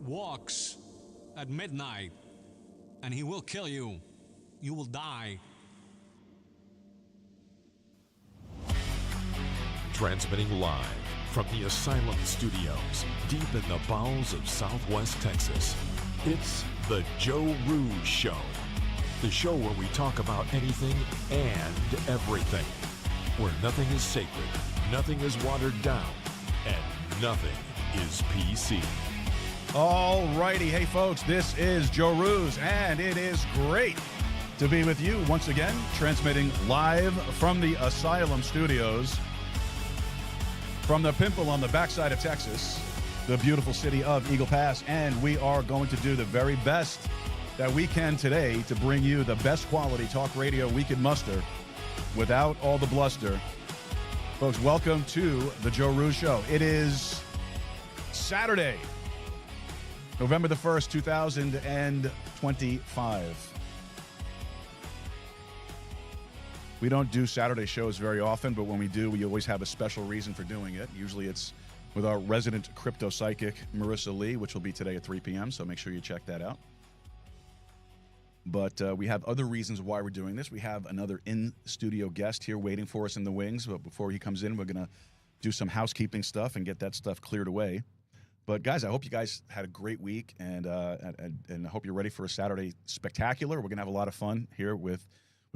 walks at midnight, and he will kill you. You will die. Transmitting live from the Asylum Studios, deep in the bowels of Southwest Texas. It's the Joe Rouge Show. The show where we talk about anything and everything. Where nothing is sacred, nothing is watered down, and nothing is PC. All righty. Hey, folks, this is Joe Rouge, and it is great to be with you once again, transmitting live from the Asylum Studios, from the pimple on the backside of Texas, the beautiful city of Eagle Pass, and we are going to do the very best that we can today to bring you the best quality talk radio we can muster without all the bluster. Folks, welcome to the Joe Rouge Show. It is Saturday, November the 1st, 2025. We don't do Saturday shows very often, but when we do, we always have a special reason for doing it. Usually it's with our resident crypto psychic, Marissa Lee, which will be today at 3 p.m., so make sure you check that out. But we have other reasons why we're doing this. We have another in-studio guest here waiting for us in the wings, but before he comes in, we're going to do some housekeeping stuff and get that stuff cleared away. But guys, I hope you guys had a great week, and I hope you're ready for a Saturday spectacular. We're going to have a lot of fun here with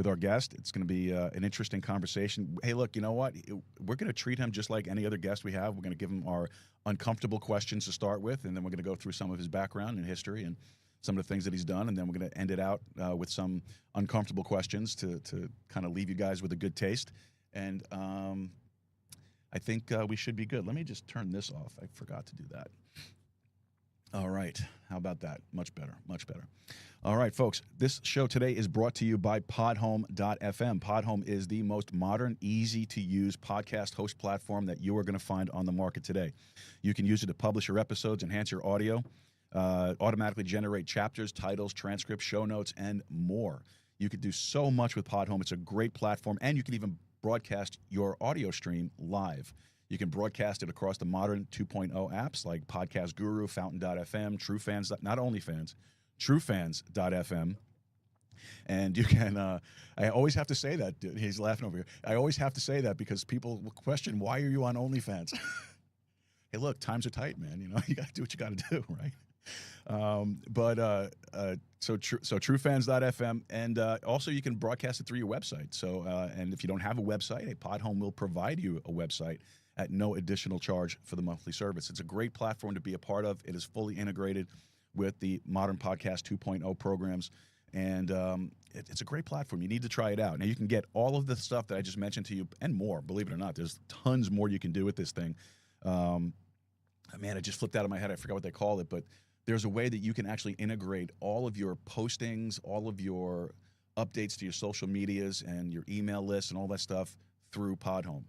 our guest. It's going to be an interesting conversation. Hey, look, you know what? We're going to treat him just like any other guest we have. We're going to give him our uncomfortable questions to start with, and then we're going to go through some of his background and history and some of the things that he's done, and then we're going to end it out with some uncomfortable questions to kind of leave you guys with a good taste. And I think we should be good. Let me just turn this off. I forgot to do that. All right. How about that? Much better. Much better. All right, folks. This show today is brought to you by Podhome.fm. Podhome is the most modern, easy-to-use podcast host platform that you are going to find on the market today. You can use it to publish your episodes, enhance your audio, automatically generate chapters, titles, transcripts, show notes, and more. You could do so much with Podhome. It's a great platform, and you can even broadcast your audio stream live. You can broadcast it across the modern 2.0 apps like Podcast Guru, Fountain.fm, TrueFans, not OnlyFans, TrueFans.fm. And you can, I always have to say that, he's laughing over here. I always have to say that because people will question, why are you on OnlyFans? Hey, look, times are tight, man. You know, you got to do what you got to do, right? So TrueFans.fm, and also you can broadcast it through your website. So, and if you don't have a website, Podhome will provide you a website at no additional charge for the monthly service. It's a great platform to be a part of. It is fully integrated with the modern podcast 2.0 programs, and it's a great platform. You need to try it out. Now, you can get all of the stuff that I just mentioned to you and more. Believe it or not, there's tons more you can do with this thing. Man, it just flipped out of my head. I forgot what they call it, but there's a way that you can actually integrate all of your postings, all of your updates to your social medias and your email lists and all that stuff through Podhome.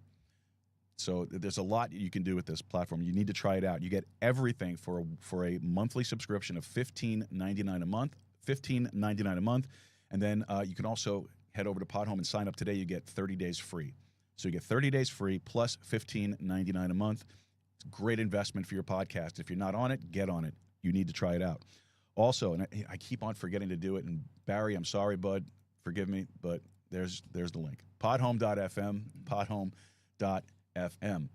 So there's a lot you can do with this platform. You need to try it out. You get everything for a monthly subscription of $15.99 a month, $15.99 a month, and then you can also head over to Podhome and sign up today. You get 30 days free. So you get 30 days free plus $15.99 a month. It's a great investment for your podcast. If you're not on it, get on it. You need to try it out. Also, and I keep on forgetting to do it, and Barry, I'm sorry, bud, forgive me, but there's the link. Podhome.fm, podhome.fm.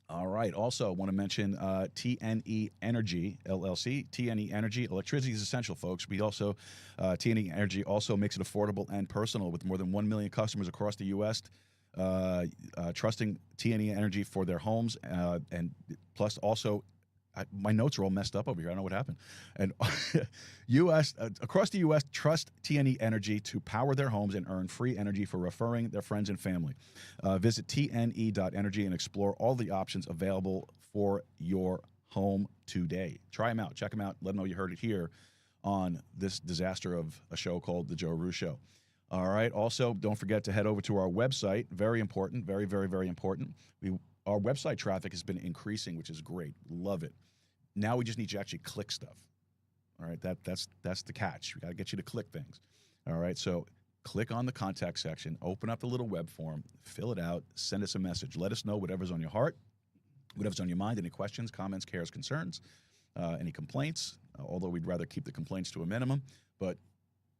All right. Also, want to mention TNE Energy, LLC. TNE Energy. Electricity is essential, folks. We also, TNE Energy also makes it affordable and personal with more than 1 million customers across the U.S., trusting TNE Energy for their homes, and plus also, my notes are all messed up over here. I don't know what happened. And across the U.S., trust TNE Energy to power their homes and earn free energy for referring their friends and family. Visit tne.energy and explore all the options available for your home today. Try them out. Check them out. Let them know you heard it here on this disaster of a show called The Joe Rouge Show. All right. Also, don't forget to head over to our website. Very important. Very, very, very important. Our website traffic has been increasing, which is great. Love it. Now we just need you to actually click stuff. All right, that's the catch. We got to get you to click things. All right, so click on the contact section, open up the little web form, fill it out, send us a message. Let us know whatever's on your heart, whatever's on your mind, any questions, comments, cares, concerns. any complaints, although we'd rather keep the complaints to a minimum. But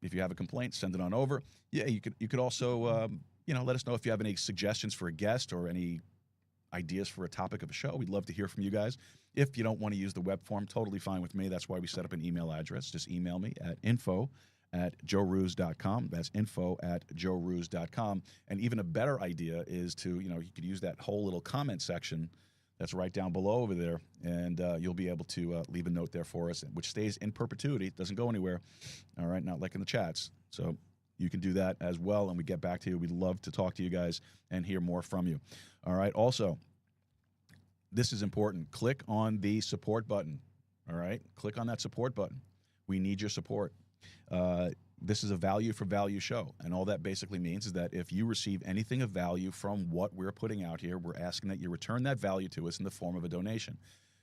if you have a complaint, send it on over. Yeah, you could also let us know if you have any suggestions for a guest or any ideas for a topic of a show. We'd love to hear from you guys. If you don't want to use the web form, totally fine with me. That's why we set up an email address. Just email me at info@joeroos.com. That's info@joeroos.com. And even a better idea is to, you could use that whole little comment section that's right down below over there, and you'll be able to leave a note there for us, which stays in perpetuity. It doesn't go anywhere, all right, not like in the chats. So you can do that as well, and we get back to you. We'd love to talk to you guys and hear more from you. All right, also, this is important. Click on the support button, all right? Click on that support button. We need your support. This is a value for value show, and all that basically means is that if you receive anything of value from what we're putting out here, we're asking that you return that value to us in the form of a donation.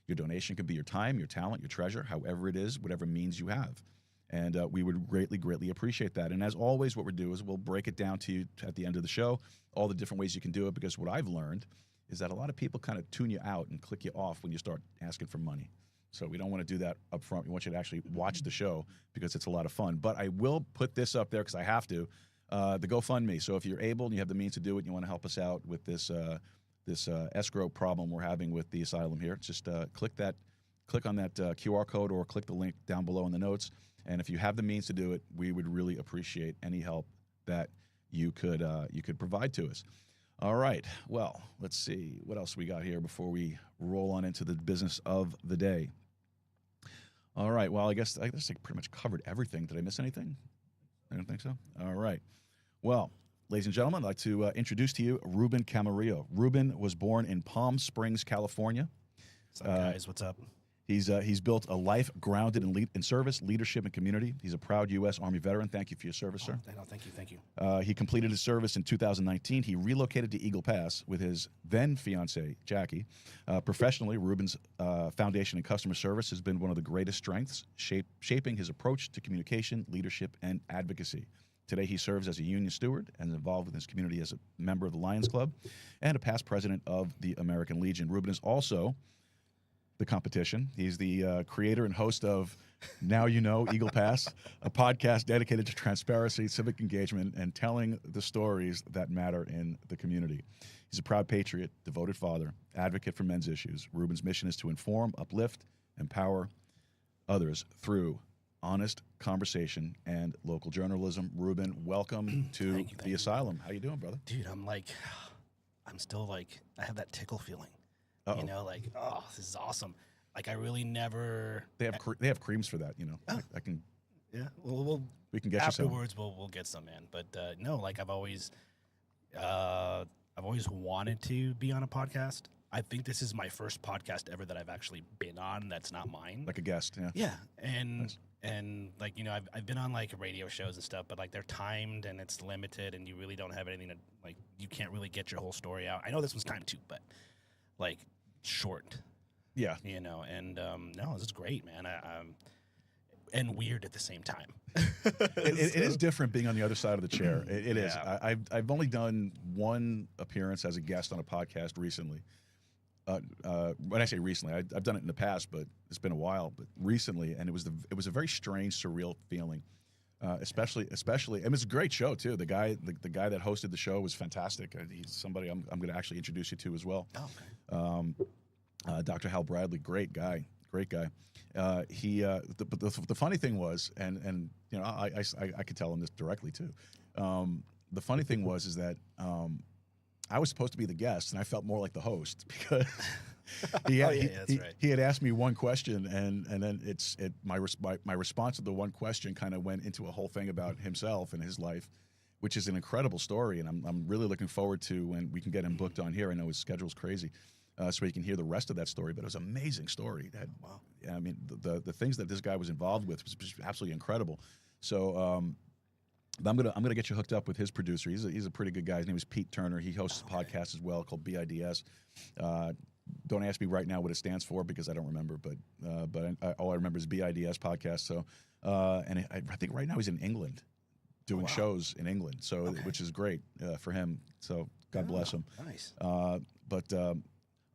Your donation could be your time, your talent, your treasure, however it is, whatever means you have. And we would greatly, greatly appreciate that. And as always, what we'll do is we'll break it down to you at the end of the show, all the different ways you can do it, because what I've learned is that a lot of people kind of tune you out and click you off when you start asking for money. So we don't want to do that up front. We want you to actually watch the show because it's a lot of fun. But I will put this up there because I have to, the GoFundMe. So if you're able and you have the means to do it and you want to help us out with this escrow problem we're having with the asylum here, just click on that QR code or click the link down below in the notes. And if you have the means to do it, we would really appreciate any help that you could provide to us. All right. Well, let's see what else we got here before we roll on into the business of the day. All right. Well, I guess I pretty much covered everything. Did I miss anything? I don't think so. All right. Well, ladies and gentlemen, I'd like to introduce to you Ruben Camarillo. Ruben was born in Palm Springs, California. What's up, guys? What's up? He's built a life grounded in service, leadership, and community. He's a proud U.S. Army veteran. Thank you for your service, sir. No, thank you. He completed his service in 2019. He relocated to Eagle Pass with his then fiancee, Jackie. Professionally, Ruben's foundation in customer service has been one of the greatest strengths, shaping his approach to communication, leadership, and advocacy. Today, he serves as a union steward and is involved with his community as a member of the Lions Club and a past president of the American Legion. Ruben is also the competition. He's the creator and host of Now You Know, Eagle Pass, a podcast dedicated to transparency, civic engagement, and telling the stories that matter in the community. He's a proud patriot, devoted father, advocate for men's issues. Ruben's mission is to inform, uplift, empower others through honest conversation and local journalism. Ruben, welcome to the asylum. How you doing, brother? Dude, I'm still I have that tickle feeling. Uh-oh. Oh, this is awesome. I really never. They have creams for that, Oh. I can. Yeah, We can get afterwards. you some. We'll get some, man. But no, I've always wanted to be on a podcast. I think this is my first podcast ever that I've actually been on. That's not mine. Like a guest, yeah. Yeah, and Nice. and I've been on radio shows and stuff, but they're timed and it's limited, and you really don't have anything to you can't really get your whole story out. I know this one's timed too, but short. Yeah. And no, this is great, man. And weird at the same time. It is different being on the other side of the chair. It is. Yeah. I've only done one appearance as a guest on a podcast recently. When I say recently, I've done it in the past, but it's been a while. But recently, and it was a very strange, surreal feeling. Especially, and it's a great show too. The guy that hosted the show was fantastic. He's somebody I'm going to actually introduce you to as well. Oh, okay. Dr. Hal Bradley, great guy. The funny thing was, and I could tell him this directly too. The funny thing was that I was supposed to be the guest, and I felt more like the host because he had asked me one question, and then my response to the one question kind of went into a whole thing about himself and his life, which is an incredible story, and I'm really looking forward to when we can get him booked on here. I know his schedule's crazy. So you can hear the rest of that story, but it was an amazing story. Wow. I mean, the things that this guy was involved with was absolutely incredible. So but I'm gonna get you hooked up with his producer. He's a pretty good guy. His name is Pete Turner. He hosts a podcast as well called BIDS. Don't ask me right now what it stands for because I don't remember, but all I remember is BIDS podcast. So and I think right now he's in England doing shows in England. So which is great for him. So God bless him. Nice. But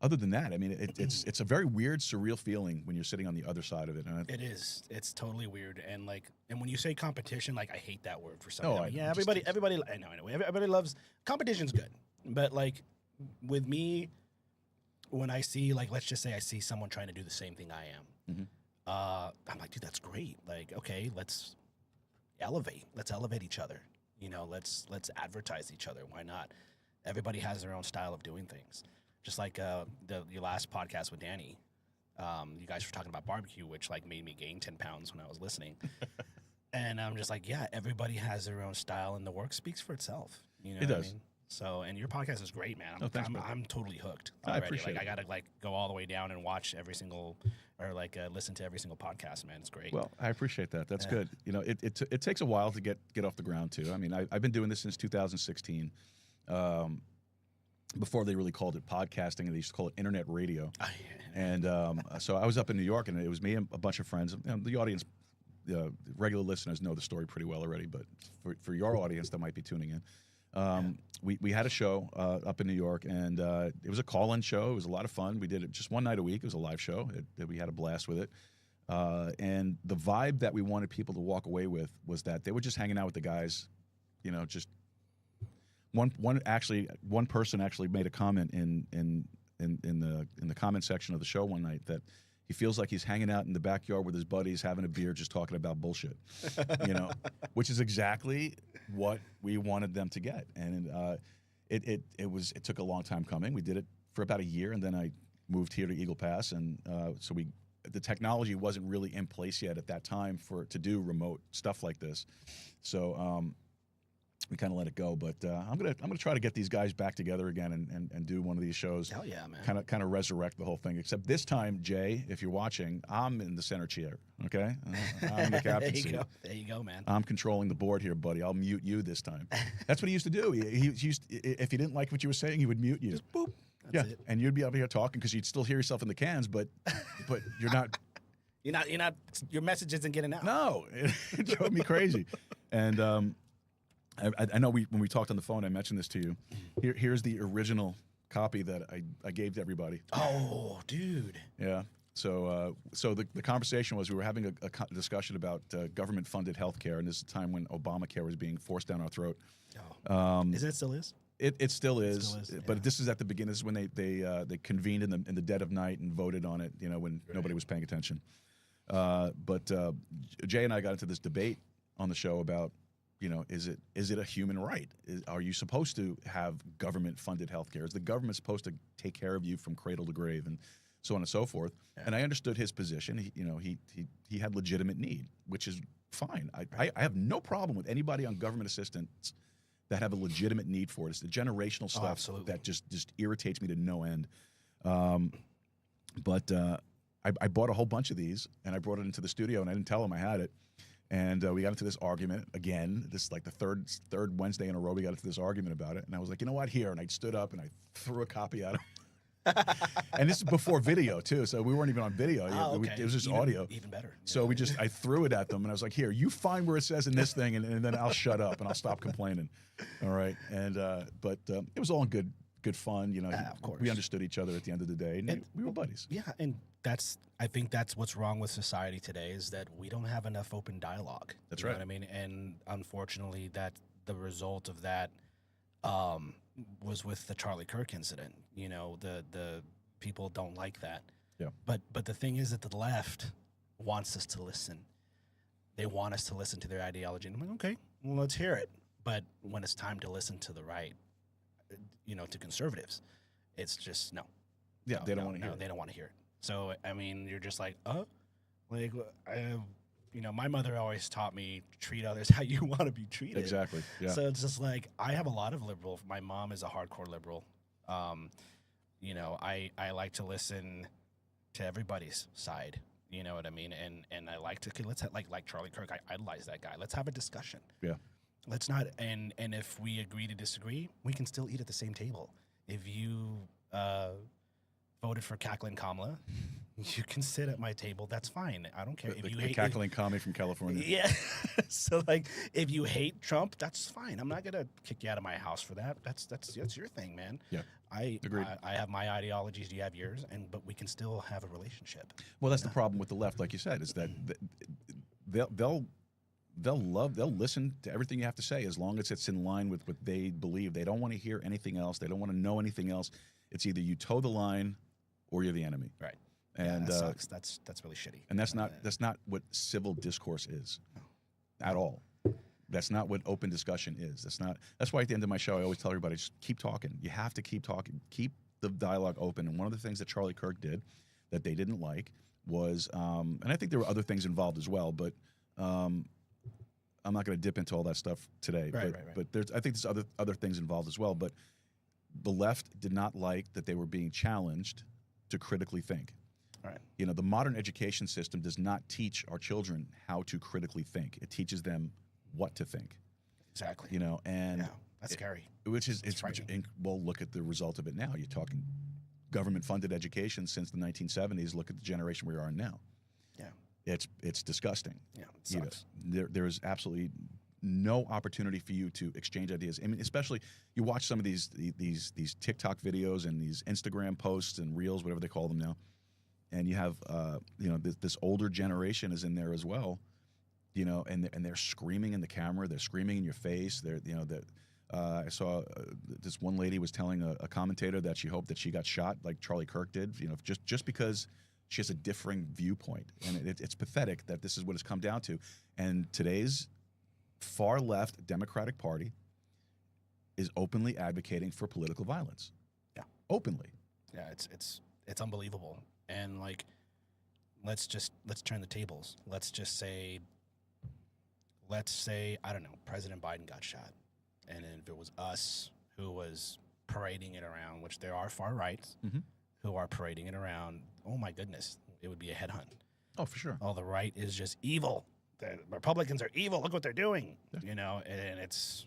other than that, I mean, it's a very weird, surreal feeling when you're sitting on the other side of it. And It is. It's totally weird. And when you say competition, like I hate that word for some No, reason. I Yeah, just- everybody. I know. Everybody loves competition's good, but like with me, when I see let's just say I see someone trying to do the same thing I am, Mhm. I'm like, dude, that's great. Like, okay, let's elevate. Let's elevate each other. Let's advertise each other. Why not? Everybody has their own style of doing things. Just like your last podcast with Danny, you guys were talking about barbecue, which made me gain 10 pounds when I was listening. And I'm just like, yeah, everybody has their own style, and the work speaks for itself. You know It what does. I mean? So, and your podcast is great, man. Oh, thanks, bro. I'm totally hooked I already. appreciate I it. gotta go all the way down and watch every single, or listen to every single podcast, man. It's great. Well, I appreciate that. That's Yeah. good. It takes a while to get off the ground too. I mean, I've been doing this since 2016. Before they really called it podcasting, they used to call it internet radio. Oh, yeah. And so I was up in New York, and it was me and a bunch of friends. The audience, regular listeners know the story pretty well already, but for your audience that might be tuning in, we had a show up in New York, and it was a call-in show. It was a lot of fun. We did it just one night a week. It was a live show. We had a blast with it. And the vibe that we wanted people to walk away with was that they were just hanging out with the guys, just one person actually made a comment in the comment section of the show one night that he feels like he's hanging out in the backyard with his buddies having a beer just talking about bullshit, which is exactly what we wanted them to get. And it took a long time coming. We did it for about a year, and then I moved here to Eagle Pass, and so the technology wasn't really in place yet at that time to do remote stuff like this. So we kind of let it go, but I'm gonna try to get these guys back together again and do one of these shows. Hell yeah, man. Kind of resurrect the whole thing. Except this time, Jay, if you're watching, I'm in the center chair. Okay, I'm the captain seat. There you go, man. I'm controlling the board here, buddy. I'll mute you this time. That's what he used to do. He used if he didn't like what you were saying, he would mute you. Just boop. That's it. And you'd be up here talking because you'd still hear yourself in the cans, but you're not. You're not. Your message isn't getting out. No, it drove me crazy, and. I know when we talked on the phone, I mentioned this to you. Here's the original copy that I gave to everybody. Oh, dude. Yeah. So the conversation was we were having a discussion about government-funded health care, and this is a time when Obamacare was being forced down our throat. Oh. Is it still is? It still is. Still is, But yeah. this is at the beginning. This is when they convened in the dead of night and voted on it. When nobody was paying attention. But Jay and I got into this debate on the show about. Is it a human right? Are you supposed to have government-funded health care? Is the government supposed to take care of you from cradle to grave, and so on and so forth? Yeah. And I understood his position. He had legitimate need, which is fine. I have no problem with anybody on government assistance that have a legitimate need for it. It's the generational stuff that just irritates me to no end. But I bought a whole bunch of these, and I brought it into the studio, and I didn't tell him I had it. And we got into this argument again. This is like the third Wednesday in a row we got into this argument about it. And I was like, you know what, here. And I stood up and I threw a copy at him. And this is before video too, so we weren't even on video. Okay. It was just audio. Even better. So I threw it at them, and I was like, here, you find where it says in this thing, and then I'll shut up and I'll stop complaining. All right. And but it was all in good fun. Of course. We understood each other at the end of the day, and we were buddies. Yeah, and I think that's what's wrong with society today is that we don't have enough open dialogue. That's You know right. what I mean? And unfortunately, that the result of that was with the Charlie Kirk incident. The people don't like that. Yeah. But the thing is that the left wants us to listen. They want us to listen to their ideology. And I'm like, okay, well, let's hear it. But when it's time to listen to the right, to conservatives, it's just no. Yeah, No, they don't no, want to hear no, it. They don't want to hear it. So, I mean, you're just like, my mother always taught me treat others how you want to be treated. Exactly. Yeah. So it's just like I have a lot of liberal. My mom is a hardcore liberal. I like to listen to everybody's side. You know what I mean? And I like to let's have, like Charlie Kirk. I idolize that guy. Let's have a discussion. Yeah. Let's not and if we agree to disagree, we can still eat at the same table. If you voted for Cackling Kamala, You can sit at my table. That's fine. I don't care. If you The hate cackling commie from California. Yeah. So like, if you hate Trump, that's fine. I'm not gonna kick you out of my house for that. That's your thing, man. Yeah. Agreed. I have my ideologies. You have yours, but we can still have a relationship. Well, that's the problem with the left, like you said, is that they'll listen to everything you have to say as long as it's in line with what they believe. They don't want to hear anything else. They don't want to know anything else. It's either you toe the line or you're the enemy. Right. And that sucks. That's really shitty. And that's not what civil discourse is, at all. That's not what open discussion is. That's why at the end of my show I always tell everybody, just keep talking. You have to keep talking. Keep the dialogue open. And one of the things that Charlie Kirk did that they didn't like was, and I think there were other things involved as well, but I'm not going to dip into all that stuff today. Right. But I think there's other things involved as well. But the left did not like that they were being challenged to critically think. Right. You know, the modern education system does not teach our children how to critically think. It teaches them what to think. Exactly. You know, and that's scary. Well, look at the result of it now. You're talking government-funded education since the 1970s. Look at the generation we are in now. Yeah, it's disgusting. Yeah, it sucks. There is absolutely no opportunity for you to exchange ideas. I mean, especially you watch some of these TikTok videos and these Instagram posts and reels, whatever they call them now, and you have this older generation is in there as well. You know, and they're screaming in the camera. They're screaming in your face. I saw this one lady was telling a commentator that she hoped that she got shot like Charlie Kirk did. You know, just because she has a differing viewpoint, and it's pathetic that this is what it's come down to. And today's far left Democratic Party is openly advocating for political violence. Yeah, openly. Yeah, it's unbelievable. And like, let's turn the tables. Let's say, I don't know, President Biden got shot. And if it was us who was parading it around, which there are far rights who are parading it around, oh my goodness, it would be a headhunt. Oh, for sure. Oh, the right is just evil. The Republicans are evil. Look what they're doing. Yeah. You know, and it's,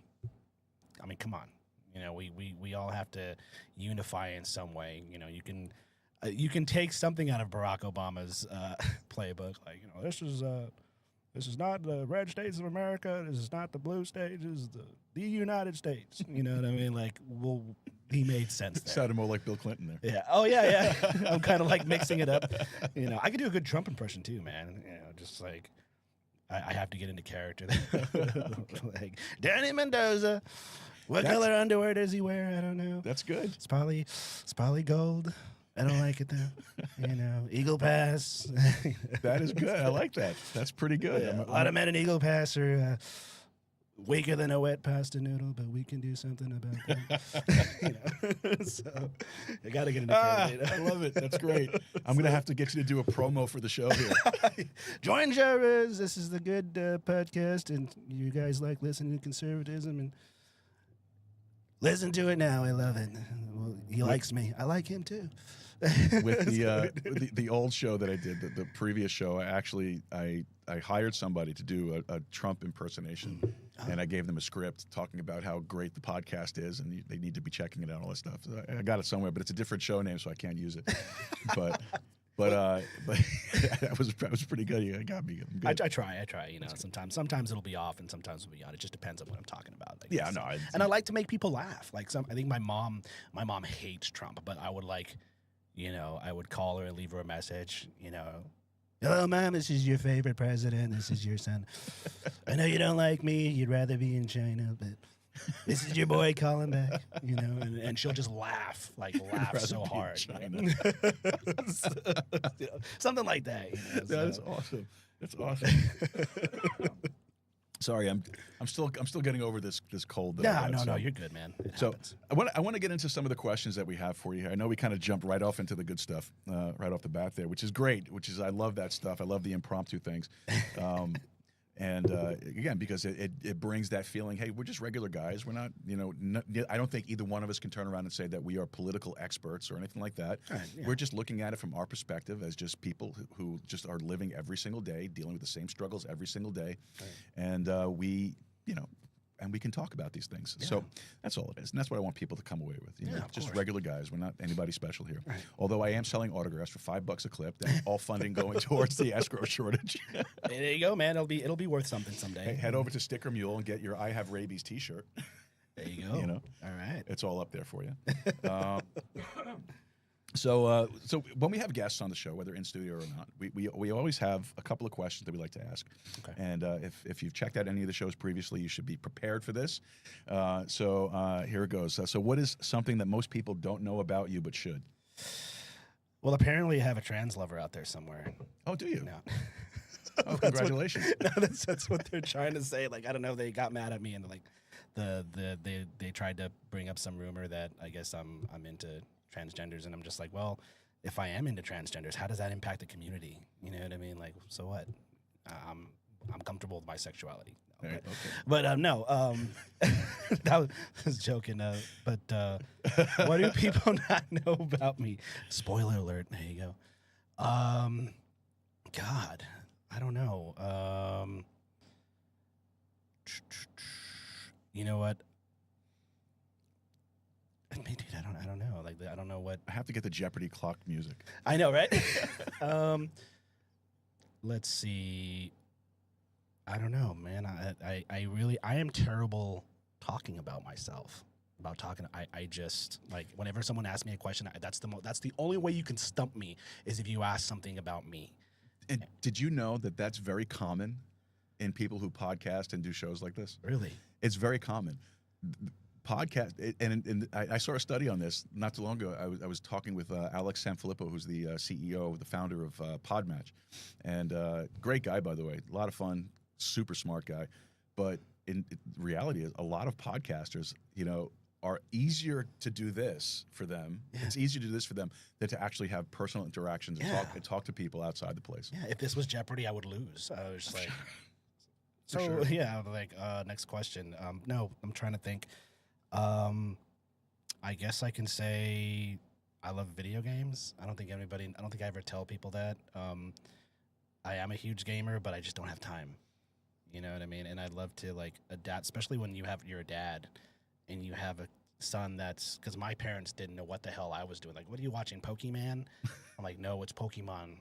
I mean, come on. You know, we all have to unify in some way. You know, you can take something out of Barack Obama's playbook, like, you know, this is not the red states of America. This is not the blue states. This is the United States. You know what I mean? Like, well, he made sense there. Sounded more like Bill Clinton there. Yeah. Oh, yeah. I'm kind of like mixing it up. You know, I could do a good Trump impression too, man. You know, just like I have to get into character. Like, Danny Mendoza. What color underwear does he wear? I don't know. That's good. It's probably gold. I don't like it though. You know, Eagle Pass. That is good. I like that. That's pretty good. Yeah, a lot of men in Eagle Pass are weaker than a wet pasta noodle, but we can do something about that. You know? So I got to get into character. I love it. That's great. I'm going to have to get you to do a promo for the show here. Join Jarvis. This is the good podcast, and you guys like listening to conservatism, and listen to it now. I love it. Well, he likes me. I like him too. With the old show that I did, the previous show, I hired somebody to do a Trump impersonation, and I gave them a script talking about how great the podcast is, and they need to be checking it out, all that stuff. So I got it somewhere, but it's a different show name, so I can't use it. But that was pretty good. You got me. I try. You know, sometimes it'll be off, and sometimes it'll be on. It just depends on what I'm talking about. Like, yeah, no. I like to make people laugh. Like I think my mom hates Trump, but I would I would call her and leave her a message. You know, hello, Mom. This is your favorite president. This is your son. I know you don't like me. You'd rather be in China, but this is your boy calling back. You know, and she'll just laugh so hard. Something like that. You know, that is awesome. That's awesome. Sorry, I'm still getting over this cold. No, you're good, man. It happens. I want to get into some of the questions that we have for you here. I know we kind of jumped right off into the good stuff right off the bat there, which is great. I love that stuff. I love the impromptu things. And again, because it brings that feeling, hey, we're just regular guys. We're not, I don't think either one of us can turn around and say that we are political experts or anything like that. Right, yeah. We're just looking at it from our perspective as just people who just are living every single day, dealing with the same struggles every single day. Right. And we and we can talk about these things. Yeah. So that's all it is, and that's what I want people to come away with. You know, of just course. regular guys. We're not anybody special here. Right. Although I am selling autographs for $5 a clip, then all funding going towards the escrow shortage. There you go, man. It'll be worth something someday. Hey, head over to Sticker Mule and get your "I Have Rabies" T-shirt. There you go. You know, all right. it's all up there for you. So when we have guests on the show, whether in studio or not, we always have a couple of questions that we like to ask. Okay. And if you've checked out any of the shows previously, you should be prepared for this. So here it goes. So what is something that most people don't know about you but should? Well, apparently I have a trans lover out there somewhere. Oh, do you? No. Oh, congratulations. That's what they're trying to say. Like, I don't know. They got mad at me and like they tried to bring up some rumor that I guess I'm into transgenders, and I'm just like, well, if I am into transgenders, how does that impact the community? You know what I mean? Like, so what? I'm comfortable with my sexuality. Okay. But no, that was joking. But what do people not know about me? Spoiler alert. There you go. God, I don't know. You know what? Dude, I don't know. Like, I don't know what. I have to get the Jeopardy clock music. I know, right? Let's see. I don't know, man. I am terrible talking about myself. I just, like, whenever someone asks me a question, that's the only way you can stump me is if you ask something about me. And did you know that that's very common in people who podcast and do shows like this? Really? It's very common. Podcast, and I saw a study on this not too long ago. I was talking with Alex Sanfilippo, who's the CEO, the founder of Podmatch, and great guy, by the way, a lot of fun, super smart guy. But in reality, a lot of podcasters, you know, are easier to do this for them. Yeah. It's easier to do this for them than to actually have personal interactions and talk to people outside the place. Yeah, if this was Jeopardy, I would lose. I was just like, so sure. Yeah, like next question. No, I'm trying to think. I guess I can say I love video games. I don't think I ever tell people that. I am a huge gamer, but I just don't have time. You know what I mean? And I'd love to like adapt, especially when you're a dad and you have a son because my parents didn't know what the hell I was doing. Like, what are you watching, Pokemon? I'm like, no, it's Pokemon.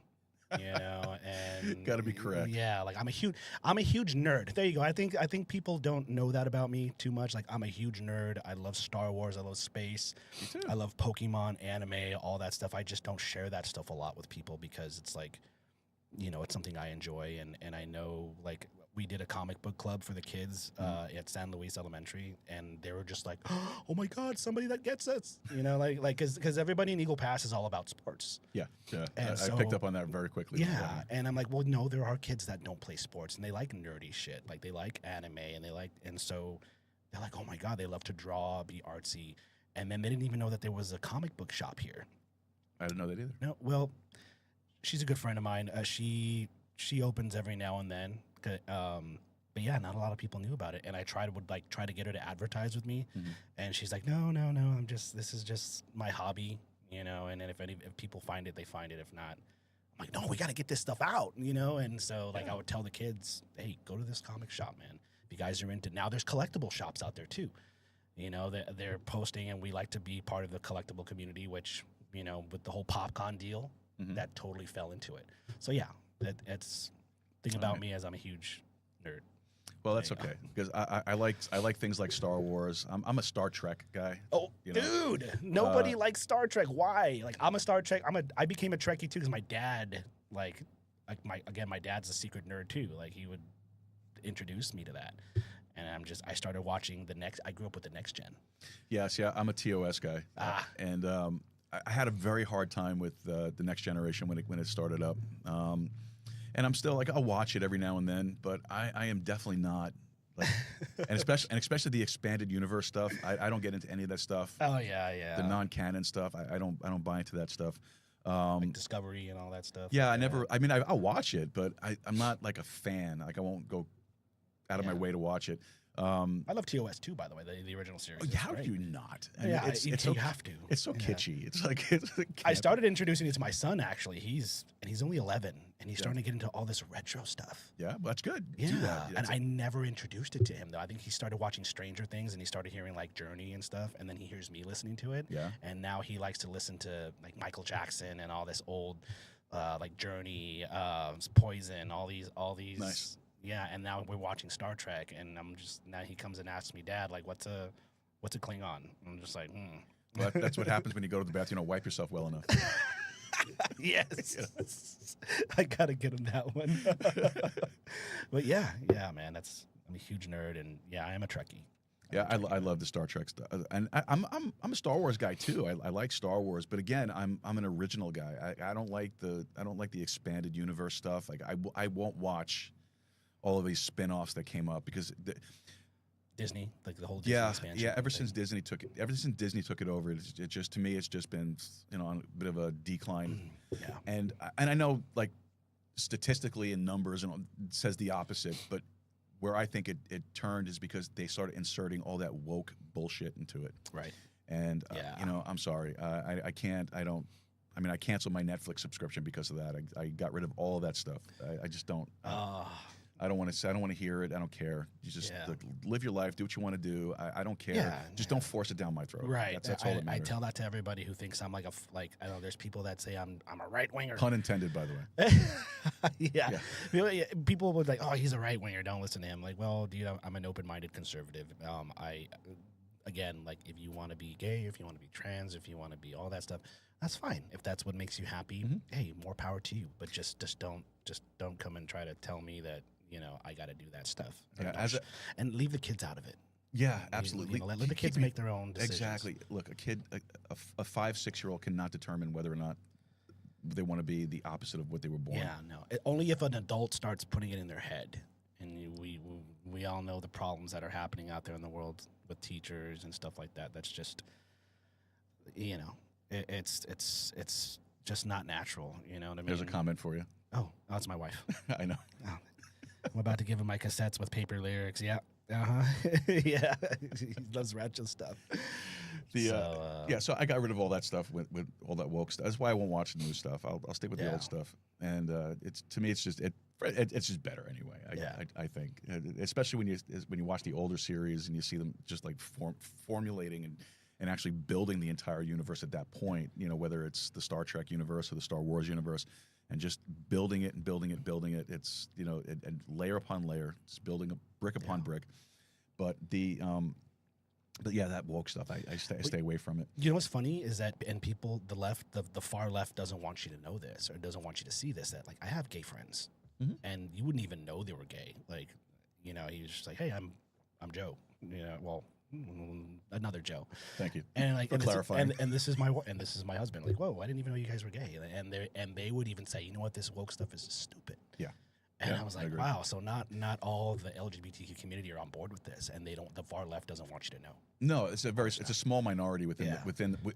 You know, and Got to be correct. Yeah, like I'm a huge nerd. There you go. I think people don't know that about me too much. Like, I'm a huge nerd. I love Star Wars. I love space. Me too. I love Pokemon, anime, all that stuff. I just don't share that stuff a lot with people because it's like, you know, it's something I enjoy, and I know, like, we did a comic book club for the kids at San Luis Elementary, and they were just like, "Oh my God, somebody that gets us!" You know, like because everybody in Eagle Pass is all about sports. Yeah. And I so, picked up on that very quickly. Yeah, and I'm like, well, no, there are kids that don't play sports, and they like nerdy shit, like they like anime, and so they're like, "Oh my God, they love to draw, be artsy," and then they didn't even know that there was a comic book shop here. I didn't know that either. No, well, she's a good friend of mine. She opens every now and then. But yeah, not a lot of people knew about it, and I would try to get her to advertise with me, and she's like, no, this is just my hobby, you know. And then if people find it, they find it. If not, I'm like, no, we got to get this stuff out, you know. And so like I would tell the kids, hey, go to this comic shop, man. If you guys are into, now there's collectible shops out there too, you know. They're posting, and we like to be part of the collectible community, which, you know, with the whole PopCon deal, that totally fell into it. So yeah, it's. Thing about me is I'm a huge nerd. Well, that's okay because I like things like Star Wars. I'm a Star Trek guy. Oh, you know? Dude, nobody likes Star Trek. Why? Like, I'm a Star Trek. I became a Trekkie too because my dad, my dad's a secret nerd too. Like, he would introduce me to that, and I started watching I grew up with the Next Gen. Yes, yeah, I'm a TOS guy, and I had a very hard time with the Next Generation when it started up. And I'm still like, I'll watch it every now and then, but I am definitely not like, and especially the expanded universe stuff. I don't get into any of that stuff. Oh yeah. The non-canon stuff. I don't buy into that stuff. Like Discovery and all that stuff. Yeah, I'll watch it, but I'm not like a fan. Like, I won't go out of my way to watch it. I love TOS too, by the way, the original series. It's How do great. you not? Yeah, it's you so, have to. It's so kitschy. It's like I started introducing it to my son. Actually, he's only 11, and he's starting to get into all this retro stuff. Yeah, well, that's good. Yeah, Do that. and I never introduced it to him though. I think he started watching Stranger Things, and he started hearing like Journey and stuff, and then he hears me listening to it. Yeah. And now he likes to listen to like Michael Jackson and all this old, like Journey, Poison, all these. Nice. Yeah, and now we're watching Star Trek, and now he comes and asks me, Dad, like, what's a Klingon? I'm just like, Well, that's what happens when you go to the bathroom. You don't wipe yourself well enough. Yes. I gotta get him that one. But yeah, man, I'm a huge nerd, and yeah, I am a Trekkie. Yeah, I love the Star Trek stuff, and I'm a Star Wars guy too. I like Star Wars, but again, I'm an original guy. I don't like the expanded universe stuff. Like I won't watch all of these spin-offs that came up because Disney, like the whole Disney expansion. Ever since Disney took it over, it just to me it's just been on a bit of a decline. Yeah, and I know like statistically in numbers and it says the opposite, but where I think it turned is because they started inserting all that woke bullshit into it. Right. And I'm sorry, I can't. I canceled my Netflix subscription because of that. I got rid of all of that stuff. I just don't. I don't want to hear it. I don't care. You just live your life, do what you want to do. I don't care. Yeah, just don't force it down my throat. Right. That's all that matters. I tell that to everybody who thinks I'm like I know there's people that say I'm a right winger. Pun intended, by the way. Yeah. People would like, oh, he's a right winger. Don't listen to him. Like, well, dude, I'm an open-minded conservative. Again, like if you want to be gay, if you want to be trans, if you want to be all that stuff, that's fine. If that's what makes you happy, hey, more power to you. But just don't come and try to tell me that I got to do that stuff. And leave the kids out of it. Yeah, absolutely. Let the kids make their own decisions. Exactly. Look, a kid, a 5-6-year-old cannot determine whether or not they want to be the opposite of what they were born. Yeah, no. Only if an adult starts putting it in their head. And we all know the problems that are happening out there in the world with teachers and stuff like that. That's just, it's just not natural. You know what I mean? There's a comment for you. Oh, that's my wife. I know. Oh. I'm about to give him my cassettes with paper lyrics. Yeah. Yeah. He loves retro stuff. So I got rid of all that stuff with all that woke stuff. That's why I won't watch the new stuff. I'll stick with the old stuff. And it's just better anyway. I think, especially when you watch the older series and you see them just like formulating and actually building the entire universe at that point. Whether it's the Star Trek universe or the Star Wars universe. And just building it and building it. It's and layer upon layer, just building a brick upon brick. But that woke stuff, I stay away from it. You know what's funny is that, and people, the left, the far left doesn't want you to know this or doesn't want you to see this. That like I have gay friends, and you wouldn't even know they were gay. Like, he was just like, hey, I'm Joe. Another Joe. Thank you. And like for clarifying. And this is my husband. Like, whoa, I didn't even know you guys were gay. And they would even say, you know what, this woke stuff is stupid. Yeah. And I was like, wow, so not all the LGBTQ community are on board with this, and the far left doesn't want you to know. No, it's a small minority within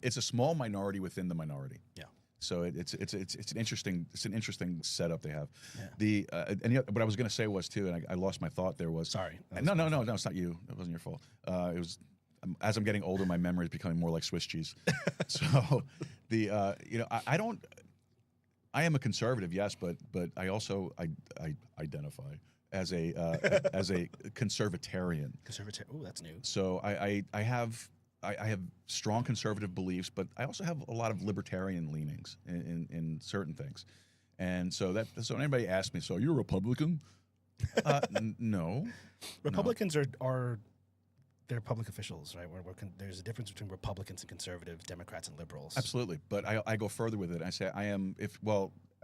it's a small minority within the minority. Yeah. So it's an interesting setup they have. Yeah. What I was going to say was too, and I lost my thought. There was sorry. No, it's not you. It wasn't your fault. It was as I'm getting older, my memory is becoming more like Swiss cheese. So I am a conservative, yes, but I also I identify as a conservatarian. Oh, that's new. So I have strong conservative beliefs, but I also have a lot of libertarian leanings in certain things. And so anybody asks me, so you're a Republican? No. Republicans are they're public officials, right? There's a difference between Republicans and conservatives, Democrats and liberals. Absolutely, but I go further with it. I say I am.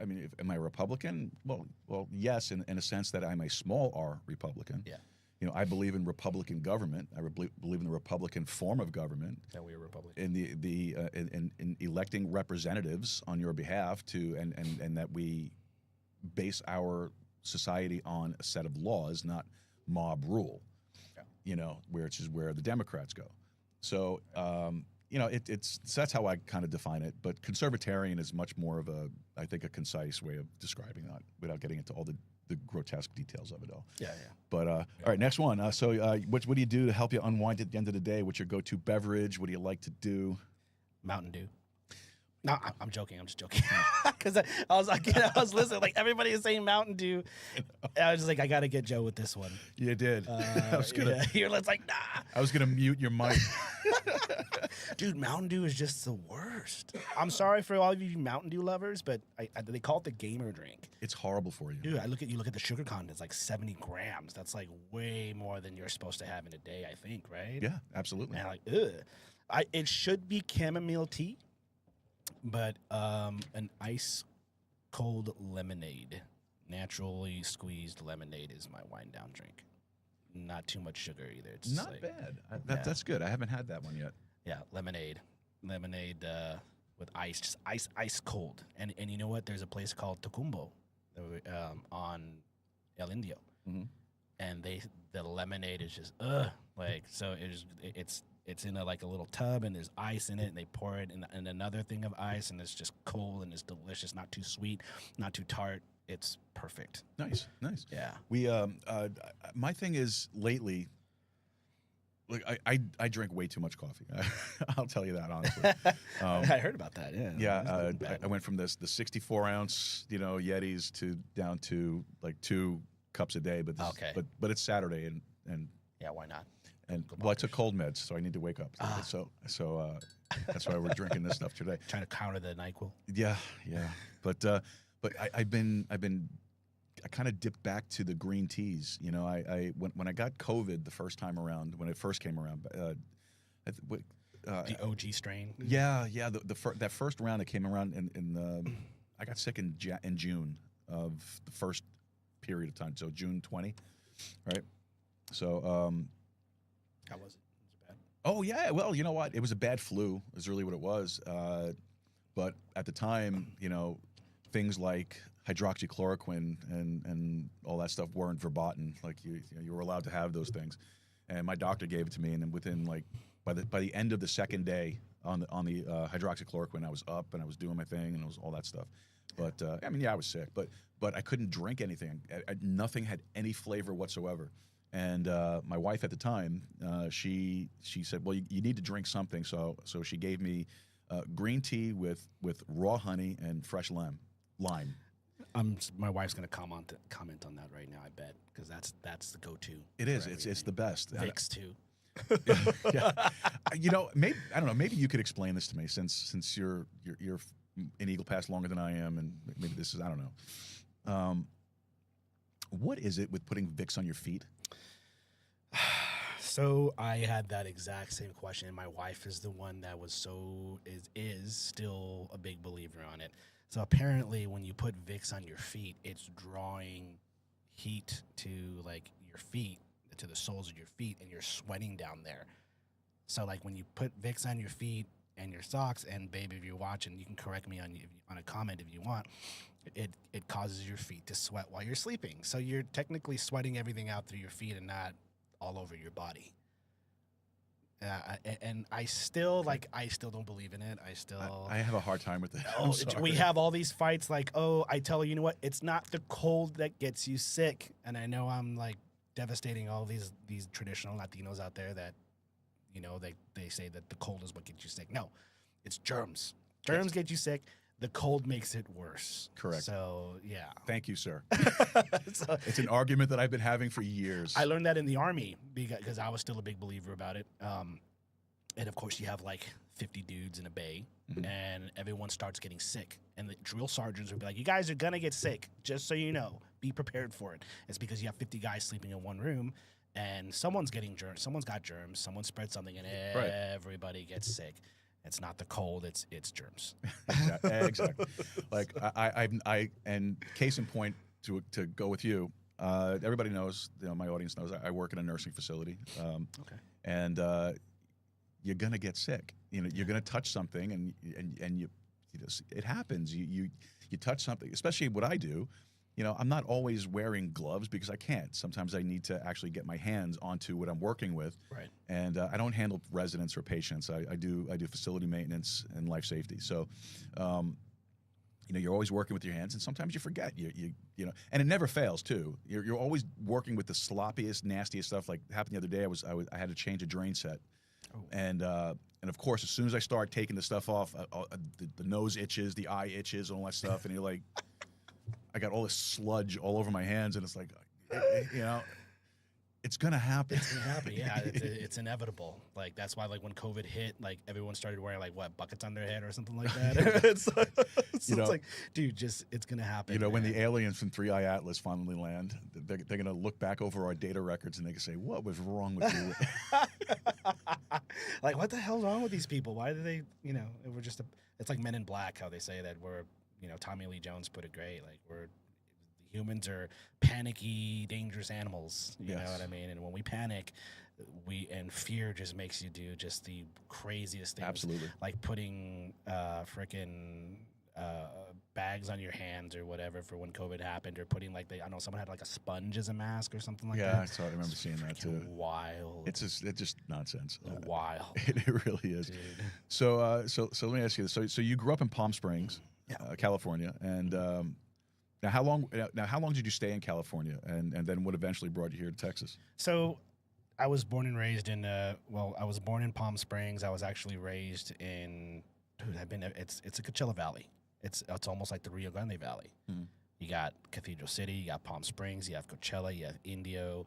Am I a Republican? Well, yes, in a sense that I'm a small R Republican. Yeah. I believe in Republican government. I believe in the Republican form of government. That we are Republican. In electing representatives on your behalf and that we base our society on a set of laws, not mob rule. Yeah. Which is where the Democrats go. So that's how I kind of define it. But conservatarian is much more of a concise way of describing that without getting into all the the grotesque details of it all. Yeah. But all right, next one. What do you do to help you unwind at the end of the day? What's your go-to beverage? What do you like to do? Mountain Dew. No, I'm joking. I'm just joking. Because I was listening. Like, everybody is saying Mountain Dew. And I was just like, I got to get Joe with this one. You did. I was gonna. Yeah, you're like, nah. I was gonna mute your mic. Dude, Mountain Dew is just the worst. I'm sorry for all of you Mountain Dew lovers, but they call it the gamer drink. It's horrible for you. Dude, look at the sugar content. It's like 70 grams. That's like way more than you're supposed to have in a day, I think, right? Yeah, absolutely. And it should be chamomile tea, but an ice cold lemonade, naturally squeezed lemonade is my wind down drink. Not too much sugar either. It's Not like, bad. That's good. I haven't had that one yet. Yeah, lemonade with ice, just ice cold. And you know what? There's a place called Tocumbo on El Indio, and the lemonade is just so it's in a little tub, and there's ice in it, and they pour it in another thing of ice, and it's just cold and it's delicious, not too sweet, not too tart. It's perfect. Nice. Yeah. We my thing is lately, like I drink way too much coffee. I'll tell you that honestly. I heard about that. Yeah. Yeah, I went from the 64 ounce Yetis down to like 2 cups a day, but but it's Saturday and yeah, why not? And I took cold meds, so I need to wake up. So that's why we're drinking this stuff today. Trying to counter the NyQuil. Yeah. But I kind of dipped back to the green teas. When I got COVID the first time around, when it first came around, the OG strain. Yeah. That first round that came around I got sick in June of the first period of time, so June 20, right? So how was it? Was it bad? Oh yeah, well, you know what? It was a bad flu. Is really what it was. But at the time, things like hydroxychloroquine and all that stuff weren't verboten. Like you were allowed to have those things, and my doctor gave it to me. And then within by the end of the second day on the hydroxychloroquine, I was up and I was doing my thing and it was all that stuff. But I was sick, but I couldn't drink anything. Nothing had any flavor whatsoever. And my wife at the time, she said, well, you need to drink something. So she gave me green tea with raw honey and fresh lime. My wife's gonna comment on that right now. I bet, because that's the go-to. It is. It's the best. Vicks too. Yeah. Maybe I don't know. Maybe you could explain this to me, since you're in Eagle Pass longer than I am, and maybe this is, I don't know. What is it with putting Vicks on your feet? So I had that exact same question, and my wife is the one that is still a big believer on it. So apparently, when you put Vicks on your feet, it's drawing heat to your feet, to the soles of your feet, and you're sweating down there. So when you put Vicks on your feet and your socks, and babe, if you're watching, you can correct me on a comment if you want. It causes your feet to sweat while you're sleeping. So you're technically sweating everything out through your feet and not all over your body. And I still don't believe in it. I have a hard time with it. We have all these fights I tell you, it's not the cold that gets you sick. And I know I'm devastating all these traditional Latinos out there that, they say that the cold is what gets you sick. No, it's germs. Germs get you sick. The cold makes it worse. Correct. So, yeah. Thank you, sir. It's an argument that I've been having for years. I learned that in the Army because I was still a big believer about it. And, of course, you have 50 dudes in a bay, and everyone starts getting sick. And the drill sergeants would be like, you guys are going to get sick, just so you know. Be prepared for it. It's because you have 50 guys sleeping in one room, and someone's getting germs. Someone's got germs. Someone spread something, and everybody gets sick. It's not the cold; it's germs. Exactly. I and case in point to go with you. Everybody knows. My audience knows. I work in a nursing facility. Okay. And you're gonna get sick. You're gonna touch something, and you it happens. You touch something, especially what I do. I'm not always wearing gloves because I can't. Sometimes I need to actually get my hands onto what I'm working with. Right. And I don't handle residents or patients. I do facility maintenance and life safety. So you know, you're always working with your hands, and sometimes you forget. You know, and it never fails too. You're always working with the sloppiest, nastiest stuff. Like happened the other day, I had to change a drain set, and of course, as soon as I start taking the stuff off, the nose itches, the eye itches, and all that stuff, and you're like, I got all this sludge all over my hands, and it's like, you know. It's gonna happen. It's gonna happen. Yeah, it's inevitable. Like that's why, like when COVID hit, like everyone started wearing like what buckets on their head or something like that. It's like, dude, just it's gonna happen. You know, man. when the aliens from 3i Atlas finally land, they're gonna look back over our data records and they can say, "What was wrong with you?" Like, what the hell's wrong with these people? Why do they? You know, we're just it's like Men in Black, how they say that we're, you know, Tommy Lee Jones put it great. Like humans are panicky, dangerous animals. You know what I mean? And when we panic, and fear just makes you do just the craziest things. Absolutely. Like putting frickin' bags on your hands or whatever for when COVID happened, or putting like I know someone had like a sponge as a mask or something like that. Yeah, I remember seeing that too. Wild. It's just nonsense. Wild. It really is. Dude. So let me ask you this. So you grew up in Palm Springs, California, and Now, how long did you stay in California, and then what eventually brought you here to Texas? So, I was born and raised in I was born in Palm Springs. I was actually raised in it's a Coachella Valley. It's almost like the Rio Grande Valley. Mm-hmm. You got Cathedral City, you got Palm Springs, you have Coachella, you have Indio.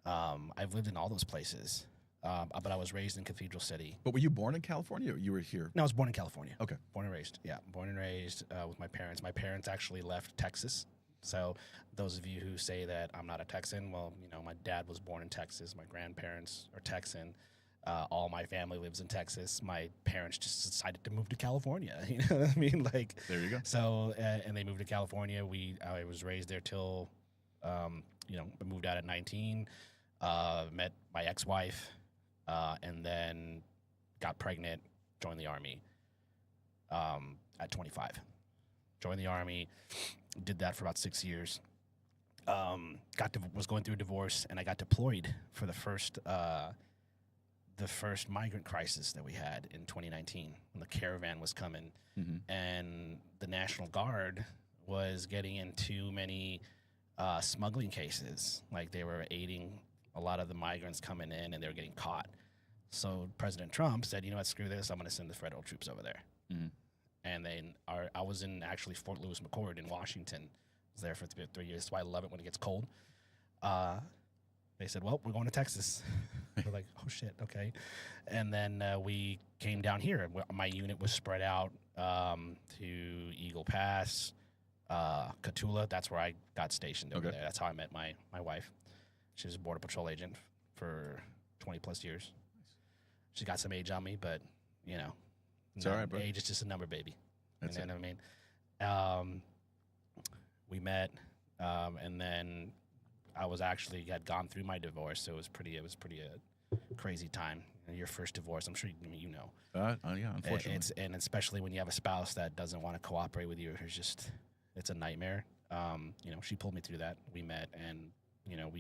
I've lived in all those places, but I was raised in Cathedral City. But were you born in California, or you were here? No, I was born in California. Okay. Born and raised. Yeah, born and raised with my parents. My parents actually left Texas. So those of you who say that I'm not a Texan, well, you know, my dad was born in Texas. My grandparents are Texan. All my family lives in Texas. My parents just decided to move to California. You know what I mean? Like, there you go. So, and they moved to California. I was raised there till, you know, I moved out at 19, met my ex-wife, and then got pregnant, joined the Army at 25. Joined the Army, did that for about 6 years. Was going through a divorce, and I got deployed for the first migrant crisis that we had in 2019 when the caravan was coming, and the National Guard was getting in too many smuggling cases. Like they were aiding a lot of the migrants coming in, and they were getting caught. So President Trump said, "You know what? Screw this. I'm going to send the federal troops over there." Mm-hmm. And then I was in actually Fort Lewis McChord in Washington. I was there for 3 years. That's why I love it when it gets cold. They said, "Well, we're going to Texas." We're like, "Oh shit, okay." And then we came down here. My unit was spread out to Eagle Pass, Cotulla. That's where I got stationed over there. That's how I met my wife. She was a Border Patrol agent for 20 plus years. She got some age on me, but you know. It's all right, bro. Age is just a number, baby. That's you know what I mean? We met, and then I had gone through my divorce, so it was pretty a crazy time. You know, your first divorce, I'm sure you know. Yeah, unfortunately. And especially when you have a spouse that doesn't want to cooperate with you, it's a nightmare. You know, she pulled me through that. We met, and you know,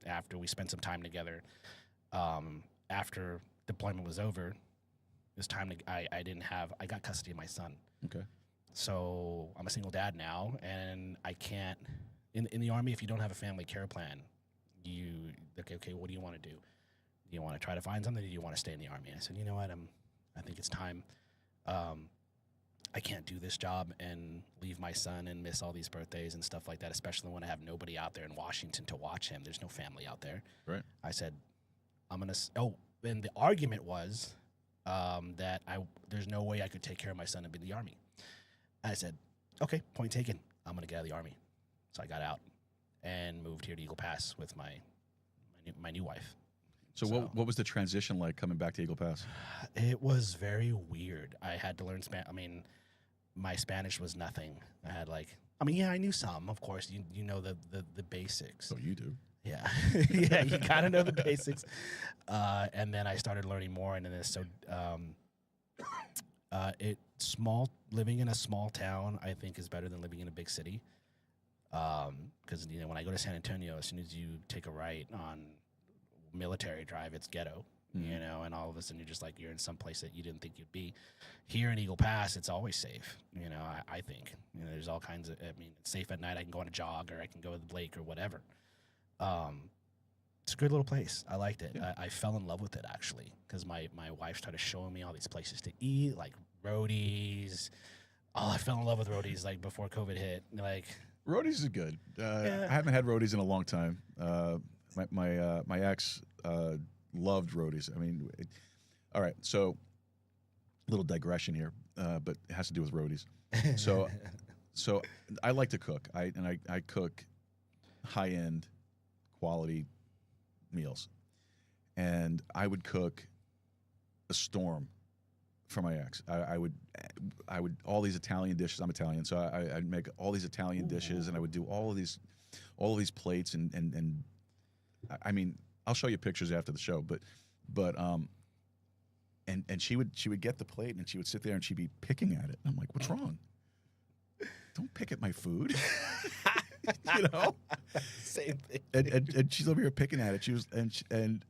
after we spent some time together, after deployment was over. It was time to. I got custody of my son. Okay. So I'm a single dad now, and I can't. In the Army, if you don't have a family care plan, okay. What do you want to do? Do you want to try to find something? Or do you want to stay in the Army? And I said, you know what? I think it's time. I can't do this job and leave my son and miss all these birthdays and stuff like that, especially when I have nobody out there in Washington to watch him. There's no family out there. Right. I said, I'm gonna. And the argument was. That there's no way I could take care of my son and be in the Army. I said, okay, point taken. I'm gonna get out of the Army. So I got out and moved here to Eagle Pass with my new wife. So what was the transition like coming back to Eagle Pass? It was very weird. I had to learn Spanish. I mean, my Spanish was nothing. I knew some, of course. You know the basics. Oh, you do. Yeah, yeah, you gotta know the basics. And then I started learning more, and then living in a small town, I think, is better than living in a big city. Because you know, when I go to San Antonio, as soon as you take a right on Military Drive, it's ghetto. you know, and all of a sudden you're just like, you're in some place that you didn't think you'd be. Here in Eagle Pass, it's always safe, you know, I think. You know, there's all kinds of, I mean, it's safe at night. I can go on a jog, or I can go to the lake or whatever. It's a good little place. I liked it. Yeah. I fell in love with it, actually, because my wife started showing me all these places to eat, like Rhodee's. Oh, I fell in love with Rhodee's, like, before COVID hit. Like, Rhodey's is good. Yeah. I haven't had Rhodey's in a long time. My ex loved Rhodey's. I mean, all right. So, little digression here, but it has to do with Rhodey's. So I like to cook. I cook high end, quality meals, and I would cook a storm for my ex. I would all these Italian dishes. I'm Italian, so I'd make all these Italian dishes, and I would do all of these plates, and I mean, I'll show you pictures after the show, but and she would get the plate, and she would sit there and she'd be picking at it. And I'm like, what's wrong? Don't pick at my food. You know, same thing. And she's over here picking at it. She was and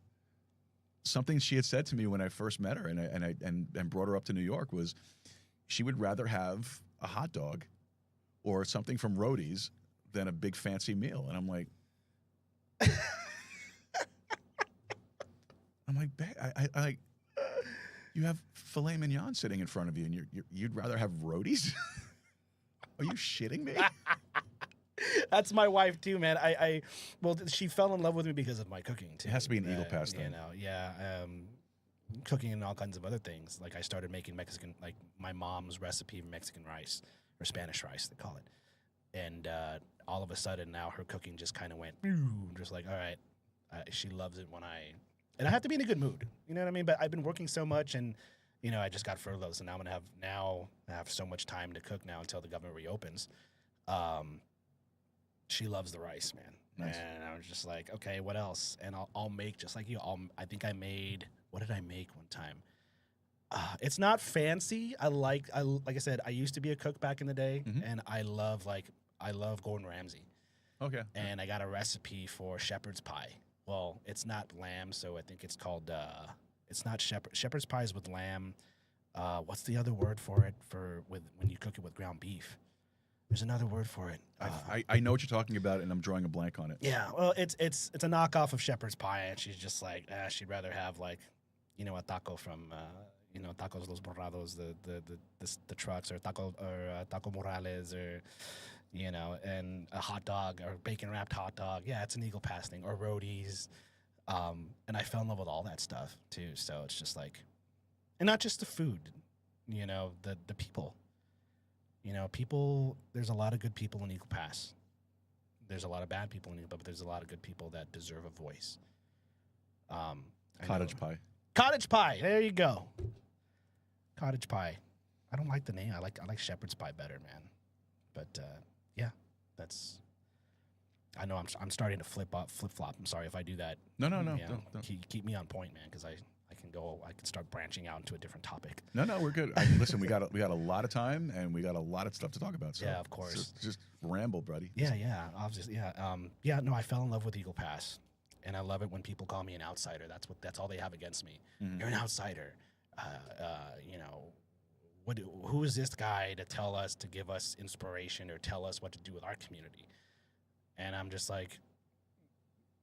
something she had said to me when I first met her and brought her up to New York was she would rather have a hot dog or something from Rhodey's than a big fancy meal. And I'm like, I you have filet mignon sitting in front of you, and you'd rather have Rhodey's? Are you shitting me? That's my wife too, man. Well, she fell in love with me because of my cooking too. It has to be an Eagle Pass thing. You know, yeah. Cooking and all kinds of other things. Like I started making Mexican, like my mom's recipe of Mexican rice or Spanish rice, they call it. And all of a sudden now her cooking just kind of went, just like, all right. She loves it when and I have to be in a good mood. You know what I mean? But I've been working so much, and you know, I just got furloughed, so now I have so much time to cook now until the government reopens. She loves the rice, man. Nice. And I was just like, okay, what else? And I'll make just like you. I think I made, what did I make one time? It's not fancy. Like I said, I used to be a cook back in the day, and I love Gordon Ramsay. Okay. And I got a recipe for shepherd's pie. Well, it's not lamb, so I think it's called. It's not shepherd's pie is with lamb. What's the other word for it when you cook it with ground beef? There's another word for it. I know what you're talking about, and I'm drawing a blank on it. Yeah, well, it's a knockoff of shepherd's pie, and she's just like, she'd rather have, like, you know, a taco from, you know, Tacos Los Borrados, the trucks, or Taco Morales, or, you know, and a hot dog or bacon wrapped hot dog. Yeah, it's an Eagle Pass thing, or Rhodey's. And I fell in love with all that stuff too. So it's just like, and not just the food, you know, the people. You know, people, there's a lot of good people in Eagle Pass. There's a lot of bad people in Eagle Pass, but there's a lot of good people that deserve a voice. Cottage pie. Cottage pie. There you go. Cottage pie. I don't like the name. I like shepherd's pie better, man. But yeah, that's. I know I'm starting to flip flop. I'm sorry if I do that. No. You know, Don't. Keep me on point, man, because I can start branching out into a different topic. No, we're good. Listen, we got a lot of time, and we got a lot of stuff to talk about. So Yeah, of course. Just ramble, buddy. Yeah. Obviously, yeah. No, I fell in love with Eagle Pass, and I love it when people call me an outsider. That's all they have against me. Mm-hmm. You're an outsider. You know, who is this guy to give us inspiration or tell us what to do with our community? And I'm just like,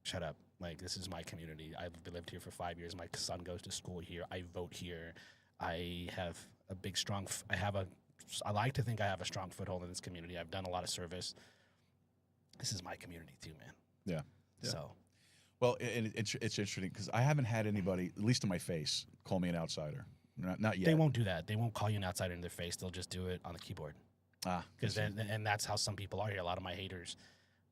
shut up. Like, this is my community. I've lived here for 5 years. My son goes to school here. I vote here. I have a big, strong, I like to think I have a strong foothold in this community. I've done a lot of service. This is my community too, man. Yeah. So. Well, it's interesting because I haven't had anybody, at least to my face, call me an outsider. Not yet. They won't do that. They won't call you an outsider in their face. They'll just do it on the keyboard. And that's how some people are here. A lot of my haters,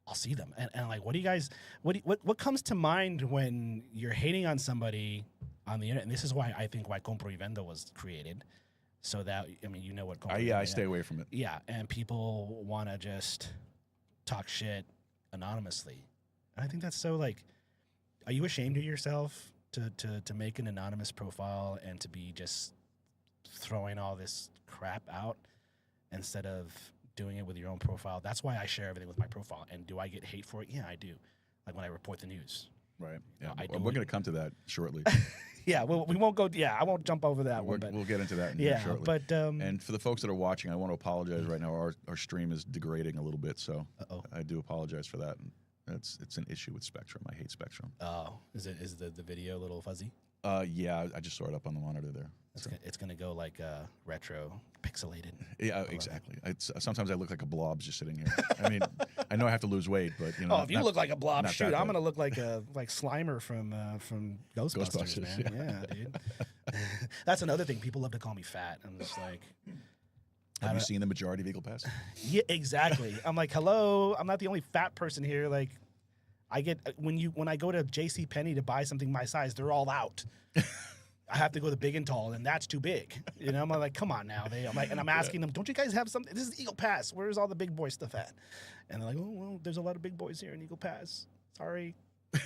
I'll see them and like, what do you guys? What comes to mind when you're hating on somebody on the internet? And this is why I think Compro y Vendo was created, so that, I mean, you know what? I stay away from it. Yeah, and people want to just talk shit anonymously, and I think that's so, like, are you ashamed of yourself to make an anonymous profile and to be just throwing all this crap out instead of doing it with your own profile? That's why I share everything with my profile. And do I get hate for it? Yeah, I do. Like when I report the news. Right. Yeah. I Well, do we're it- going to come to that shortly. Yeah, we won't go. Yeah, I won't jump over that one. But We'll get into that in yeah, here shortly. but And for the folks that are watching, I want to apologize right now. Our stream is degrading a little bit, so I do apologize for that. It's an issue with Spectrum. I hate Spectrum. oh, is the video a little fuzzy? Yeah, I just saw it up on the monitor there. It's gonna go like retro pixelated. Yeah, exactly. Sometimes I look like a blob just sitting here. I mean, I know I have to lose weight, but Oh, if you look like a blob, not shoot, that I'm bad. gonna look like a Slimer from Ghostbusters, Ghostbusters, man. Yeah, dude. That's another thing. People love to call me fat. I'm just like, Have you seen the majority of Eagle Pass? yeah, exactly. I'm like, hello, I'm not the only fat person here. Like, I get when I go to JCPenney to buy something my size, they're all out. I have to go to big and tall, and that's too big. You know, I'm like, come on now. I'm asking them, don't you guys have something? This is Eagle Pass. Where's all the big boy stuff at? And they're like, oh, well, there's a lot of big boys here in Eagle Pass. Sorry,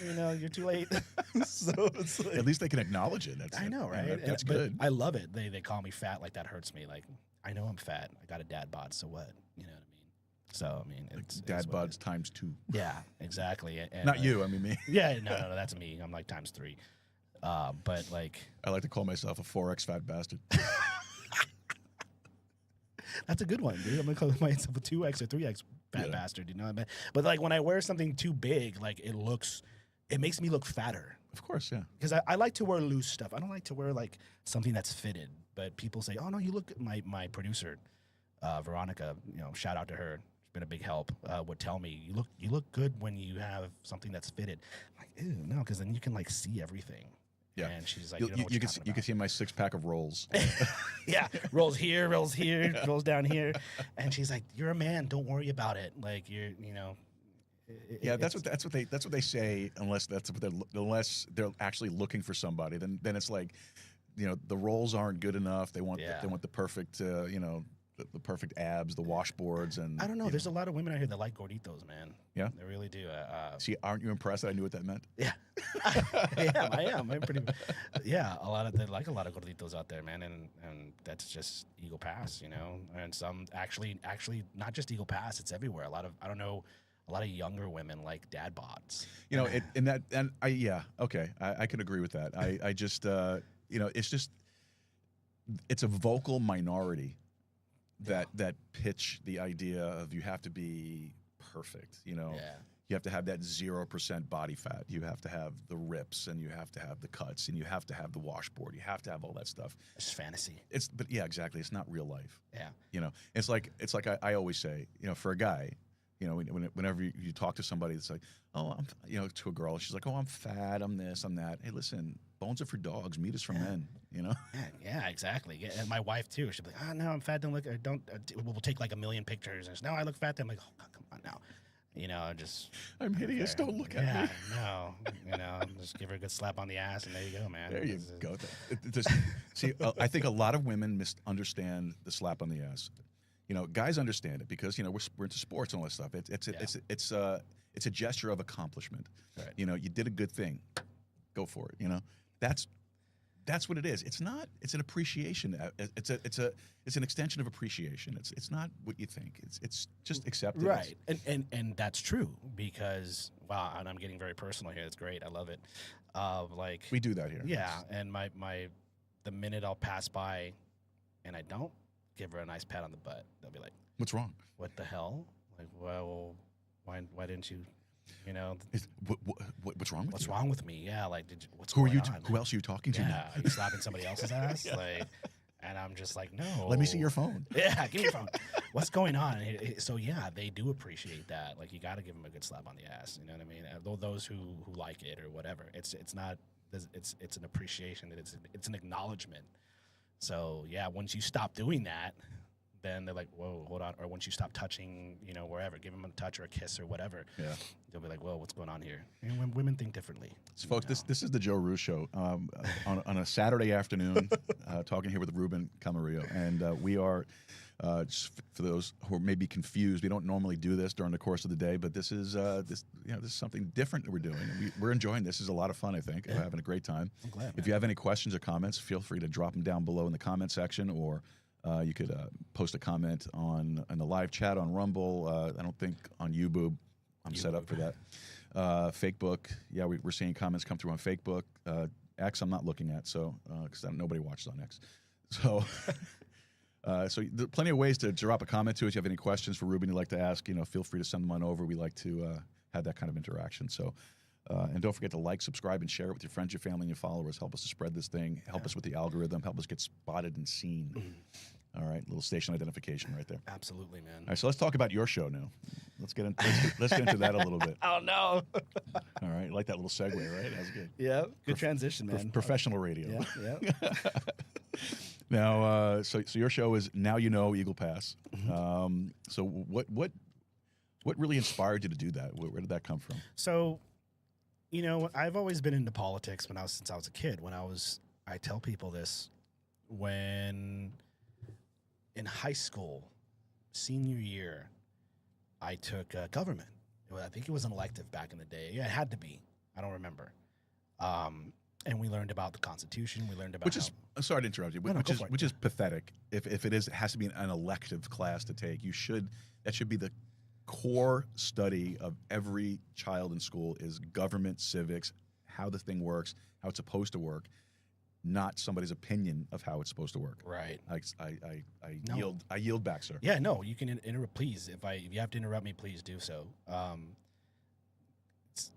you're too late. So it's like, At least they can acknowledge it. I know, right? That's But good. I love it. They call me fat, like that hurts me. Like, I know I'm fat. I got a dad bod, so what? You know what I mean? So I mean, it's Dad what it bods times 2. is. Yeah, exactly. And, Not you. I mean me. Yeah, no, that's me. I'm like times 3. But like, I like to call myself a 4X fat bastard. that's a good one, dude. I'm gonna call myself a 2X or 3X fat bastard. You know what I mean? But like when I wear something too big, like it makes me look fatter. Of course, yeah. Because I like to wear loose stuff. I don't like to wear like something that's fitted. But people say, "Oh no, you look." My producer, Veronica, shout out to her. She's been a big help. Would tell me, "You look good when you have something that's fitted." I'm like, ew, no, because then you can like see everything. Yeah. And she's like, You, "You don't know what you're talking you can about." see my 6-pack of rolls. Yeah, rolls here, rolls down here, and she's like, "You're a man. Don't worry about it. Like Yeah, that's what they say. Unless they're actually looking for somebody, then it's like, the rolls aren't good enough. They want the perfect, the perfect abs, the washboards, and I don't know. There's a lot of women out here that like gorditos, man. Yeah? They really do. See, aren't you impressed that I knew what that meant? Yeah, I am. I'm pretty. Yeah, they like a lot of gorditos out there, man, and that's just Eagle Pass, and some actually not just Eagle Pass. It's everywhere. A lot of younger women like dad bods. I could agree with that. I just it's a vocal minority that pitch the idea of you have to be perfect. You have to have that 0% body fat. You have to have the rips, and you have to have the cuts, and you have to have the washboard. You have to have all that stuff. It's just fantasy. But yeah, exactly. It's not real life. Yeah. It's like I always say, for a guy, whenever you talk to somebody that's like, oh, to a girl, she's like, oh, I'm fat, I'm this, I'm that. Hey, listen, bones are for dogs, meat is for men. Yeah, exactly. Yeah, and my wife too. She'll be like, no, I'm fat. Don't look. Don't. We'll take like a million pictures. And now I look fat. I'm like, oh, come on now. I'm hideous. Okay. Don't look at me. No. Just give her a good slap on the ass, and there you go, man. There you go. See, I think a lot of women misunderstand the slap on the ass. Guys understand it because we're into sports and all that stuff. It's a gesture of accomplishment. Right. You did a good thing. Go for it. That's what it is. It's not. It's an appreciation. It's an extension of appreciation. It's not what you think. It's just acceptance. Right. And that's true because wow. And I'm getting very personal here. It's great. I love it. Like we do that here. Yeah. And the minute I'll pass by, and I don't give her a nice pat on the butt, they'll be like, "What's wrong? What the hell? Like, well, why didn't you?" What's wrong with you? What's wrong with me? Yeah, like, what's Who going are you? on? Who else are you talking to? Yeah, Now? are you slapping somebody else's ass? Like, and I'm just like, no. Let me see your phone. Yeah, give me your phone. What's going on? So yeah, they do appreciate that. Like, you got to give them a good slap on the ass. You know what I mean? Those who like it or whatever, it's not. It's an appreciation. That it's an acknowledgement. So yeah, once you stop doing that, then they're like, whoa, hold on. Or once you stop touching, wherever, give them a touch or a kiss or whatever. Yeah. They'll be like, whoa, what's going on here? And when women think differently. So folks, this is the Joe Ruse Show on a Saturday afternoon, talking here with Ruben Camarillo. And we are, just for those who may be confused, we don't normally do this during the course of the day, but this is this is something different that we're doing. We're enjoying this. This is a lot of fun, I think. We're having a great time. I'm glad, if you have any questions or comments, feel free to drop them down below in the comment section, or you could post a comment on the live chat on Rumble. I don't think on YouTube I'm set up for that. Fakebook, yeah, we're seeing comments come through on Fakebook. X, I'm not looking at, so because nobody watches on X. So, so there are plenty of ways to drop a comment to us. If you have any questions for Ruben you'd like to ask, feel free to send them on over. We like to have that kind of interaction. So, and don't forget to like, subscribe, and share it with your friends, your family, and your followers. Help us to spread this thing. Help us with the algorithm. Help us get spotted and seen. All right, little station identification right there. Absolutely, man. All right, so let's talk about your show now. Let's get into that a little bit. Oh no! All right, like that little segue, right? That was good. Yeah, good transition, man. Professional radio. Yeah. Now, so your show is Now You Know Eagle Pass. So what really inspired you to do that? Where did that come from? So, I've always been into politics since I was a kid. I tell people this when in high school, senior year, I took government. I think it was an elective back in the day. Yeah, it had to be. I don't remember. And we learned about the Constitution. We learned about sorry to interrupt you, which is pathetic. If it has to be an elective class to take, that should be the core study of every child in school is government, civics, how the thing works, how it's supposed to work, not somebody's opinion of how it's supposed to work. Right. I yield back, sir. Yeah, no, you can interrupt, please. If you have to interrupt me, please do so.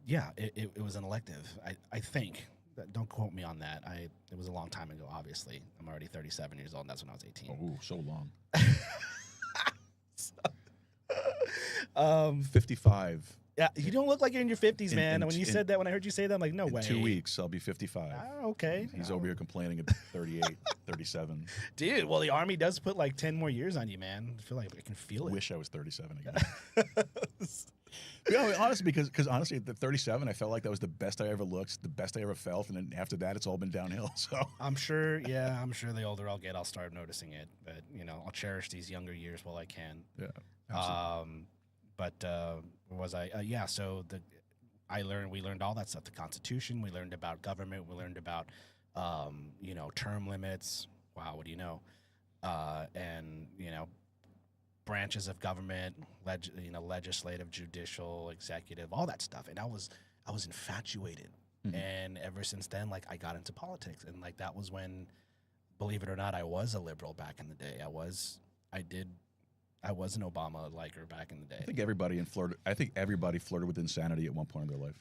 It was an elective. I think. Don't quote me on that. It was a long time ago, obviously. I'm already 37 years old, and that's when I was 18. Oh, so long. 55. Yeah, you don't look like you're in your 50s, man. When I heard you say that, I'm like, no way. 2 weeks, I'll be 55. Okay. He's over here complaining at 38, 37. Dude, well, the Army does put like 10 more years on you, man. I feel like I can feel it. Wish I was 37 again. Honestly, because honestly, at the 37, I felt like that was the best I ever looked, the best I ever felt, and then after that, it's all been downhill. So I'm sure the older I'll get, I'll start noticing it. But I'll cherish these younger years while I can. Yeah. Absolutely. We learned all that stuff, the Constitution, we learned about government, we learned about, term limits. Wow. What do you know? And branches of government, legislative, judicial, executive, all that stuff. And I was infatuated. Mm-hmm. And ever since then, I got into politics. And that was when, believe it or not, I was a liberal back in the day. I was an Obama liker back in the day. I think everybody flirted with insanity at one point in their life.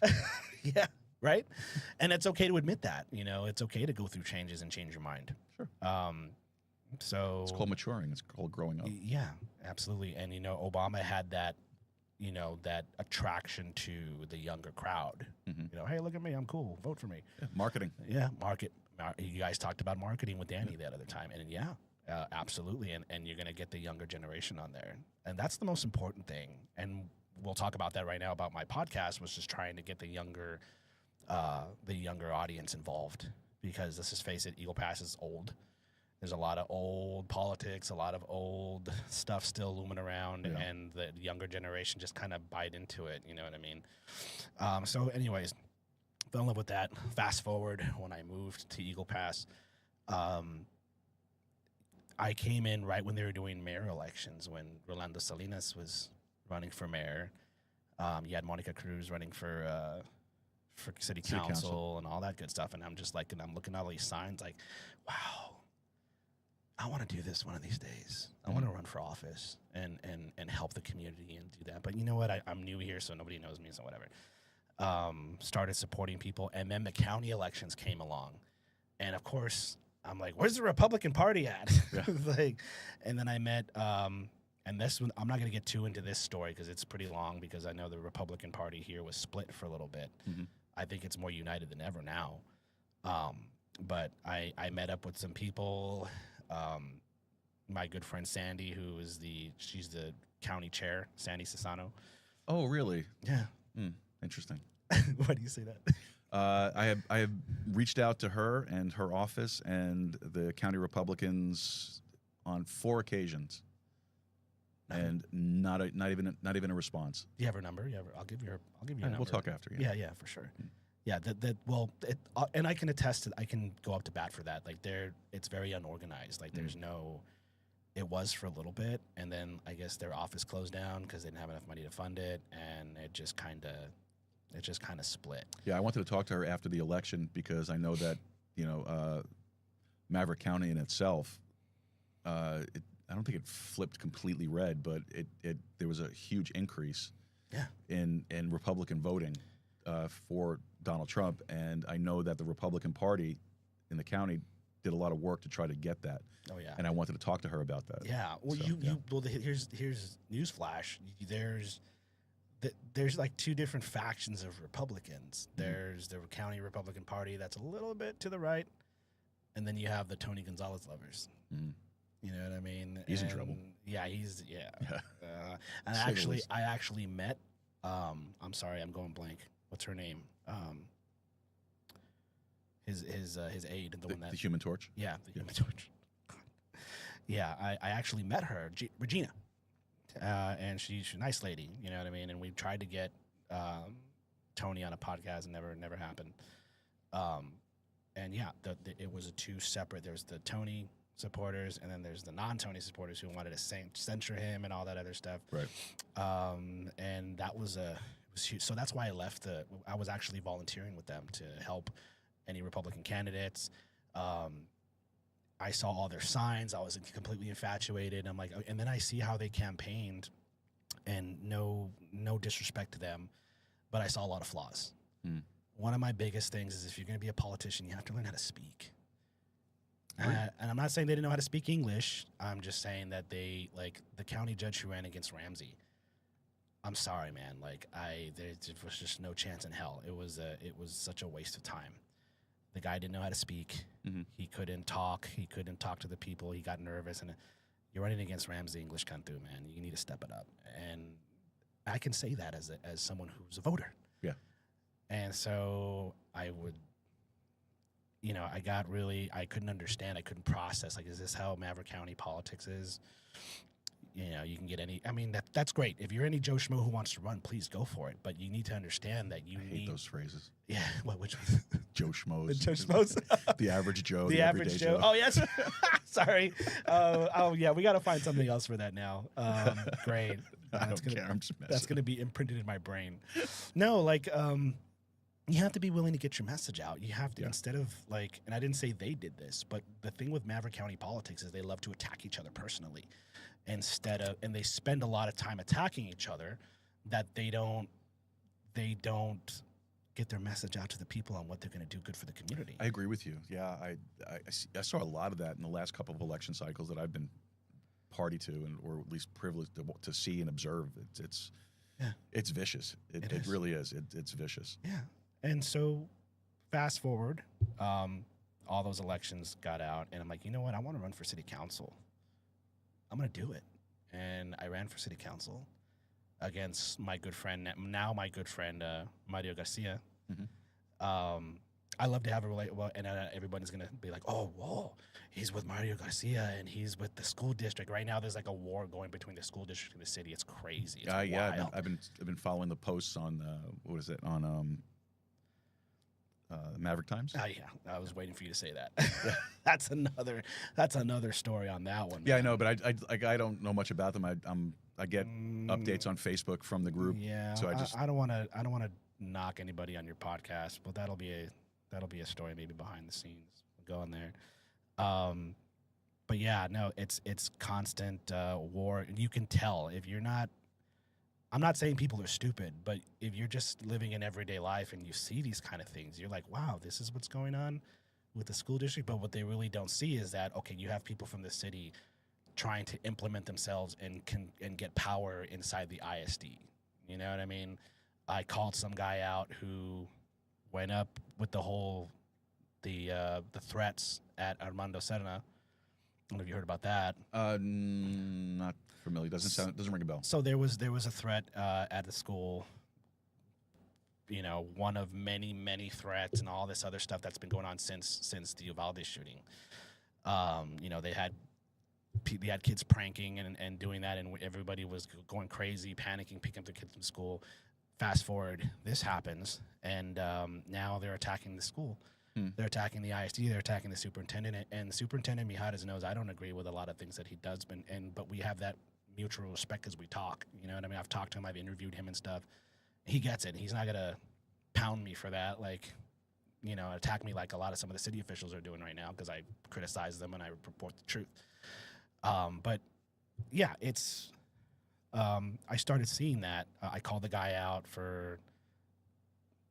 Yeah, right? And it's okay to admit that. It's okay to go through changes and change your mind. Sure. So it's called maturing. It's called growing up. Yeah, absolutely. And Obama had that, that attraction to the younger crowd. Mm-hmm. Hey, look at me, I'm cool. Vote for me. Yeah, marketing. Yeah, you guys talked about marketing with Danny that other time, and absolutely. And you're going to get the younger generation on there, and that's the most important thing. And we'll talk about that right now. About my podcast was just trying to get the younger audience involved, because let's just face it, Eagle Pass is old. There's a lot of old politics, a lot of old stuff still looming around, and the younger generation just kind of bite into it. You know what I mean? So anyways, fell in love with that. Fast forward, when I moved to Eagle Pass, I came in right when they were doing mayor elections, when Rolando Salinas was running for mayor. You had Monica Cruz running for city council and all that good stuff. And I'm just and I'm looking at all these signs wow, I want to do this one of these days. I want to run for office and help the community and do that. But you know what? I'm new here, so nobody knows me, so whatever. Started supporting people, and then the county elections came along. And, of course, I'm like, where's the Republican Party at? Yeah. And then I met and this one, I'm not going to get too into this story because it's pretty long, because I know the Republican Party here was split for a little bit. Mm-hmm. I think it's more united than ever now. But I met up with some people. My good friend Sandy, she's the county chair, Sandy Sassano. Oh, really? Yeah. Interesting. Why do you say that? I have reached out to her and her office and the county Republicans on 4 occasions, and not even a response. Do you have her number? I'll give you her number. We'll talk after. Yeah, for sure. Yeah, and I can attest to. I can go up to bat for that. It's very unorganized. There's no. It was for a little bit, and then I guess their office closed down because they didn't have enough money to fund it, and it just kind of It just kind of split. Yeah, I wanted to talk to her after the election because I know that, Maverick County in itself, I don't think it flipped completely red, but there was a huge increase in Republican voting for Donald Trump. And I know that the Republican Party in the county did a lot of work to try to get that. Oh yeah. And I wanted to talk to her about that. Yeah. Well, here's newsflash. There's like two different factions of Republicans. There's the county Republican Party that's a little bit to the right, and then you have the Tony Gonzalez lovers. You know what I mean? He's in trouble. Yeah, and I actually met. I'm sorry, I'm going blank. What's her name? His aide, the Human Torch. Yeah, the Human Torch. Yeah, I actually met her, Regina, and she's a nice lady. You know what I mean? And we tried to get Tony on a podcast, and never happened. And yeah, it was a two separate. There's the Tony supporters, and then there's the non-Tony supporters who wanted to censure him and all that other stuff. Right. And that was huge. So that's why I left. I was actually volunteering with them to help any Republican candidates. I saw all their signs. I was completely infatuated. I'm like, and then I see how they campaigned, and no disrespect to them, but I saw a lot of flaws. One of my biggest things is if you're going to be a politician, you have to learn how to speak. And I'm not saying they didn't know how to speak English. I'm just saying that the county judge who ran against Ramsey, I'm sorry, man. There was just no chance in hell. It was such a waste of time. The guy didn't know how to speak. He couldn't talk. He couldn't talk to the people. He got nervous. And you're running against Ramsey English Kantu, man. You need to step it up. And I can say that as someone who's a voter. Yeah. And so I would, I couldn't understand. I couldn't process. Is this how Maverick County politics is? You can get that's great. If you're any Joe Schmo who wants to run, please go for it. But you need to understand that I hate those phrases. Yeah. Which ones? Joe Schmoes. The Joe Schmoes. The average Joe. The average Joe. Oh, yes. Sorry. Yeah, we got to find something else for that now. Great. I don't care. I'm just messing. That's going to be imprinted in my brain. No, you have to be willing to get your message out. You have to, instead of and I didn't say they did this, but the thing with Maverick County politics is they love to attack each other personally and they spend a lot of time attacking each other that they don't get their message out to the people on what they're going to do good for the community. I agree with you. Yeah, I saw a lot of that in the last couple of election cycles that I've been party to, or at least privileged to see and observe. It's vicious. It really is. It's vicious. Yeah. And so fast forward, all those elections got out, and I'm like, you know what? I want to run for city council. I'm going to do it. And I ran for city council against my good friend, Mario Garcia. I love to have a and everybody's going to be like, oh, whoa, he's with Mario Garcia and he's with the school district. Right now there's a war going between the school district and the city. It's crazy. It's wild. I've been following the posts on Maverick Times. Oh yeah, I was waiting for you to say that. That's another story on that one. Yeah, I know, but I don't know much about them. I get updates on Facebook from the group. Yeah, so I don't want to knock anybody on your podcast, but that'll be a story maybe behind the scenes. We'll go on there. But yeah, no, it's constant war, and you can tell if you're not. I'm not saying people are stupid, but if you're just living in everyday life and you see these kind of things, you're like, wow, this is what's going on with the school district. But what they really don't see is that, okay, you have people from the city trying to implement themselves and get power inside the ISD. You know what I mean? I called some guy out who went up with the threats at Armando Serna. I don't know if you heard about that. Not familiar. Doesn't ring a bell. So there was a threat at the school. One of many threats and all this other stuff that's been going on since the Uvalde shooting. They had kids pranking and doing that, and everybody was going crazy, panicking, picking up their kids from school. Fast forward, this happens, and now they're attacking the school. They're attacking the ISD. They're attacking the superintendent, and the superintendent Mijares knows I don't agree with a lot of things that he does, but we have that mutual respect because we talk. You know what I mean? I've talked to him. I've interviewed him and stuff. He gets it. He's not gonna pound me for that, like, you know, attack me like a lot of some of the city officials are doing right now because I criticize them and I report the truth. But yeah, it's I started seeing that. I called the guy out for,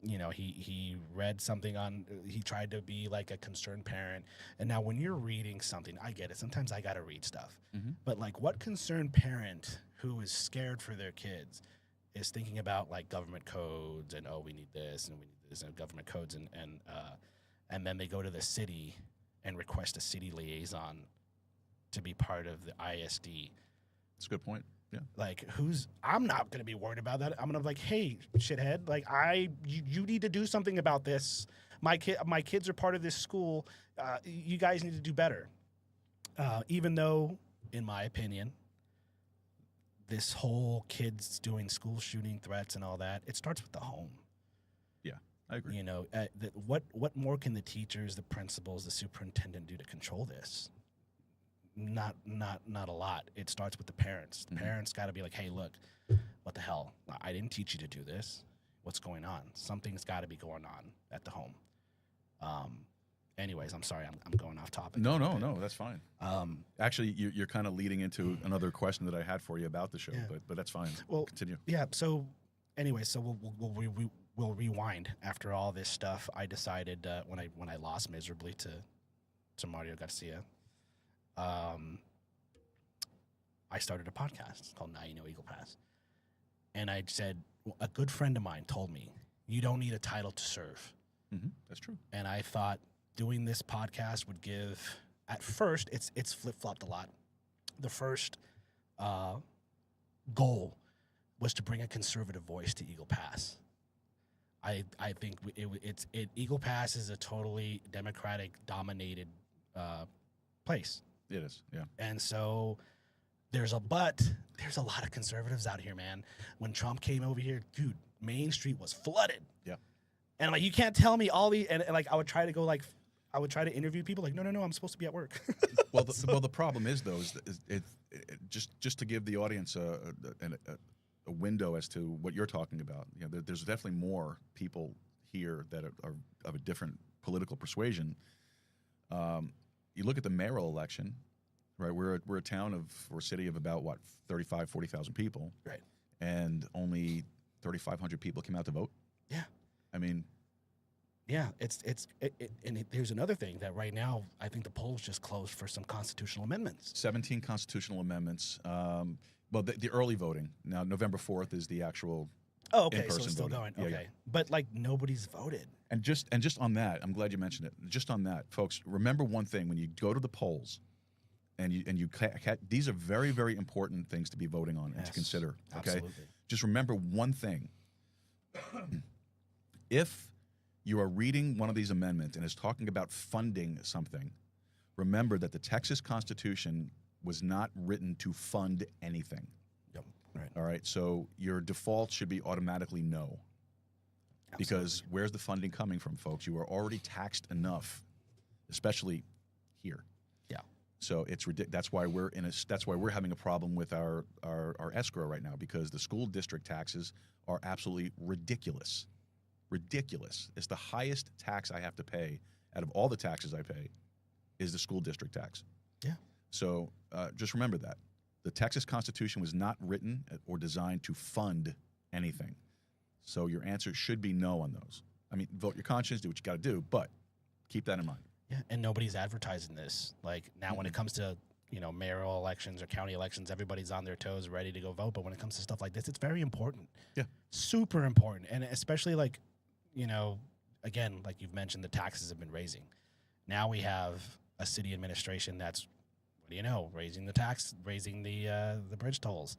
you know, he read something on, he tried to be like a concerned parent. And now when you're reading something, I get it. Sometimes I got to read stuff. But like, what concerned parent who is scared for their kids is thinking about like government codes and, oh, we need this and we need this and government codes and then they go to the city and request a city liaison to be part of the ISD. That's a good point. Yeah. Like, I'm not going to be worried about that. I'm going to be like, hey, shithead, like, you need to do something about this. My kids are part of this school. You guys need to do better. Even though, in my opinion, this whole kids doing school shooting threats and all that, it starts with the home. Yeah, I agree. You know, what more can the teachers, the principals, the superintendent do to control this? Not a lot. It starts with the parents. The parents got to be like, hey, look, what the hell? I didn't teach you to do this. What's going on? Something's got to be going on at the home. Anyways, I'm sorry, I'm going off topic. No, that's fine. Actually, you're kind of leading into another question that I had for you about the show, but that's fine. Well, continue. Yeah. So, anyway, so we'll rewind after all this stuff. I decided when I lost miserably to Mario Garcia. I started a podcast called Now You Know Eagle Pass. And I said, a good friend of mine told me, you don't need a title to serve. That's true. And I thought doing this podcast would give, at first, it's flip-flopped a lot. The first goal was to bring a conservative voice to Eagle Pass. I think Eagle Pass is a totally Democratic-dominated place. It is, yeah. And so there's a lot of conservatives out here, man. When Trump came over here, dude, Main Street was flooded. Yeah. And like, you can't tell me all the, and like, I would try to interview people like, no, I'm supposed to be at work. Well, the problem is, though, is just to give the audience a window as to what you're talking about. You know, there's definitely more people here that are of a different political persuasion. You look at the mayoral election, right? We're a town or city of about 40,000 people, right? And only 3,500 people came out to vote. Yeah, I mean, yeah, and here's another thing that right now I think the polls just closed for some constitutional amendments. 17 constitutional amendments. Well, the early voting now. November 4th is the actual. Oh, okay, so in-person it's still voting. going. Yeah, Okay, but like nobody's voted. And just on that, I'm glad you mentioned it. Just on that, folks, remember one thing: when you go to the polls, and you these are very, very important things to be voting on and to consider. Okay, absolutely. Just remember one thing: if you are reading one of these amendments and is talking about funding something, remember that the Texas Constitution was not written to fund anything. Yep. Right. All right. So your default should be automatically no. Because where's the funding coming from, folks? You are already taxed enough, especially here. Yeah. So it's that's why we're having a problem with our escrow right now, because the school district taxes are absolutely ridiculous. Ridiculous. It's the highest tax I have to pay out of all the taxes I pay is the school district tax. Yeah. So just remember that. The Texas Constitution was not written or designed to fund anything. So your answer should be no on those. I mean, vote your conscience, do what you got to do, but keep that in mind. Yeah, and nobody's advertising this. Like, now when it comes to, you know, mayoral elections or county elections, everybody's on their toes, ready to go vote. But when it comes to stuff like this, it's very important. Yeah. Super important. And especially, like, you know, again, like you've mentioned, the taxes have been raising. Now we have a city administration that's, what do you know, raising the bridge tolls.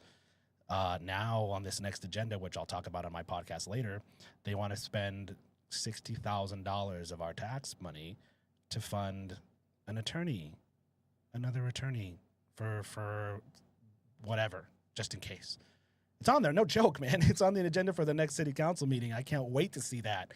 Now on this next agenda, which I'll talk about on my podcast later, they want to spend $60,000 of our tax money to fund another attorney for whatever, just in case. It's on there, no joke, man. It's on the agenda for the next city council meeting. I can't wait to see that.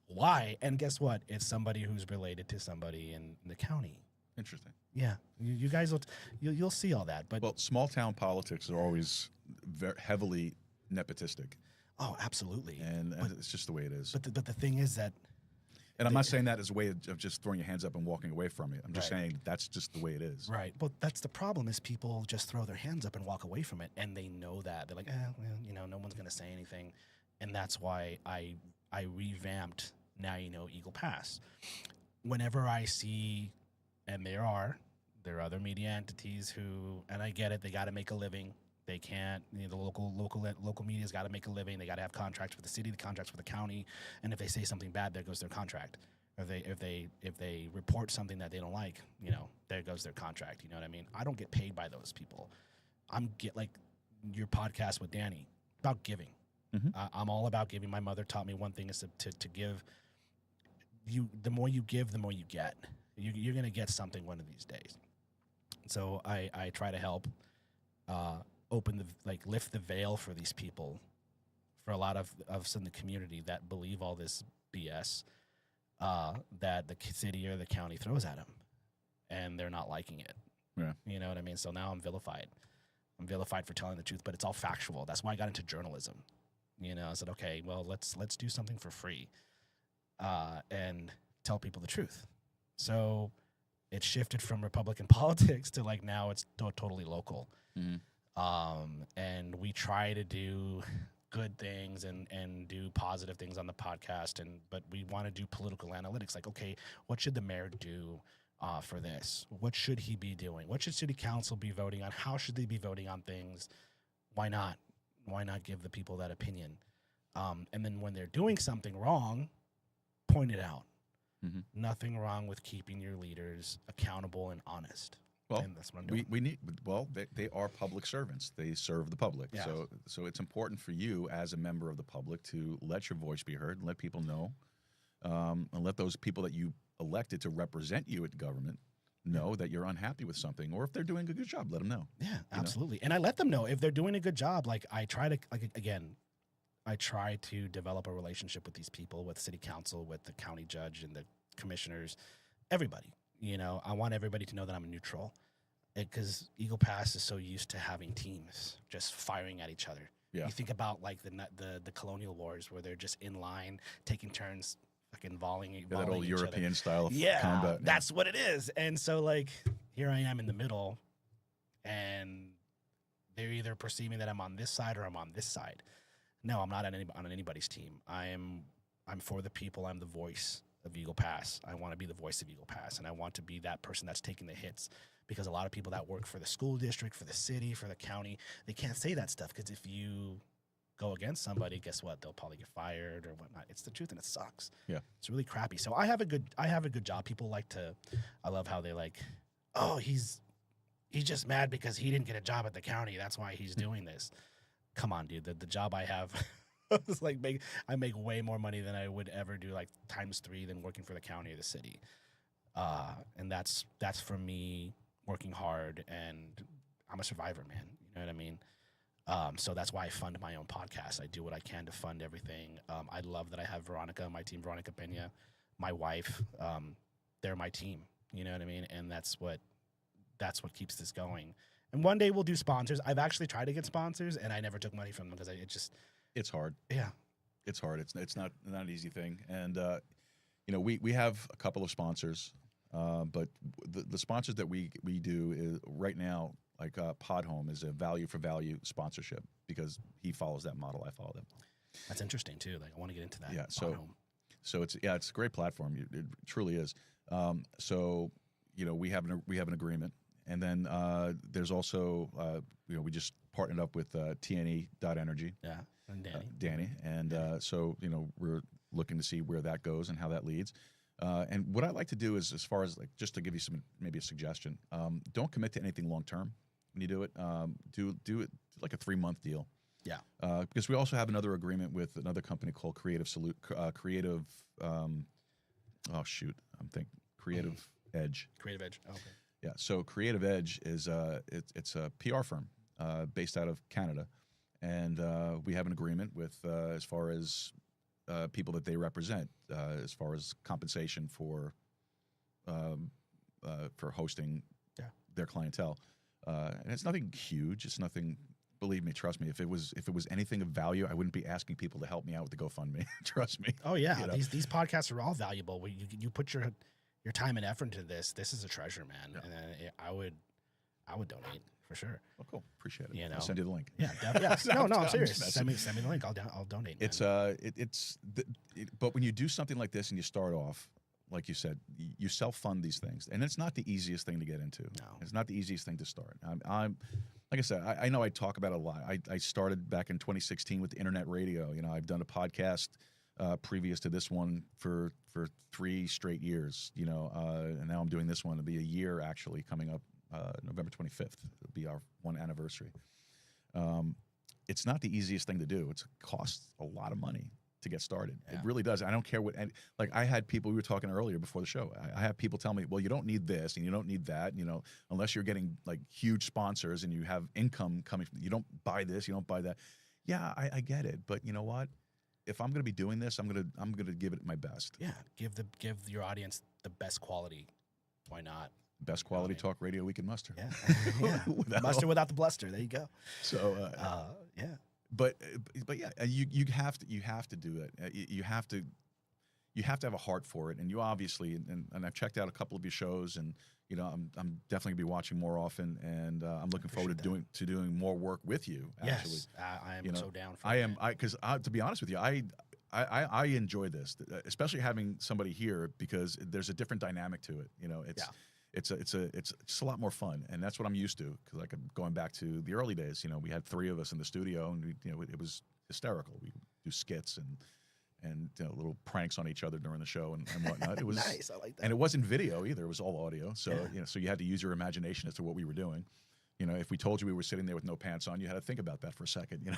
Why? And guess what? It's somebody who's related to somebody in the county. Interesting. Yeah, you guys you'll see all that. But well, small town politics are always very heavily nepotistic. Oh, absolutely. And it's just the way it is. But the thing is that, And I'm not saying that as a way of just throwing your hands up and walking away from it. I'm just Right. saying that's just the way it is. right. But that's the problem is people just throw their hands up and walk away from it, and they know that they're like, well, no one's gonna say anything, and that's why I revamped Now You Know Eagle Pass. Whenever I see, and there are other media entities who, and I get it, they got to make a living. They can't, the local media's got to make a living. They got to have contracts with the city, the contracts with the county, and if they say something bad, there goes their contract. If they report something that they don't like, there goes their contract. You know what I mean? I don't get paid by those people. Like your podcast with Danny, about giving. Mhm. I'm all about giving. My mother taught me one thing is to give. The more you give, the more you get. You're gonna get something one of these days. So I try to help. Lift the veil for these people, for a lot of us in the community that believe all this BS that the city or the county throws at them, and they're not liking it. Yeah. You know what I mean? So now I'm vilified. I'm vilified for telling the truth, but it's all factual. That's why I got into journalism. I said, okay, well, let's do something for free, and tell people the truth. So it shifted from Republican politics to now it's totally local. Mhm. And we try to do good things and do positive things on the podcast, but we want to do political analytics. Like, okay, what should the mayor do for this? What should he be doing? What should city council be voting on? How should they be voting on things? Why not? Why not give the people that opinion? And then when they're doing something wrong, point it out. Mhm. Nothing wrong with keeping your leaders accountable and honest. Well, and that's what I'm doing. we need. Well, they are public servants. They serve the public. Yeah. So it's important for you as a member of the public to let your voice be heard, and let people know, and let those people that you elected to represent you at government know that you're unhappy with something, or if they're doing a good job, let them know. Yeah, absolutely. And I let them know if they're doing a good job. I try to, I try to develop a relationship with these people, with city council, with the county judge and the commissioners, everybody. I want everybody to know that I'm neutral, because Eagle Pass is so used to having teams just firing at each other. Yeah. You think about the colonial wars where they're just in line, taking turns, fucking volleying That old each other. European style of Yeah, combat. that's what it is. And so here I am in the middle, and they're either perceiving that I'm on this side or I'm on this side. No, I'm not on anybody's team. I'm for the people. I'm the voice of Eagle Pass. I want to be the voice of Eagle Pass, and I want to be that person that's taking the hits, because a lot of people that work for the school district, for the city, for the county, they can't say that stuff, because if you go against somebody, guess what? They'll probably get fired or whatnot. It's the truth, and it sucks. Yeah. It's really crappy. So I have a good job. People I love how they oh, he's just mad because he didn't get a job at the county. That's why he's doing this. Come on, dude. The job I have, it's I make way more money than I would ever do, ×3 than working for the county or the city. And that's from me working hard, and I'm a survivor, man. You know what I mean? So that's why I fund my own podcast. I do what I can to fund everything. I love that I have Veronica, my team, Veronica Pena, my wife. They're my team. You know what I mean? And that's what keeps this going. And one day we'll do sponsors. I've actually tried to get sponsors, and I never took money from them because It's hard. Yeah. It's hard. It's not an easy thing. And we have a couple of sponsors, but the sponsors that we do is right now, Pod Home is a value for value sponsorship, because he follows that model. I follow them. That's interesting too. I want to get into that. Yeah. Pod Home. So it's a great platform. It truly is. We have an agreement, and then there's also we just partnered up with TNE.energy. Yeah. And Danny, and we're looking to see where that goes and how that leads. And what I like to do is, as far as just to give you maybe a suggestion, don't commit to anything long term when you do it. Do it like a 3-month deal. Yeah. Because we also have another agreement with another company called Creative Creative Edge. Creative Edge. Oh, okay. Yeah. So Creative Edge is it's a PR firm based out of Canada. And we have an agreement with as far as people that they represent, as far as compensation for hosting their clientele. And it's nothing huge. It's nothing, believe me, trust me. If it was anything of value, I wouldn't be asking people to help me out with the GoFundMe. Trust me. Oh yeah, You know? these podcasts are all valuable. Where you put your time and effort into this. This is a treasure, man. Yeah. And I would donate for sure. Oh, cool. Appreciate it. You know? I'll send you the link. Yeah, yes. No, I'm I'm serious. just Send me the link. I'll donate. Man. But when you do something like this and you start off, like you said, you self-fund these things, and it's not the easiest thing to get into. No. It's not the easiest thing to start. I'm like I said, I know I talk about it a lot. I started back in 2016 with internet radio. You know, I've done a podcast previous to this one for 3 straight years. You know, and now I'm doing this one. It'll be a year actually coming up November 25th. It'll be our 1 anniversary. It's not the easiest thing to do. It costs a lot of money to get started. Yeah. It really does. I don't care what, and like I had people, we were talking earlier before the show, I have people tell me, well, you don't need this and you don't need that, you know, unless you're getting like huge sponsors and you have income coming from, you don't buy this, you don't buy that. Yeah, I get it. But you know what? If I'm going to be doing this, I'm going to give it my best. Yeah, give your audience the best quality. Why not? Best quality talk radio we can muster. Yeah, yeah. Muster without the bluster. There you go. So yeah. But yeah, you have to do it. You have to have a heart for it, and you obviously and I've checked out a couple of your shows, and you know I'm definitely gonna be watching more often, and I'm looking forward to doing more work with you. Actually, yes, I am so down for. Because to be honest with you, I enjoy this, especially having somebody here because there's a different dynamic to it. You know, it's just a lot more fun, and that's what I'm used to. Because like going back to the early days, you know, we had 3 of us in the studio, and it was hysterical. We would do skits and you know, little pranks on each other during the show and whatnot. It was nice. I like that. And it wasn't video either; it was all audio. So Yeah. so you had to use your imagination as to what we were doing. You know, if we told you we were sitting there with no pants on, you had to think about that for a second. You know.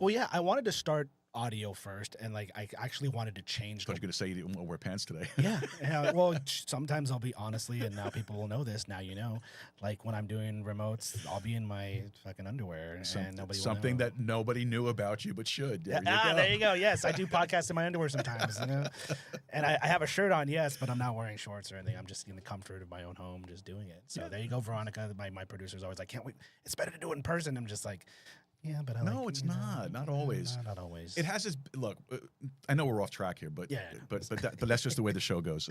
Well, yeah, I wanted to start audio first, and like I actually wanted to change. I thought you were going to say you didn't wear pants today. Yeah. Well, sometimes I'll be honestly, and now people will know this. Now you know, like when I'm doing remotes, I'll be in my fucking underwear, and nobody will know. That nobody knew about you but should. There you go. Yes, I do podcasts in my underwear sometimes, you know? And I have a shirt on, yes, but I'm not wearing shorts or anything. I'm just in the comfort of my own home, just doing it. So there you go, Veronica. My producer's always like, can't wait. It's better to do it in person. I'm just like, yeah, but it's not. Not always. Not always. It has its look. I know we're off track here, but but that's just the way the show goes.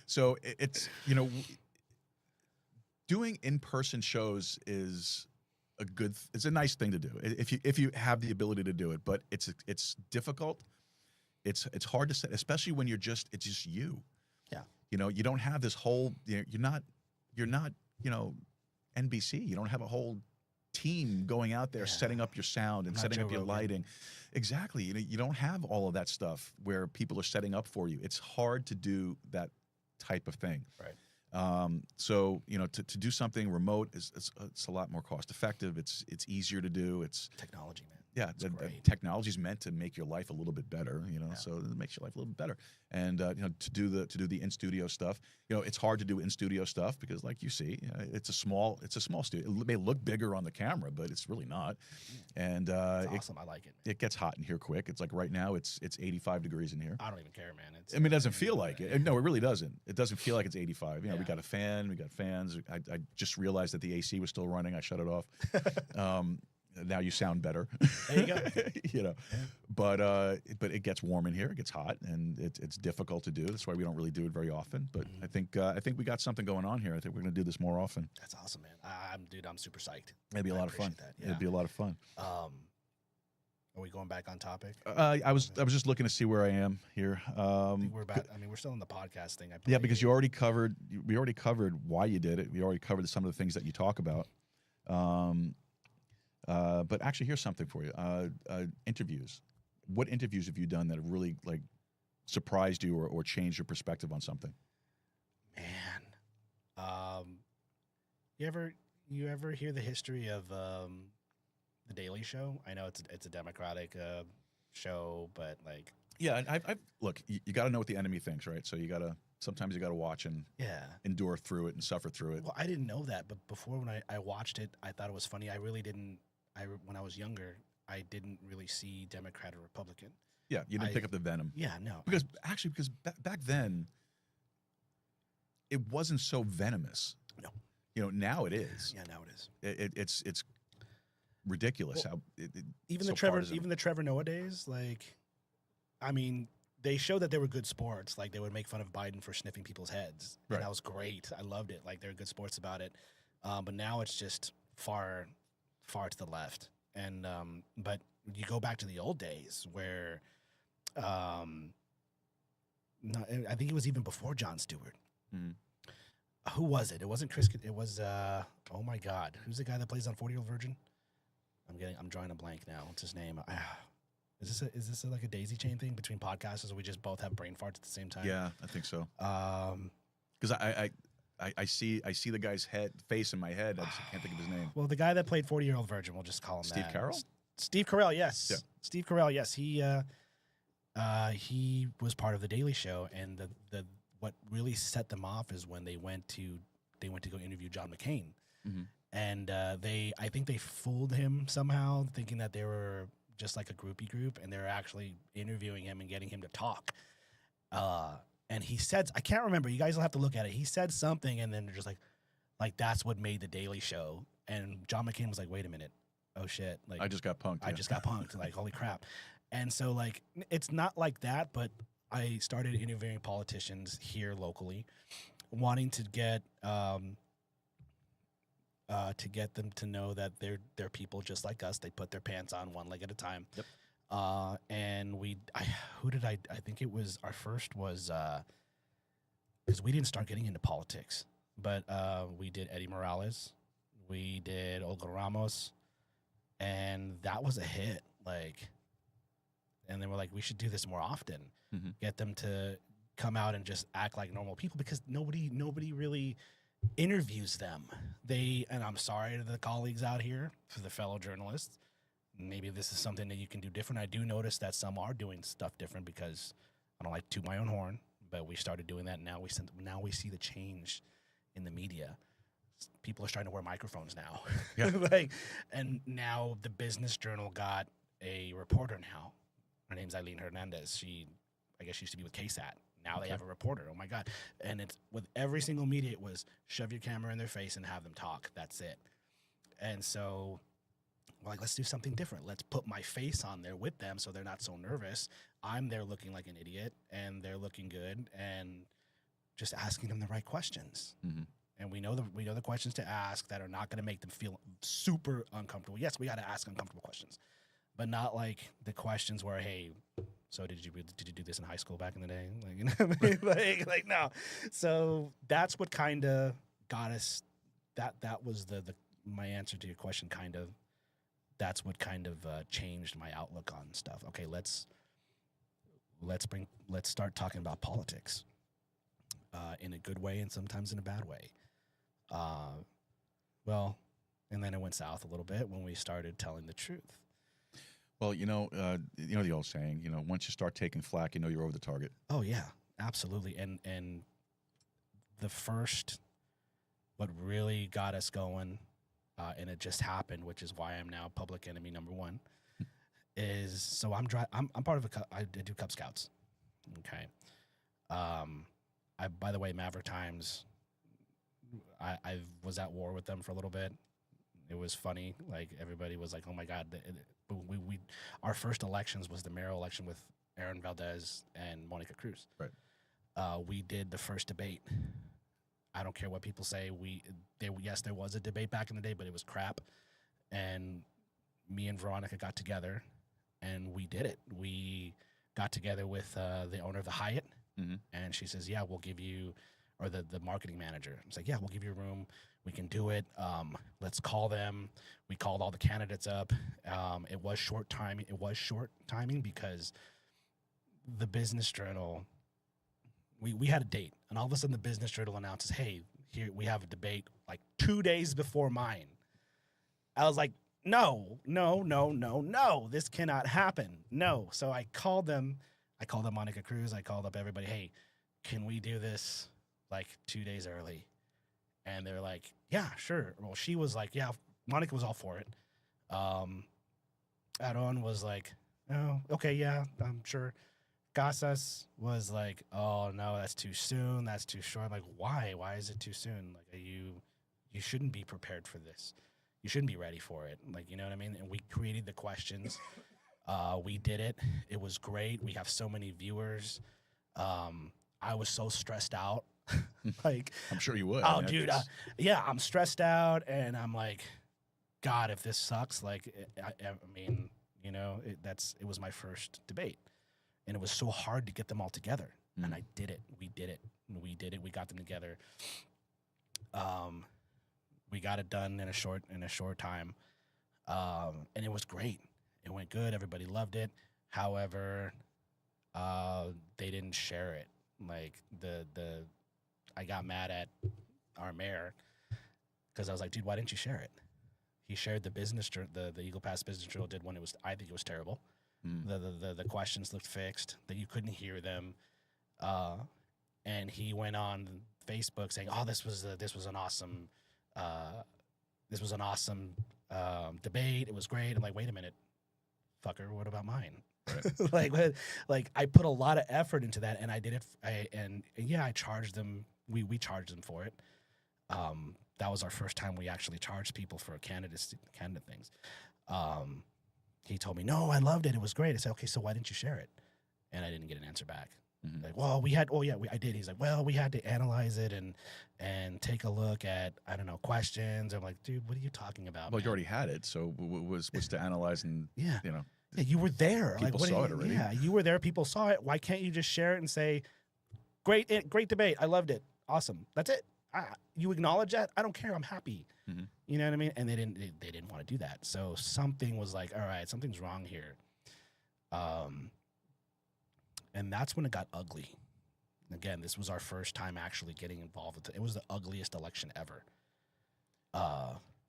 So it's doing in-person shows is it's a nice thing to do if you have the ability to do it. But it's difficult. It's hard to set, especially when it's just you. Yeah. You know, you don't have this whole. You're not. You know, NBC. You don't have a whole team going out there setting up your sound and setting up your lighting. Exactly. You know, you don't have all of that stuff where people are setting up for you. It's hard to do that type of thing. Right. So, you know, to do something remote it's a lot more cost effective. It's easier to do. It's technology, man. Yeah, the technology is meant to make your life a little bit better, you know. So it makes your life a little bit better. And you know, to do the in studio stuff, you know, it's hard to do in studio stuff because, like you see, it's a small studio. It may look bigger on the camera, but it's really not. And it's awesome. I like it. It gets hot in here quick. It's like right now, it's 85 degrees in here. I don't even care, man. It doesn't feel like it. No, it really doesn't. It doesn't feel like it's 85. You know, we got a fan, we got fans. I just realized that the AC was still running. I shut it off. Now you sound better. There you go. You know, but it gets warm in here. It gets hot, and it's difficult to do. That's why we don't really do it very often. But I think we got something going on here. I think we're going to do this more often. That's awesome, man. I'm super psyched. It'd be a lot of fun. Yeah. It'd be a lot of fun. Are we going back on topic? I was just looking to see where I am here. I think we're about. I mean, we're still in the podcast thing. Yeah, because we already covered why you did it. We already covered some of the things that you talk about. But actually, here's something for you. Interviews. What interviews have you done that have really like surprised you or changed your perspective on something? Man, you ever hear the history of the Daily Show? I know it's a Democratic show, but like I look. You got to know what the enemy thinks, right? So sometimes you got to watch and endure through it and suffer through it. Well, I didn't know that, but before when I watched it, I thought it was funny. I really didn't. When I was younger, I didn't really see Democrat or Republican. Yeah, you didn't pick up the venom. Yeah, no. Because back then, it wasn't so venomous. No. You know, now it is. Yeah, now it is. It's ridiculous. Well, Even the Trevor Noah days, like, I mean, they showed that they were good sports. Like, they would make fun of Biden for sniffing people's heads. Right. And that was great. I loved it. Like, they're good sports about it. But now it's just far to the left. And but you go back to the old days where, I think it was even before Jon Stewart. Mm-hmm. Who was it? It wasn't Chris. It was oh my God, who's the guy that plays on 40-Year-Old Virgin? I'm drawing a blank now. What's his name? Is this like a daisy chain thing between podcasters? Or we just both have brain farts at the same time? Yeah, I think so. Because I see the guy's face in my head. I just can't think of his name. Well, the guy that played 40-Year-Old Virgin, we'll just call him Steve that. Carell? Steve Carell, yes. Yeah. Steve Carell, yes. He was part of the Daily Show, and the what really set them off is when they went to go interview John McCain. Mm-hmm. And I think they fooled him somehow, thinking that they were just like a groupie group, and they're actually interviewing him and getting him to talk. And he said, I can't remember. You guys will have to look at it. He said something, and then they're just like that's what made the Daily Show. And John McCain was like, "Wait a minute, oh shit! Like I just got punked. I just got punked. Like holy crap!" And so like it's not like that, but I started interviewing politicians here locally, wanting to get them to know that they're people just like us. They put their pants on one leg at a time. Yep. And I think it was our first was because we didn't start getting into politics, but we did Eddie Morales, we did Olga Ramos, and that was a hit. Like, and they were like, we should do this more often. Mm-hmm. Get them to come out and just act like normal people, because nobody really interviews them. And I'm sorry to the colleagues out here, for the fellow journalists, maybe this is something that you can do different. I do notice that some are doing stuff different, because I don't like to toot my own horn, but we started doing that. And now we see the change in the media. People are starting to wear microphones now. Yeah. And now the Business Journal got a reporter now. Her name's Eileen Hernandez. I guess she used to be with KSAT. Now they have a reporter. Oh my God. And it's with every single media, it was shove your camera in their face and have them talk. That's it. And so, like, let's do something different. Let's put my face on there with them so they're not so nervous. I'm there looking like an idiot, and they're looking good, and just asking them the right questions. Mm-hmm. And we know the questions to ask that are not going to make them feel super uncomfortable. Yes, we got to ask uncomfortable questions, but not like the questions where, hey, so did you do this in high school back in the day? Like, you know what I mean? like no. So that's what kind of got us. That was my answer to your question. Kind of. That's what kind of changed my outlook on stuff. Okay, let's start talking about politics in a good way and sometimes in a bad way. Well, and then it went south a little bit when we started telling the truth. Well, you know the old saying, once you start taking flack, you're over the target. Oh yeah, absolutely. And the first, what really got us going, and it just happened, which is why I'm now public enemy number one, is so I'm part of I do Cub Scouts. Okay. By the way, Maverick Times, I was at war with them for a little bit. It was funny. Like, everybody was like, oh my God. We our first elections was the mayoral election with Aaron Valdez and Monica Cruz. Right. We did the first debate. I don't care what people say. Yes, there was a debate back in the day, but it was crap. And me and Veronica got together, and we did it. We got together with the owner of the Hyatt, mm-hmm. and she says, yeah, we'll give you, or the marketing manager. I was like, yeah, we'll give you a room. We can do it. Let's call them. We called all the candidates up. It was short timing because the Business Journal, we had a date, and all of a sudden the Business Journal announces, hey, here we have a debate like 2 days before mine. I was like, no, this cannot happen. No. So I called them. I called up Monica Cruz. I called up everybody. Hey, can we do this like 2 days early? And they're like, yeah, sure. Well, she was like, yeah, Monica was all for it. Aaron was like, oh, okay, yeah, I'm sure. Casas was like, oh, no, that's too soon. That's too short. I'm like, why? Why is it too soon? Like, you shouldn't be prepared for this. You shouldn't be ready for it. Like, you know what I mean? And we created the questions. We did it. It was great. We have so many viewers. I was so stressed out. Like, I'm sure you would. oh, I mean, dude. Yeah, I'm stressed out, and I'm like, God, if this sucks, like, I mean, you know, it was my first debate, and it was so hard to get them all together, and I did it. We did it. We did it. We got them together. We got it done in a short time, and it was great. It went good. Everybody loved it. However, they didn't share it. Like I got mad at our mayor because I was like, dude, why didn't you share it? He shared the business, the Eagle Pass business journal did one. I think it was terrible. The questions looked fixed, that you couldn't hear them. And he went on Facebook saying, oh, this was an awesome debate. It was great. I'm like, wait a minute, fucker, what about mine? Right. like I put a lot of effort into that, and I did it. I charged them. We charged them for it. That was our first time we actually charged people for candidate things. He told me, no, I loved it. It was great. I said, okay, so why didn't you share it? And I didn't get an answer back. Like, well, I did. He's like, well, we had to analyze it and take a look at, I don't know, questions. I'm like, dude, what are you talking about? Well, man? you already had it, so what's to analyze and Yeah. you know. Yeah, you were there. People like, saw it already. Yeah, you were there. People saw it. Why can't you just share it and say, great debate. I loved it. Awesome. That's it. You acknowledge that? I don't care. I'm happy. You know what I mean? And they didn't want to do that. So something was like, all right, something's wrong here. And that's when it got ugly. Again, this was our first time actually getting involved with it. It was the ugliest election ever.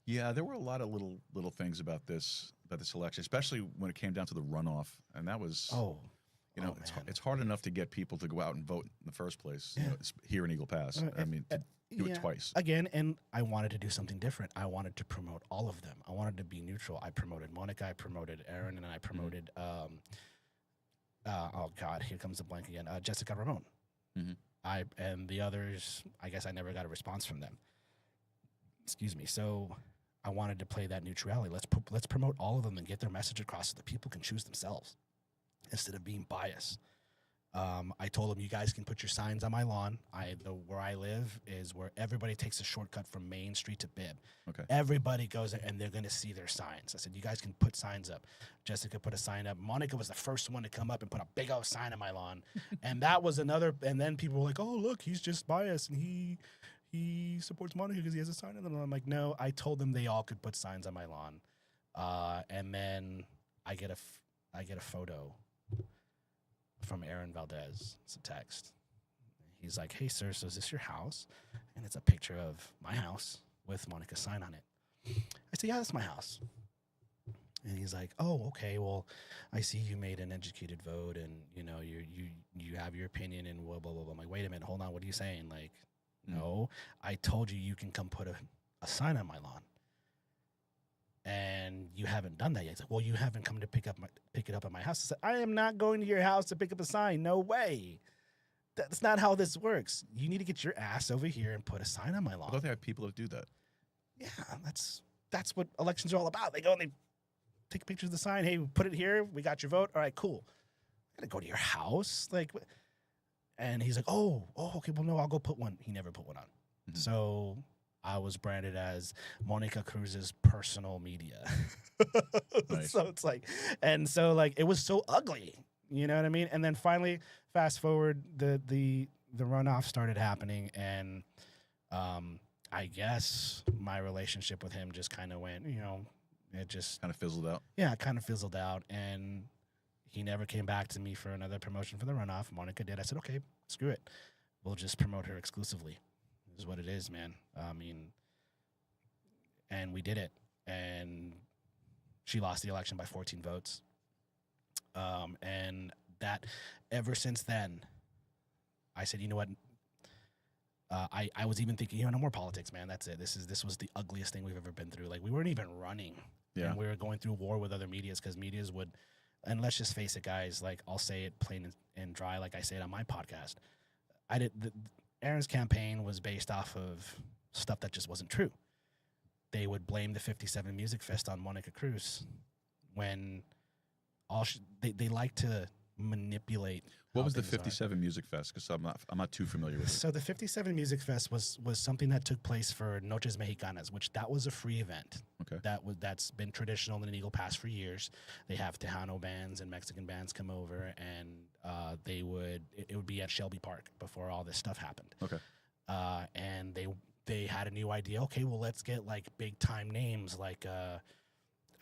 Yeah, there were a lot of little things about this election, especially when it came down to the runoff, and that was it's hard enough to get people to go out and vote in the first place. Yeah. You know, here in Eagle Pass. I mean, to do it twice again, and I wanted to do something different. I wanted to promote all of them. I wanted to be neutral. I promoted Monica, I promoted Aaron, and I promoted oh God, here comes the blank again. Jessica Ramon. And the others, I guess I never got a response from them. Excuse me. So I wanted to play that neutrality. Let's promote all of them and get their message across so that people can choose themselves instead of being biased. I told them, you guys can put your signs on my lawn. Where I live is where everybody takes a shortcut from Main Street to Bibb. Okay. Everybody goes there and they're going to see their signs. I said, you guys can put signs up. Jessica put a sign up. Monica was the first one to come up and put a big old sign on my lawn. And that was another, and then people were like, oh, look, he's just biased and he supports Monica because he has a sign on the lawn. I'm like, no, I told them they all could put signs on my lawn. And then I get a photo from Aaron Valdez. It's a text. He's like, hey, sir, so is this your house? And it's a picture of my house with Monica's sign on it. I said, yeah, that's my house. And he's like, oh, okay, well, I see you made an educated vote and, you know, you have your opinion and blah, blah, blah, blah. I'm like, wait a minute, hold on, what are you saying? Like, no, I told you can come put a sign on my lawn. And you haven't done that yet. He's like, well, you haven't come to pick it up at my house. I said, I am not going to your house to pick up a sign. No way. That's not how this works. You need to get your ass over here and put a sign on my lawn. I thought they have people that do that. Yeah, that's what elections are all about. They go and they take pictures of the sign. Hey, put it here. We got your vote. All right, cool. I'm going to go to your house. And he's like, oh, okay. Well, no, I'll go put one. He never put one on. So I was branded as Monica Cruz's personal media. Nice. So it's like, and so like, it was so ugly, you know what I mean? And then finally, fast forward, the runoff started happening, and I guess my relationship with him just kind of went, you know, it just kind of fizzled out. Yeah, it kind of fizzled out, and he never came back to me for another promotion for the runoff. Monica did. I said, okay, screw it. We'll just promote her exclusively. This is what it is, man. I mean, and we did it, and she lost the election by 14 votes. And that, ever since then, I said, you know what? I was even thinking, you know, no more politics, man. That's it. This was the ugliest thing we've ever been through. Like, we weren't even running. Yeah. And we were going through war with other medias because medias would, and let's just face it, guys, like, I'll say it plain and dry, like I say it on my podcast. Aaron's campaign was based off of stuff that just wasn't true. they would blame the 57 Music Fest on Monica Cruz when they like to manipulate. What was the things are. 57 Music Fest? Because I'm not too familiar with it. So the 57 Music Fest was something that took place for Noches Mexicanas, which that was a free event. Okay. That's been traditional in Eagle Pass for years. They have Tejano bands and Mexican bands come over, and it would be at Shelby Park before all this stuff happened. Okay. And they had a new idea. Okay, well, let's get like big time names like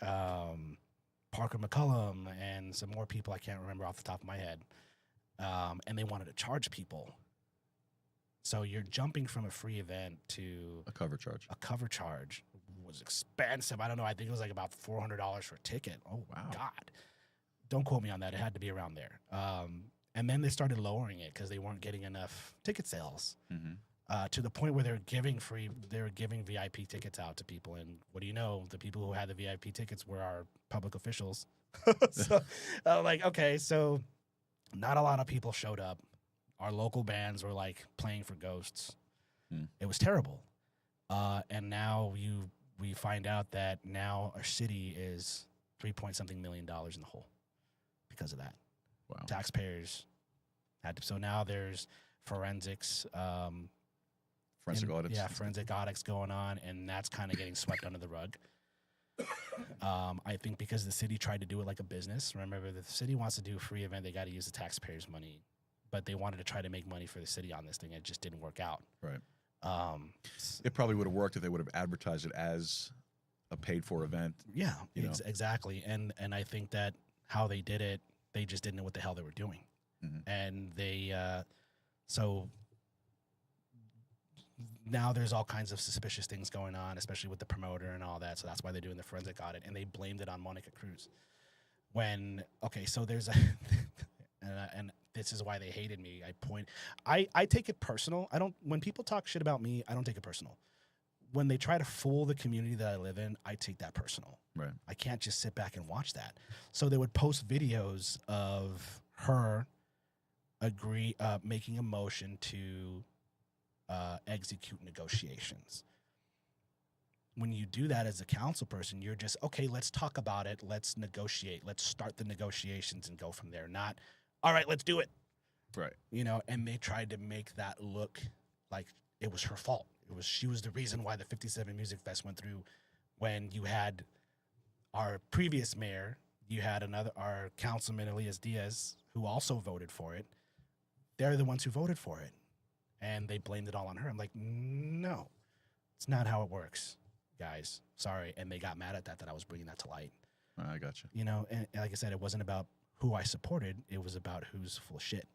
Parker McCullum and some more people I can't remember off the top of my head. And they wanted to charge people. So you're jumping from a free event to A cover charge. a cover charge. Was expensive. I don't know. I think it was like about $400 for a ticket. Oh, Wow. God. Don't quote me on that. It had to be around there. And then they started lowering it because they weren't getting enough ticket sales. Mm-hmm. To the point where they were giving VIP tickets out to people. And what do you know? The people who had the VIP tickets were our public officials. So, like, okay, so not a lot of people showed up. Our local bands were like playing for ghosts. It was terrible. And now we find out that now our city is $3-point-something million in the hole because of that. Wow. Taxpayers had to. So now there's forensics. Forensic audits. Yeah, forensic audits going on, and that's kind of getting swept under the rug. I think because the city tried to do it like a business. Remember, the city wants to do a free event, they got to use the taxpayers' money. But they wanted to try to make money for the city on this thing. It just didn't work out. Right. It probably would have worked if they would have advertised it as a paid-for event. Yeah, You know? exactly. And I think that how they did it, they just didn't know what the hell they were doing. Mm-hmm. And they so now there's all kinds of suspicious things going on, especially with the promoter and all that. So that's why they're doing the forensic audit, and they blamed it on Monica Cruz. So there's a and this is why they hated me. I take it personal. When people talk shit about me, I don't take it personal. When they try to fool the community that I live in, I take that personal. Right. I can't just sit back and watch that. So they would post videos of her making a motion to execute negotiations. When you do that as a council person, you're just, okay, let's talk about it. Let's negotiate. Let's start the negotiations and go from there. Not, all right, let's do it. Right. And they tried to make that look like it was her fault. She was the reason why the 57 Music Fest went through. When you had our previous mayor, you had our councilman Elias Diaz, who also voted for it. They're the ones who voted for it, and they blamed it all on her. I'm like, no, it's not how it works, guys. Sorry, and they got mad at that I was bringing that to light. I got you. And like I said, it wasn't about who I supported; it was about who's full of shit.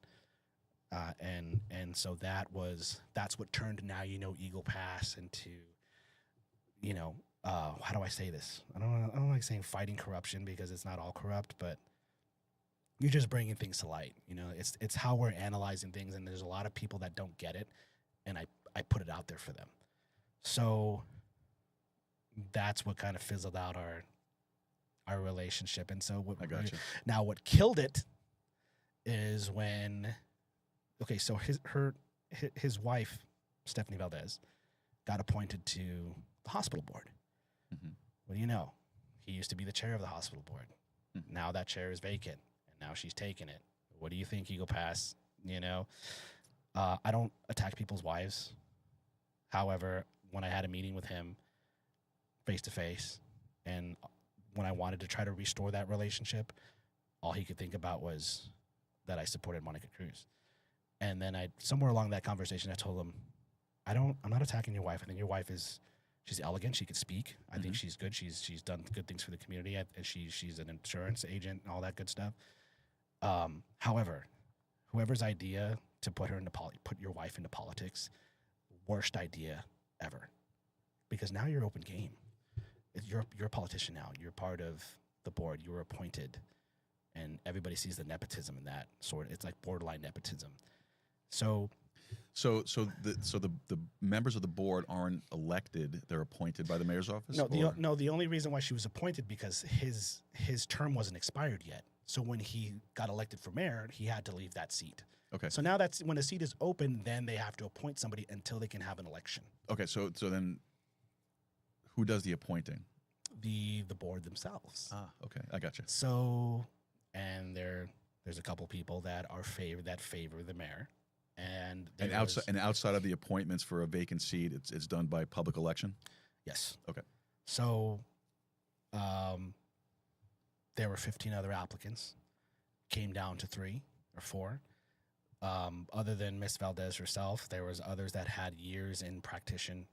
And so that's what turned Now You Know Eagle Pass into, how do I say this? I don't like saying fighting corruption because it's not all corrupt, but you're just bringing things to light. It's how we're analyzing things, and there's a lot of people that don't get it, and I put it out there for them. So that's what kind of fizzled out our relationship. And so I got you. Now what killed it is when, okay, so his wife, Stephanie Valdez, got appointed to the hospital board. Mm-hmm. What do you know? He used to be the chair of the hospital board. Mm-hmm. Now that chair is vacant, and now she's taking it. What do you think, Eagle Pass? I don't attack people's wives. However, when I had a meeting with him face-to-face, and when I wanted to try to restore that relationship, all he could think about was that I supported Monica Cruz. And then somewhere along that conversation, I told him, I'm not attacking your wife. I think your wife she's elegant. She could speak. I think she's good. She's done good things for the community. And she's an insurance agent and all that good stuff. However, whoever's idea to put your wife into politics, worst idea ever. Because now you're open game. You're a politician now. You're part of the board. You were appointed. And everybody sees the nepotism in that sort. It's like borderline nepotism. So the members of the board aren't elected; they're appointed by the mayor's office. No, the only reason why she was appointed because his term wasn't expired yet. So when he got elected for mayor, he had to leave that seat. Okay. So now that's when a seat is open, then they have to appoint somebody until they can have an election. Okay, so then Who does the appointing? The board themselves. Ah, okay, I got you. So, and there's a couple people that favor the mayor, and outside of the appointments for a vacant seat, it's done by public election. Yes. Okay. So, there were 15 other applicants. Came down to 3 or 4. Other than Miss Valdez herself, there was others that had years in practitioner.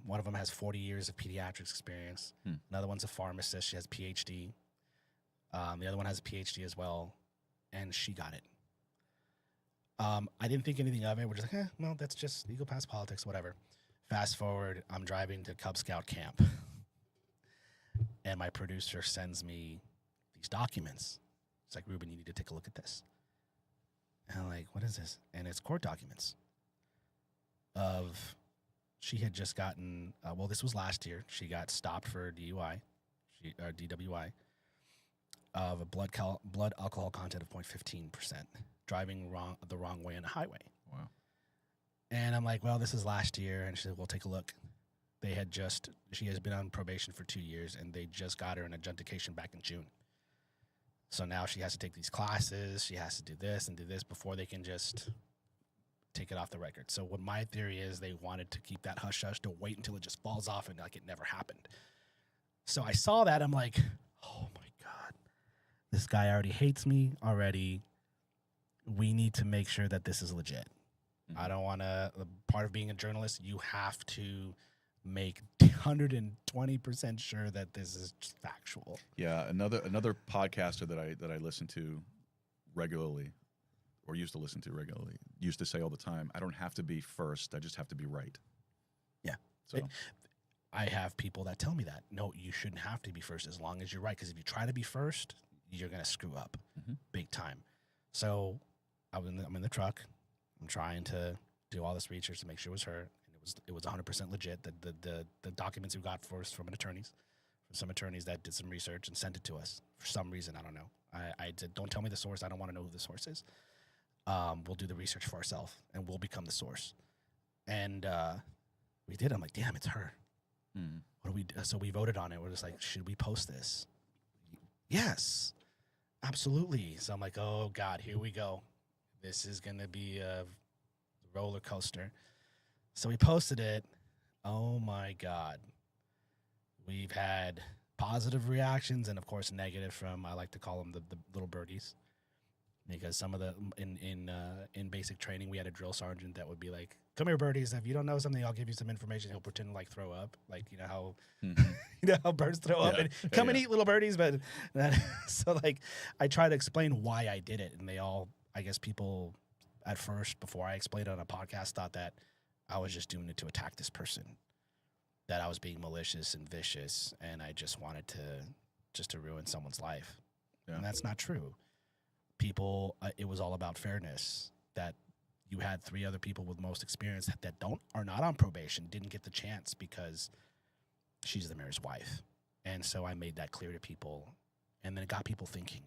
One of them has 40 years of pediatrics experience. Another one's a pharmacist. She has a PhD. The other one has a PhD as well, and she got it. I didn't think anything of it. We're just like, well, that's just legal past politics, whatever. Fast forward, I'm driving to Cub Scout camp, and my producer sends me these documents. It's like, Ruben, you need to take a look at this. And I'm like, what is this? And it's court documents of... She had just gotten, this was last year. She got stopped for DUI, DWI, of a blood alcohol content of 0.15%, driving the wrong way on a highway. Wow. And I'm like, well, this is last year. And she said, well, take a look. She has been on probation for 2 years, and they just got her an adjudication back in June. So now she has to take these classes. She has to do this and do this before they can just take it off the record. So what my theory is, they wanted to keep that hush-hush to wait until it just falls off and like it never happened. So I saw that. I'm like, oh, my God. This guy already hates me already. We need to make sure that this is legit. I don't want to – part of being a journalist, you have to make 120% sure that this is factual. Yeah, another podcaster that I listen to regularly – or used to listen to regularly, used to say all the time, I don't have to be first, I just have to be right. Yeah. So I have people that tell me that. No, you shouldn't have to be first as long as you're right, because if you try to be first, you're going to screw up big time. So I'm in the truck. I'm trying to do all this research to make sure it was her, and it was 100% legit. The documents we got for us from some attorneys that did some research and sent it to us for some reason. I don't know. I said, don't tell me the source. I don't want to know who the source is. We'll do the research for ourselves, and we'll become the source. And we did. I'm like, damn, it's her. What do we do? So we voted on it. We're just like, should we post this? Yes, absolutely. So I'm like, oh, God, here we go. This is going to be a roller coaster. So we posted it. Oh, my God. We've had positive reactions and, of course, negative from, I like to call them the little birdies. Because some of the in basic training, we had a drill sergeant that would be like, "Come here, birdies. If you don't know something, I'll give you some information." He'll pretend to like throw up, like you know how birds throw up. And come and eat, little birdies. But so like, I try to explain why I did it, and they all, I guess, people at first before I explained it on a podcast thought that I was just doing it to attack this person, that I was being malicious and vicious, and I just wanted to ruin someone's life, and that's not true. People, it was all about fairness, that you had 3 other people with most experience that are not on probation, didn't get the chance because she's the mayor's wife. And so I made that clear to people, and then it got people thinking.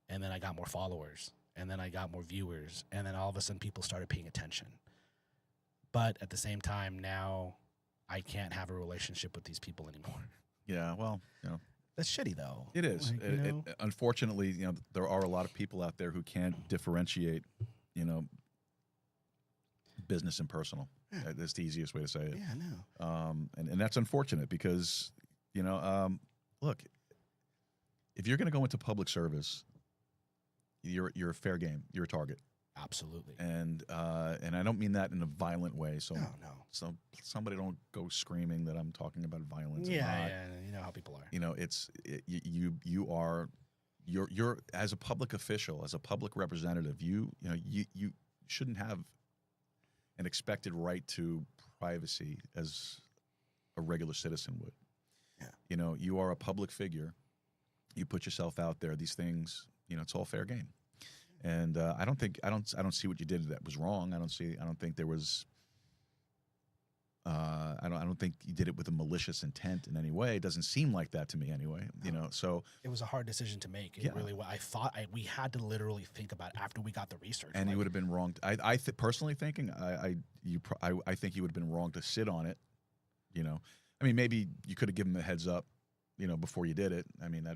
And then I got more followers, and then I got more viewers, and then all of a sudden people started paying attention. But at the same time, now I can't have a relationship with these people anymore. Yeah, well, That's shitty, though. it is. Like, Unfortunately, there are a lot of people out there who can't differentiate, business and personal. Yeah. That's the easiest way to say it. Yeah, I know. And that's unfortunate because, look, if you're going to go into public service, you're a fair game. You're a target. Absolutely. And I don't mean that in a violent way. So No. So somebody don't go screaming that I'm talking about violence. Yeah, you know how people are. You're as a public official, as a public representative, you shouldn't have an expected right to privacy as a regular citizen would. Yeah. You are a public figure. You put yourself out there. These things, it's all fair game. And I don't see what you did that was wrong. I don't think there was. I don't think you did it with a malicious intent in any way. It doesn't seem like that to me anyway. So it was a hard decision to make. It really was. I thought we had to literally think about it after we got the research. And you would have been wrong. Personally thinking, I think you would have been wrong to sit on it. You know, I mean, maybe you could have given them a heads up, you know, before you did it. I mean,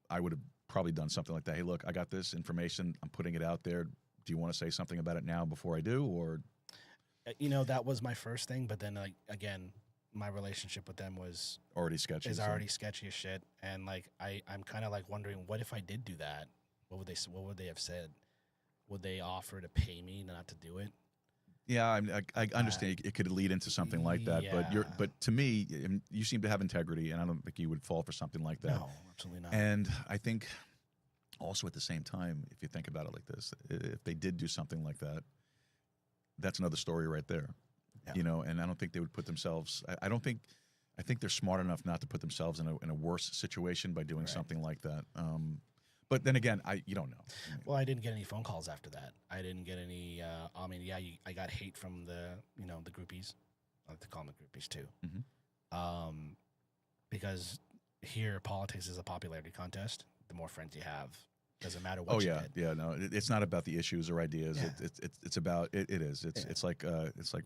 I would have probably done something like that. Hey, look, I got this information. I'm putting it out there. Do you want to say something about it now before I do, or? You know, that was my first thing, but then like again, my relationship with them was Already sketchy. is already sketchy as shit, and like I'm kind of like wondering, what if I did do that? What would they have said? Would they offer to pay me not to do it? Yeah, I understand it could lead into something like that, but to me, you seem to have integrity, and I don't think you would fall for something like that. No, absolutely not. And I think also at the same time, if you think about it like this, if they did do something like that, that's another story right there. Yeah. You know, and I don't think they would put themselves. I think they're smart enough not to put themselves in a worse situation by doing something like that. But then again, you don't know. Well, I didn't get any phone calls after that. I didn't get any. I mean, yeah, I got hate from the groupies. I like to call them the groupies too. Because here politics is a popularity contest. The more friends you have, doesn't matter what you did. Yeah, no, it's not about the issues or ideas. Yeah. It's about it is. It's like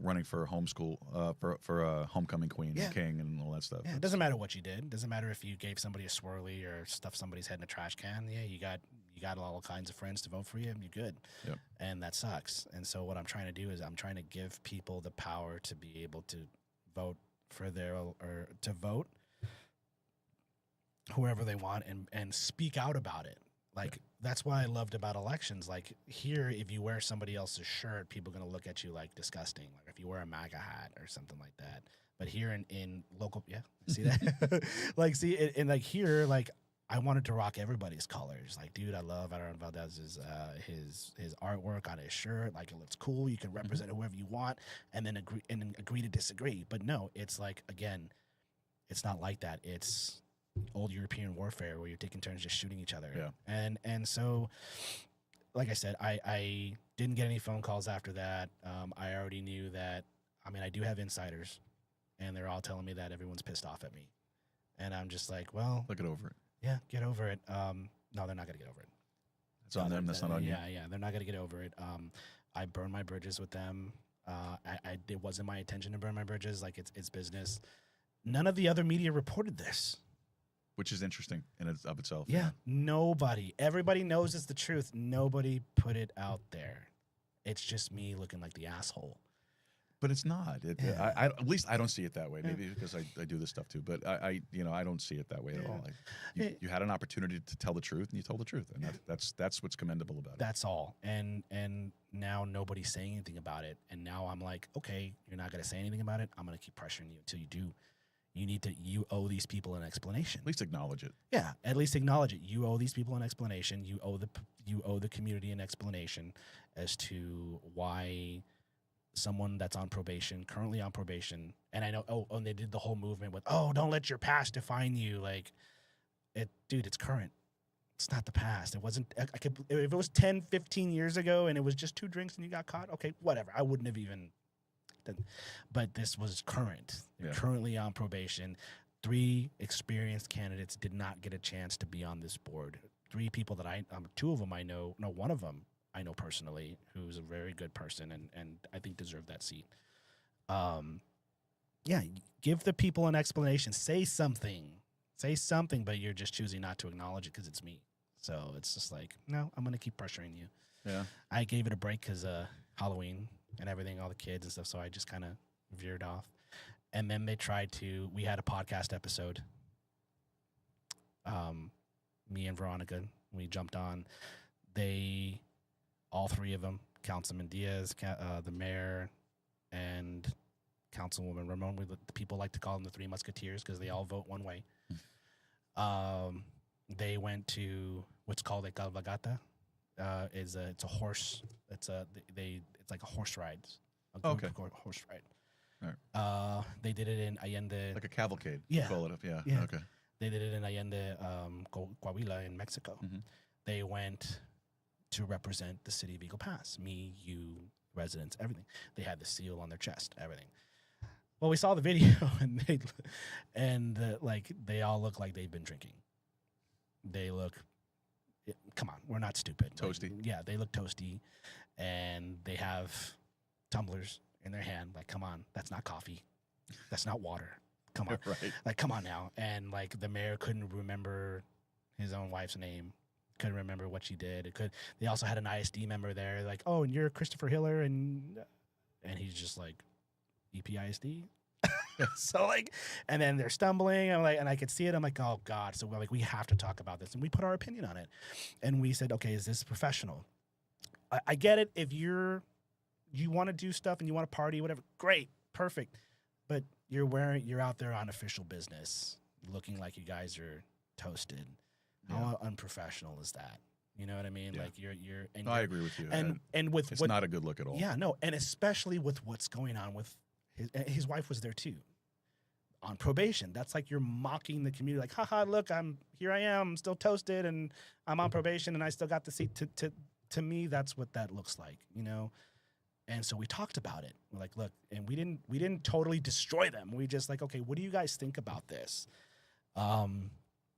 running for homeschool for a homecoming queen and king and all that stuff. Yeah, it doesn't matter what you did. It doesn't matter if you gave somebody a swirly or stuffed somebody's head in a trash can. Yeah, you got all kinds of friends to vote for you, and you're good. Yep. And that sucks. And so what I'm trying to do is I'm trying to give people the power to be able to vote for to vote whoever they want and speak out about it. Like, that's what I loved about elections. Like, here, if you wear somebody else's shirt, people are going to look at you like disgusting. Like, if you wear a MAGA hat or something like that. But here in local, see that? Like, see, and like here, like, I wanted to rock everybody's colors. Like, dude, I love Aaron Valdez's his artwork on his shirt. Like, it looks cool. You can represent whoever you want, and then agree to disagree. But no, it's like, again, it's not like that. It's old European warfare where you're taking turns just shooting each other. Yeah. And so, like I said, I didn't get any phone calls after that. I already knew that. I mean, I do have insiders, and they're all telling me that everyone's pissed off at me, and I'm just like, well, Look it over it. yeah, get over it. No, they're not gonna get over it. It's on them. That's not on you. Yeah, they're not gonna get over it. I burned my bridges with them. It wasn't my intention to burn my bridges. Like, it's business. None of the other media reported this. Which is interesting in and of itself. Yeah, nobody. Everybody knows it's the truth. Nobody put it out there. It's just me looking like the asshole. But it's not. At least I don't see it that way. Maybe because I do this stuff too. But I don't see it that way at all. Like, you had an opportunity to tell the truth, and you told the truth, and that's what's commendable about it. That's all. And now nobody's saying anything about it. And now I'm like, okay, you're not gonna say anything about it. I'm gonna keep pressuring you until you do. You owe these people an explanation. At least acknowledge it. Yeah, at least acknowledge it. You owe these people an explanation. You owe the community an explanation as to why someone that's on probation, currently on probation, and I know, and they did the whole movement with, don't let your past define you. Like, dude, it's current. It's not the past. It wasn't, if it was 10, 15 years ago and it was just 2 drinks and you got caught, okay, whatever. I wouldn't have even. But this was current. They're currently on probation. 3 experienced candidates did not get a chance to be on this board. 3 people that 2 of them I know. No, one of them I know personally, who's a very good person and I think deserved that seat. Give the people an explanation. Say something, but you're just choosing not to acknowledge it because it's me. So it's just like, no, I'm going to keep pressuring you. Yeah. I gave it a break because Halloween and everything, all the kids and stuff, so I just kind of veered off. And then we had a podcast episode. Me and Veronica, we jumped on. All 3 of them, Councilman Diaz, the mayor, and Councilwoman Ramon, the people like to call them the 3 Musketeers because they all vote one way. They went to what's called a cabalgata. It's a horse. It's like a horse ride. Horse ride. All right. They did it in Allende. Like a cavalcade. Yeah. Call it up. Yeah. Okay. They did it in Allende, Coahuila in Mexico. Mm-hmm. They went to represent the city of Eagle Pass. Me, you, residents, everything. They had the seal on their chest, everything. Well, we saw the video, and they all look like they've been drinking. They look. Come on, we're not stupid. Toasty. Like, they look toasty, and they have tumblers in their hand. Like, come on, that's not coffee. That's not water. come on, Right. like come on now. And like the mayor couldn't remember his own wife's name, couldn't remember what she did. They also had an ISD member there, like, oh, and you're Christopher Hiller, and he's just like, EPISD. So like, and then they're stumbling. I'm like, and I could see it. I'm like, oh God. So we're like, we have to talk about this, and we put our opinion on it, and we said, okay, is this professional? I get it. If you want to do stuff and you want to party, whatever, great, perfect. But you're out there on official business, looking like you guys are toasted. Yeah. How unprofessional is that? You know what I mean? Yeah. Like No, I agree with you. and with it's not a good look at all. Yeah, no, and especially with what's going on with his wife was there too, on probation. That's like you're mocking the community, like, haha, look, I'm still toasted, and I'm on probation, and I still got the seat. To me, that's what that looks like, you know. And so we talked about it. We're like, look, and we didn't totally destroy them. We just like, okay, what do you guys think about this? And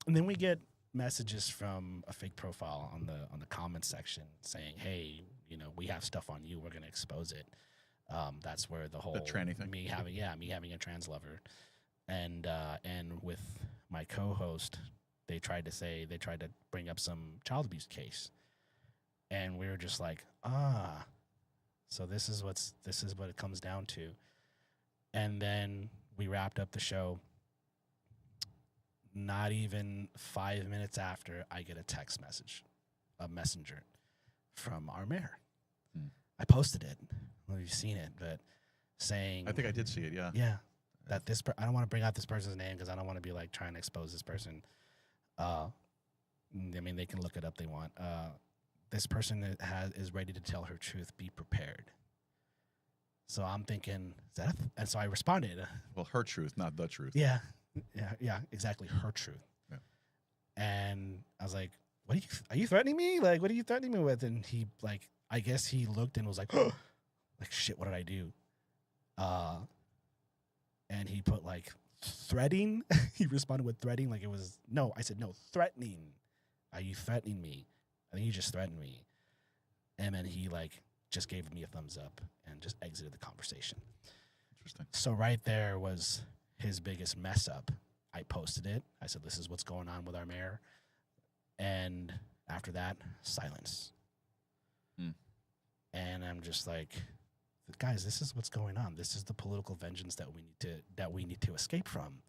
then we get messages from a fake profile on the comments section saying, hey, you know, we have stuff on you, we're gonna expose it. That's where the whole tranny thing. me having a trans lover, and with my co-host, they tried to bring up some child abuse case, and we were just like, so this is what it comes down to. And then we wrapped up the show. Not even 5 minutes after, I get a text message, a messenger from our mayor. I posted it. Well, you've seen it, but saying, I think I did see it. Yeah. yeah, that I don't want to bring out this person's name because I don't want to be like trying to expose this person. I mean, they can look it up if they want. This person is ready to tell her truth. Be prepared. So I'm thinking, is that? And so I responded. Well, her truth, not the truth. Yeah, exactly. Her truth. Yeah. And I was like, "What are you threatening me? Like, what are you threatening me with?" And he like, I guess he looked and was like, oh, like shit. What did I do? And he put like threatening. He responded with threatening, like it was no. I said no, threatening. Are you threatening me? I think you just threatened me. And then he like just gave me a thumbs up and just exited the conversation. Interesting. So right there was his biggest mess up. I posted it. I said, this is what's going on with our mayor. And after that, silence. And I'm just like, guys, this is what's going on. This is the political vengeance that we need to escape from.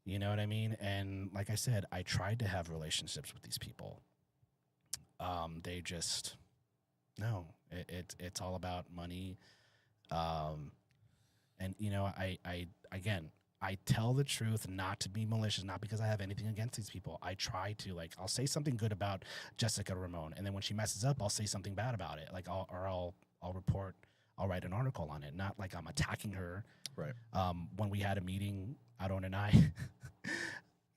You know what I mean? And like I said, I tried to have relationships with these people. They just, no, it's all about money. And you know, I tell the truth, not to be malicious, not because I have anything against these people. I try to, like, I'll say something good about Jessica Ramon, and then when she messes up, I'll say something bad about it. Like, I'll report, I'll write an article on it. Not like I'm attacking her. Right. When we had a meeting, Adon and I,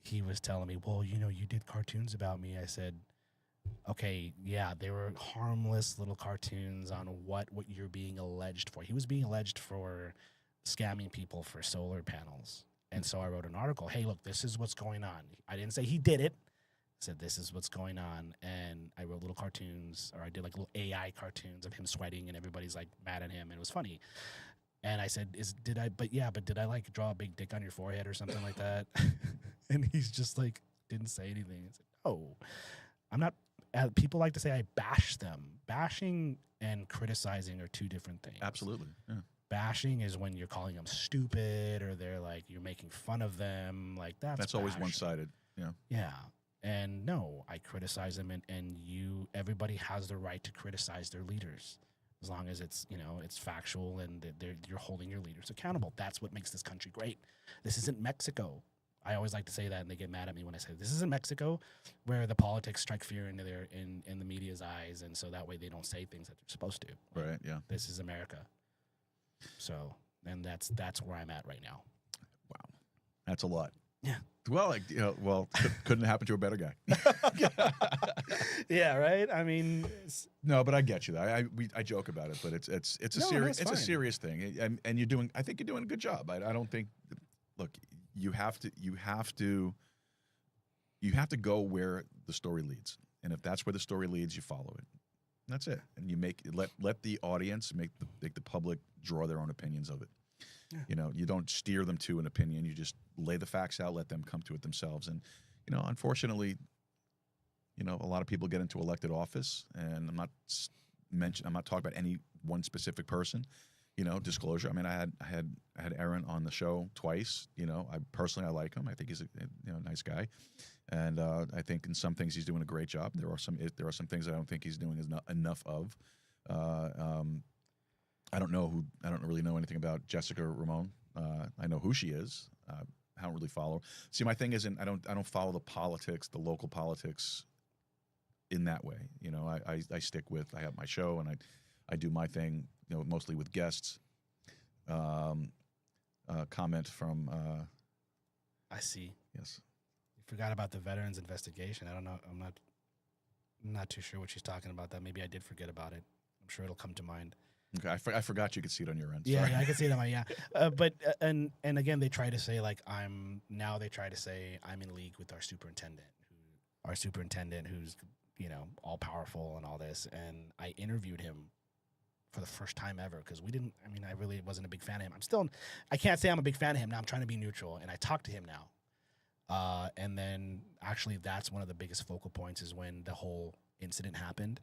he was telling me, well, you know, you did cartoons about me. I said, okay, yeah, they were harmless little cartoons on what you're being alleged for. He was being alleged for scamming people for solar panels. And so I wrote an article. Hey, look, this is what's going on. I didn't say he did it. I said, this is what's going on. And I wrote little cartoons, or I did like little AI cartoons of him sweating and everybody's like mad at him. And it was funny. And I said, did I like draw a big dick on your forehead or something like that? And he's just like, didn't say anything. I said, no, I'm not. People like to say I bash them. Bashing and criticizing are two different things. Absolutely. Yeah. Bashing is when you're calling them stupid, or they're like, you're making fun of them. Like that's always bashing. one-sided. Yeah. Yeah. And no, I criticize them, and everybody has the right to criticize their leaders, as long as it's, you know, it's factual and you're holding your leaders accountable. That's what makes this country great. This isn't Mexico. I always like to say that, and they get mad at me when I say this isn't Mexico, where the politics strike fear into in the media's eyes, and so that way they don't say things that they're supposed to. Right. Yeah. This is America. So, and that's where I'm at right now. Wow, that's a lot. Yeah. Well, couldn't happen to a better guy. Yeah. Right. I mean, no, but I get you. I joke about it, but it's a serious thing, and you're doing. I think you're doing a good job. I don't think. Look, you have to go where the story leads, and if that's where the story leads, you follow it. That's it, and you let the audience make the public draw their own opinions of it. Yeah. You know, you don't steer them to an opinion. You just lay the facts out, let them come to it themselves. And, unfortunately, a lot of people get into elected office, and I'm not talking about any one specific person, disclosure. I mean, I had Aaron on the show twice. I like him. I think he's a nice guy. And I think in some things he's doing a great job. There are some things I don't think he's doing enough of. I don't really know anything about Jessica Ramon. I know who she is. I don't really follow. See, my thing isn't I don't follow the local politics in that way. I stick with, I have my show and I do my thing, mostly with guests. Comment from I see. Yes. You forgot about the veterans investigation. I don't know. I'm not too sure what she's talking about. That maybe I did forget about it. I'm sure it'll come to mind. Okay, I forgot you could see it on your end. Yeah, Sorry. yeah, I can see it on my but and again, they try to say I'm in league with our superintendent, who's all powerful and all this. And I interviewed him for the first time ever because I really wasn't a big fan of him. I can't say I'm a big fan of him now. I'm trying to be neutral, and I talk to him now. And then actually, that's one of the biggest focal points is when the whole incident happened.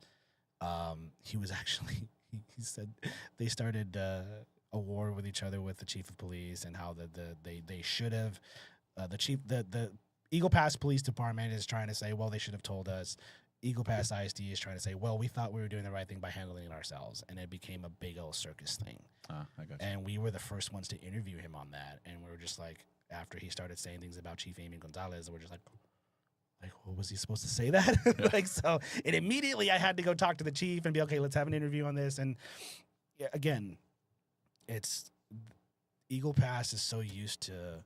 He was actually. He said they started a war with each other with the chief of police, and how they should have the Eagle Pass Police Department is trying to say, well, they should have told us. Eagle Pass ISD is trying to say, well, we thought we were doing the right thing by handling it ourselves, and it became a big old circus thing. I got you. And we were the first ones to interview him on that, and we were just like, after he started saying things about Chief Amy Gonzalez, we're just like, what was he supposed to say that? Yeah. So, and immediately I had to go talk to the chief and be, okay, let's have an interview on this. And again, it's Eagle Pass is so used to,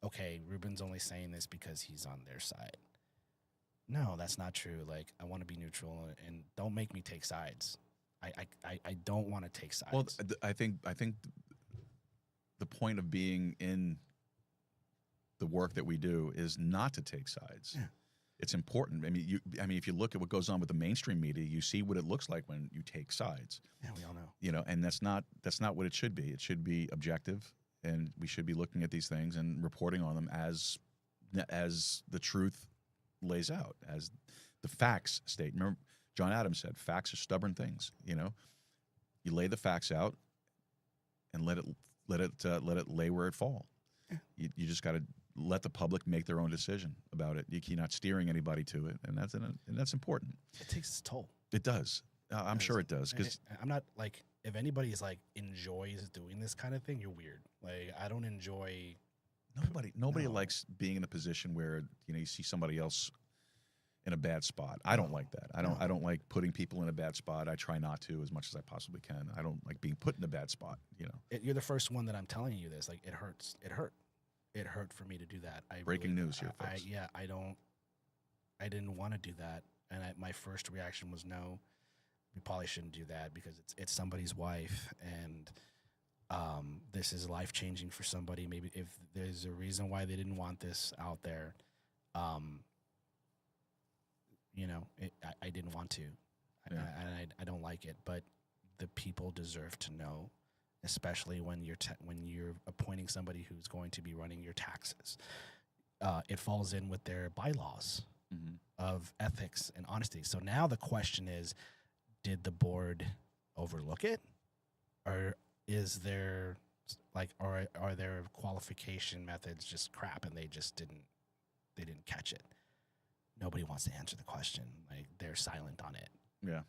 okay, Ruben's only saying this because he's on their side. No, that's not true. Like, I want to be neutral, and don't make me take sides. I don't want to take sides. Well, I think the point of being in the work that we do is not to take sides. Yeah. It's important. I mean, if you look at what goes on with the mainstream media, you see what it looks like when you take sides. Yeah, we all know. And that's not what it should be. It should be objective, and we should be looking at these things and reporting on them as the truth lays out, as the facts state. Remember, John Adams said, "Facts are stubborn things." You lay the facts out and let it lay where it fall. Yeah. You just got to let the public make their own decision about it. You're not steering anybody to it, and that's important. It takes its toll. It does. I'm sure it does. Because I'm not like, if anybody's like enjoys doing this kind of thing, you're weird. Like, I don't enjoy. Nobody likes being in a position where you see somebody else in a bad spot. I don't like that. I don't like putting people in a bad spot. I try not to as much as I possibly can. I don't like being put in a bad spot. You're the first one that I'm telling you this. Like, it hurts. It hurt. It hurt for me to do that. Breaking news here, folks. I didn't want to do that, and my first reaction was no. We probably shouldn't do that because it's somebody's wife, and this is life changing for somebody. Maybe if there's a reason why they didn't want this out there, I didn't want to, and I don't like it. But the people deserve to know, especially when you're appointing somebody who's going to be running your taxes. It falls in with their bylaws of ethics and honesty. So now the question is, did the board overlook it, or is there or are their qualification methods just crap and they didn't catch it? Nobody wants to answer the question. Like, they're silent on it. Yeah.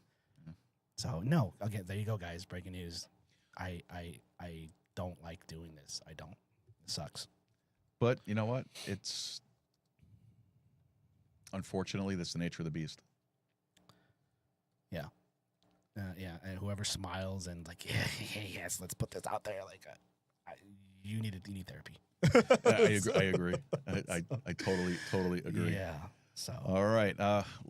So no, okay, there you go, guys. Breaking news. I don't like doing this. I don't. It sucks. But you know what? It's unfortunately that's the nature of the beast. Yeah. Yeah, and whoever smiles and like, yes, let's put this out there. Like, you need therapy. I agree. I totally agree. Yeah. So. All right.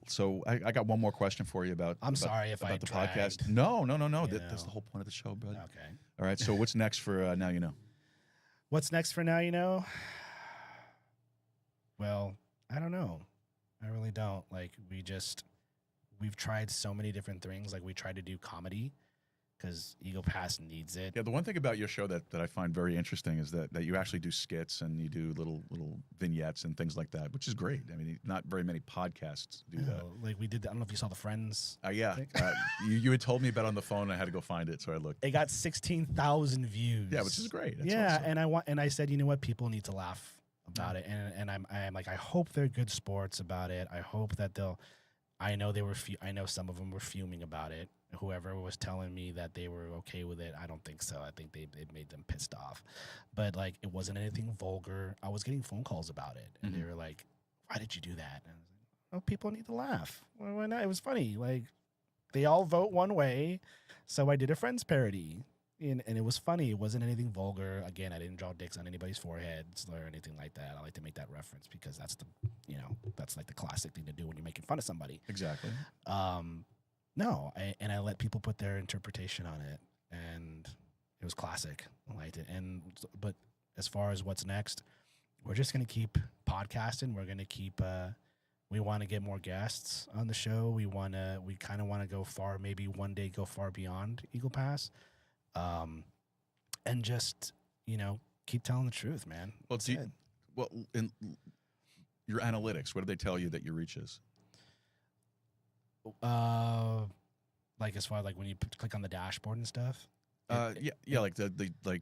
So I got one more question for you about. Sorry if about the podcast. No. That's the whole point of the show, bud. Okay. All right. So what's next for Now You Know? What's next for Now You Know? Well, I don't know. I really don't. Like, we've tried so many different things. Like, we tried to do comedy, because Eagle Pass needs it. Yeah, the one thing about your show that I find very interesting is that you actually do skits and you do little vignettes and things like that, which is great. I mean, not very many podcasts do that. Like we did. I don't know if you saw the Friends. Yeah, you had told me about it on the phone. And I had to go find it, so I looked. It got 16,000 views. Yeah, which is great. That's yeah, awesome. and I said, you know what, people need to laugh about it, and I'm like, I hope they're good sports about it. I hope that they'll. I know they were. I know some of them were fuming about it. Whoever was telling me that they were okay with it, I don't think so. I think it made them pissed off. But, like, it wasn't anything vulgar. I was getting phone calls about it, and they were like, why did you do that? And I was like, oh, people need to laugh. Well, why not? It was funny. Like, they all vote one way, so I did a Friends parody, and it was funny. It wasn't anything vulgar. Again, I didn't draw dicks on anybody's foreheads or anything like that. I like to make that reference because that's that's like the classic thing to do when you're making fun of somebody. Exactly. No, I let people put their interpretation on it, and it was classic. I liked it. But as far as what's next, we're just gonna keep podcasting. We're gonna keep. We want to get more guests on the show. We kind of want to go far. Maybe one day go far beyond Eagle Pass, and just keep telling the truth, man. Well, in your analytics, what do they tell you that your reach is? Like as far as like when you click on the dashboard and stuff. Like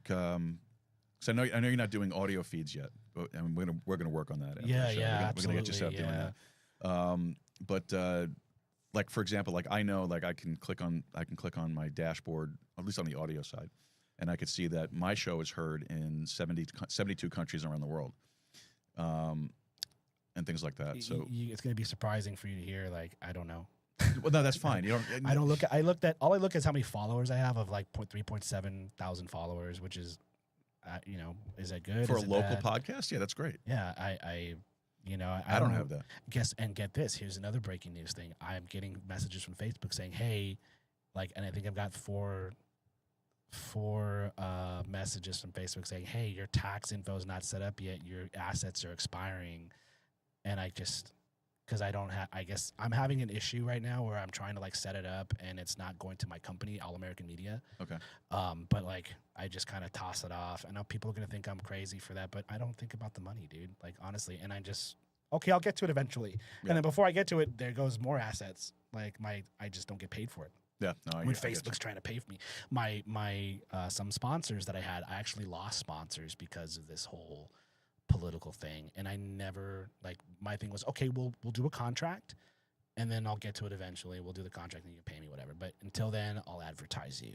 so I know you're not doing audio feeds yet, but we're gonna work on that. After the show. We're gonna get you set up doing that. But like for example, like I know like I can click on my dashboard, at least on the audio side, and I could see that my show is heard in 72 countries around the world. And things like that. So it's going to be surprising for you to hear. Like, I don't know. Well, no, that's fine. You don't. I looked at all I look at is how many followers I have of like 3.7 thousand followers, which is, is that good for a local podcast? Yeah, that's great. Yeah, I don't have that. Get this. Here's another breaking news thing. I'm getting messages from Facebook saying, "Hey," and I think I've got four messages from Facebook saying, "Hey, your tax info is not set up yet. Your assets are expiring." And because I guess I'm having an issue right now where I'm trying to like set it up and it's not going to my company, All American Media. Okay. But like I just kind of toss it off. I know people are gonna think I'm crazy for that, but I don't think about the money, dude. Like honestly, and I'll get to it eventually. Yeah. And then before I get to it, there goes more assets. Like I just don't get paid for it. Yeah. No. When Facebook's trying to pay for me, my some sponsors that I had, I actually lost sponsors because of this whole political thing, and I never my thing was, okay, we'll do a contract and then I'll get to it eventually. We'll do the contract and you pay me whatever, but until then I'll advertise you.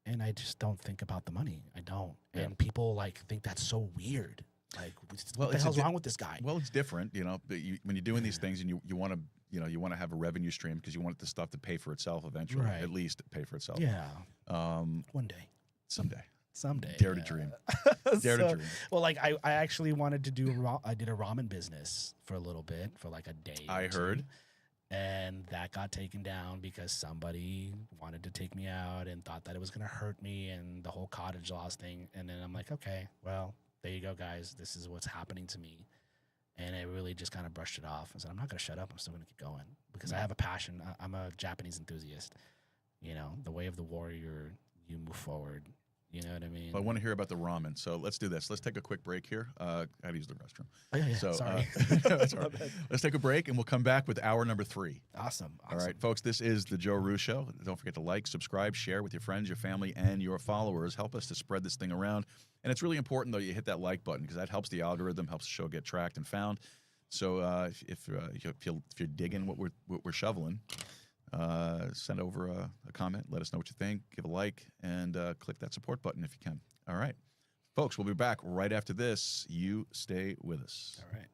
And I just don't think about the money. I don't. Yeah. And people think that's so weird. Like, what the hell's wrong with this guy? Well, it's different, when you're doing these things and you want to you want to have a revenue stream because you want the stuff to pay for itself eventually, right. At least pay for itself. Yeah. One day. Someday. Dare to dream. Dare to dream. Well, I actually wanted to do I did a ramen business for a little bit, for like a day. I heard. And that got taken down because somebody wanted to take me out and thought that it was going to hurt me and the whole cottage laws thing. And then I'm like, okay, well, there you go, guys. This is what's happening to me. And I really just kind of brushed it off. I said, I'm not going to shut up. I'm still going to keep going because I have a passion. I'm a Japanese enthusiast. The way of the warrior, you move forward. You know what I mean? I want to hear about the ramen. So let's do this. Let's take a quick break here. I had to use the restroom. Oh, yeah. So, sorry. That's all right. Let's take a break, and we'll come back with hour number 3. Awesome. All right, folks, this is the Joe Rue Show. Don't forget to like, subscribe, share with your friends, your family, and your followers. Help us to spread this thing around. And it's really important, though, you hit that like button because that helps the algorithm, helps the show get tracked and found. So if you're digging what we're shoveling, send over a comment. Let us know what you think. Give a like and click that support button if you can. All right, folks, we'll be back right after this. You stay with us. All right.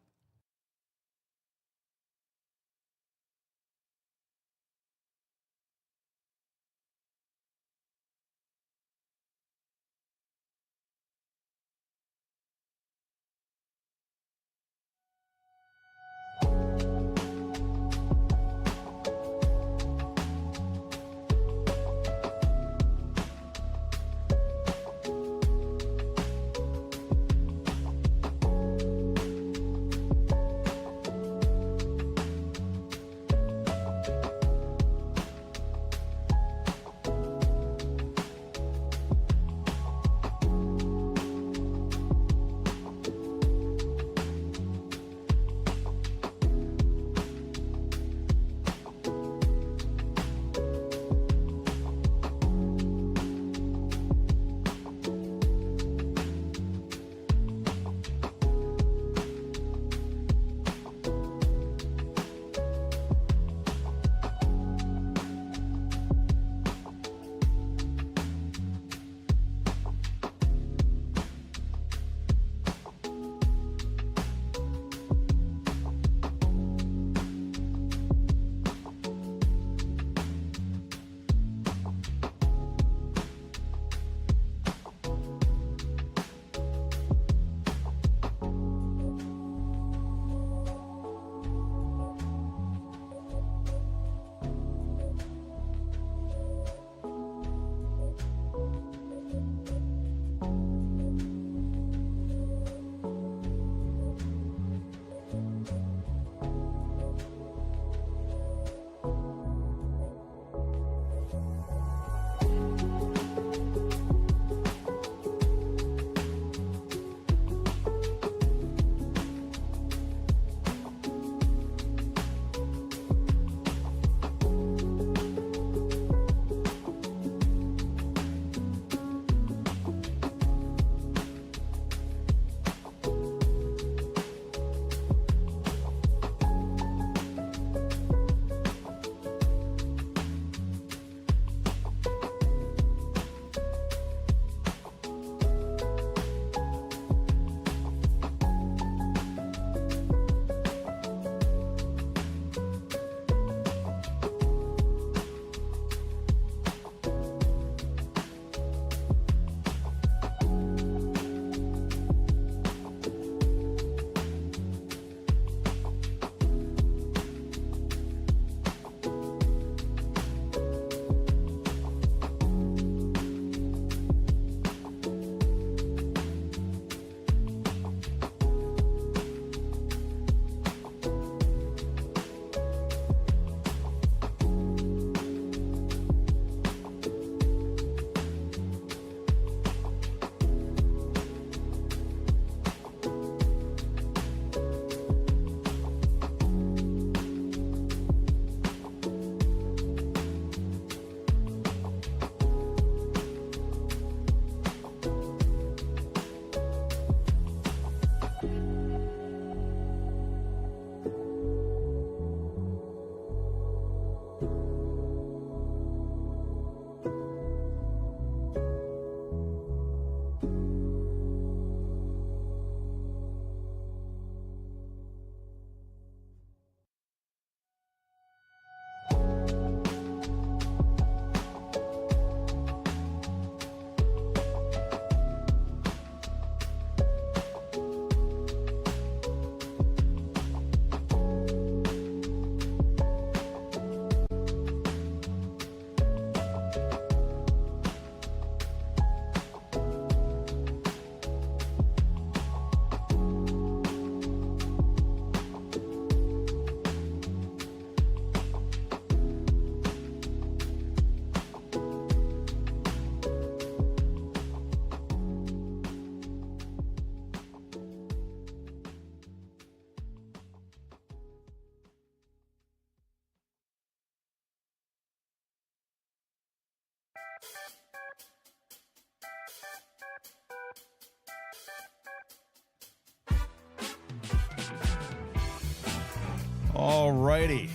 All righty.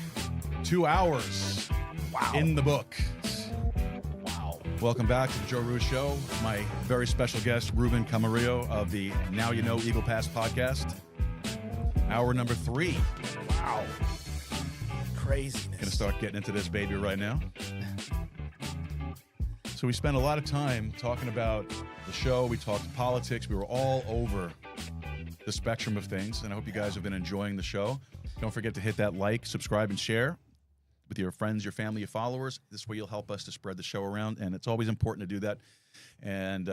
2 hours in the book. Wow. Welcome back to the Joe Rudee Show. My very special guest, Ruben Camarillo of the Now You Know Eagle Pass podcast. Hour number 3. Wow. Craziness. Gonna start getting into this baby right now. So we spent a lot of time talking about the show. We talked politics. We were all over the spectrum of things, and I hope you guys have been enjoying the show. Don't forget to hit that like, subscribe, and share with your friends, your family, your followers. This way you'll help us to spread the show around, and it's always important to do that and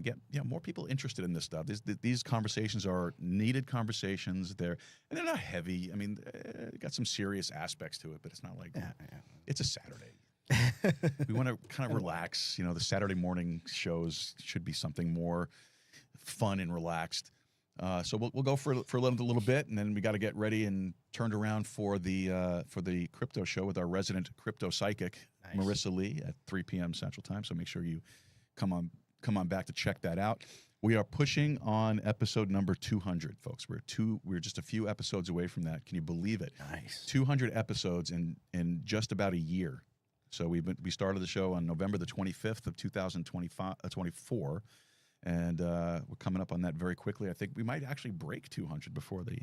get more people interested in this stuff. These conversations are needed conversations. They're not heavy. I mean, got some serious aspects to it, but it's not like it's a Saturday. We want to kind of relax. You know, the Saturday morning shows should be something more fun and relaxed. So we'll go for a little bit, and then we got to get ready and turned around for the crypto show with our resident crypto psychic, Marissa Lee, at 3 p.m. Central Time. So make sure you come on back to check that out. We are pushing on episode number 200, folks. We're just a few episodes away from that. Can you believe it? Nice. 200 episodes in just about a year. So we started the show on November the 25th of 2024, and we're coming up on that very quickly. I think we might actually break 200 before the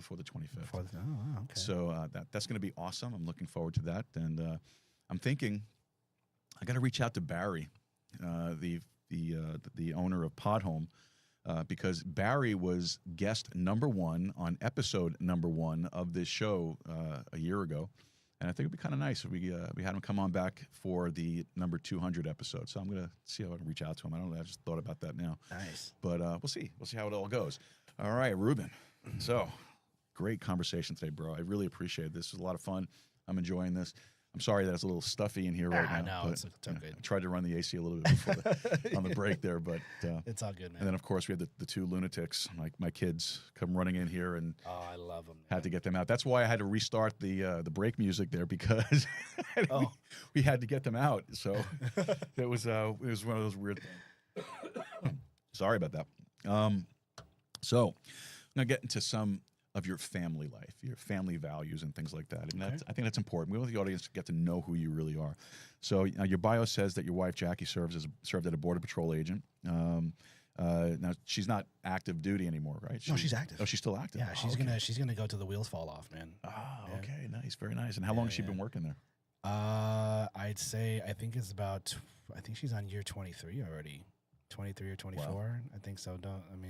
25th. Okay. So that's going to be awesome. I'm looking forward to that, and I'm thinking I got to reach out to Barry, the owner of Pod Home, because Barry was guest number 1 on episode number 1 of this show a year ago. And I think it'd be kind of nice if we had him come on back for the number 200 episode. So I'm gonna see how I can reach out to him. I don't know. I just thought about that now. Nice. But we'll see. We'll see how it all goes. All right, Ruben. So great conversation today, bro. I really appreciate it. This is a lot of fun. I'm enjoying this. I'm sorry that it's a little stuffy in here right now. No, but, it's all good. I tried to run the AC a little bit before on the break there, but it's all good, man. and then of course we had the 2 lunatics, like my kids, come running in here and I love them. had to get them out. That's why I had to restart the break music there, because we had to get them out. So it was one of those weird things. Sorry about that. So I'm gonna get into some of your family life, your family values, and things like that. And I think that's important. We want the audience to get to know who you really are. So your bio says that your wife Jackie served as a Border Patrol agent. Now she's not active duty anymore, right? No, she's active. Oh, she's still active. Yeah, she's gonna go till the wheels fall off, man. Oh, okay, nice, very nice. And how long has she been working there? I think she's on year 23 already, 23 or 24. Wow. I think so.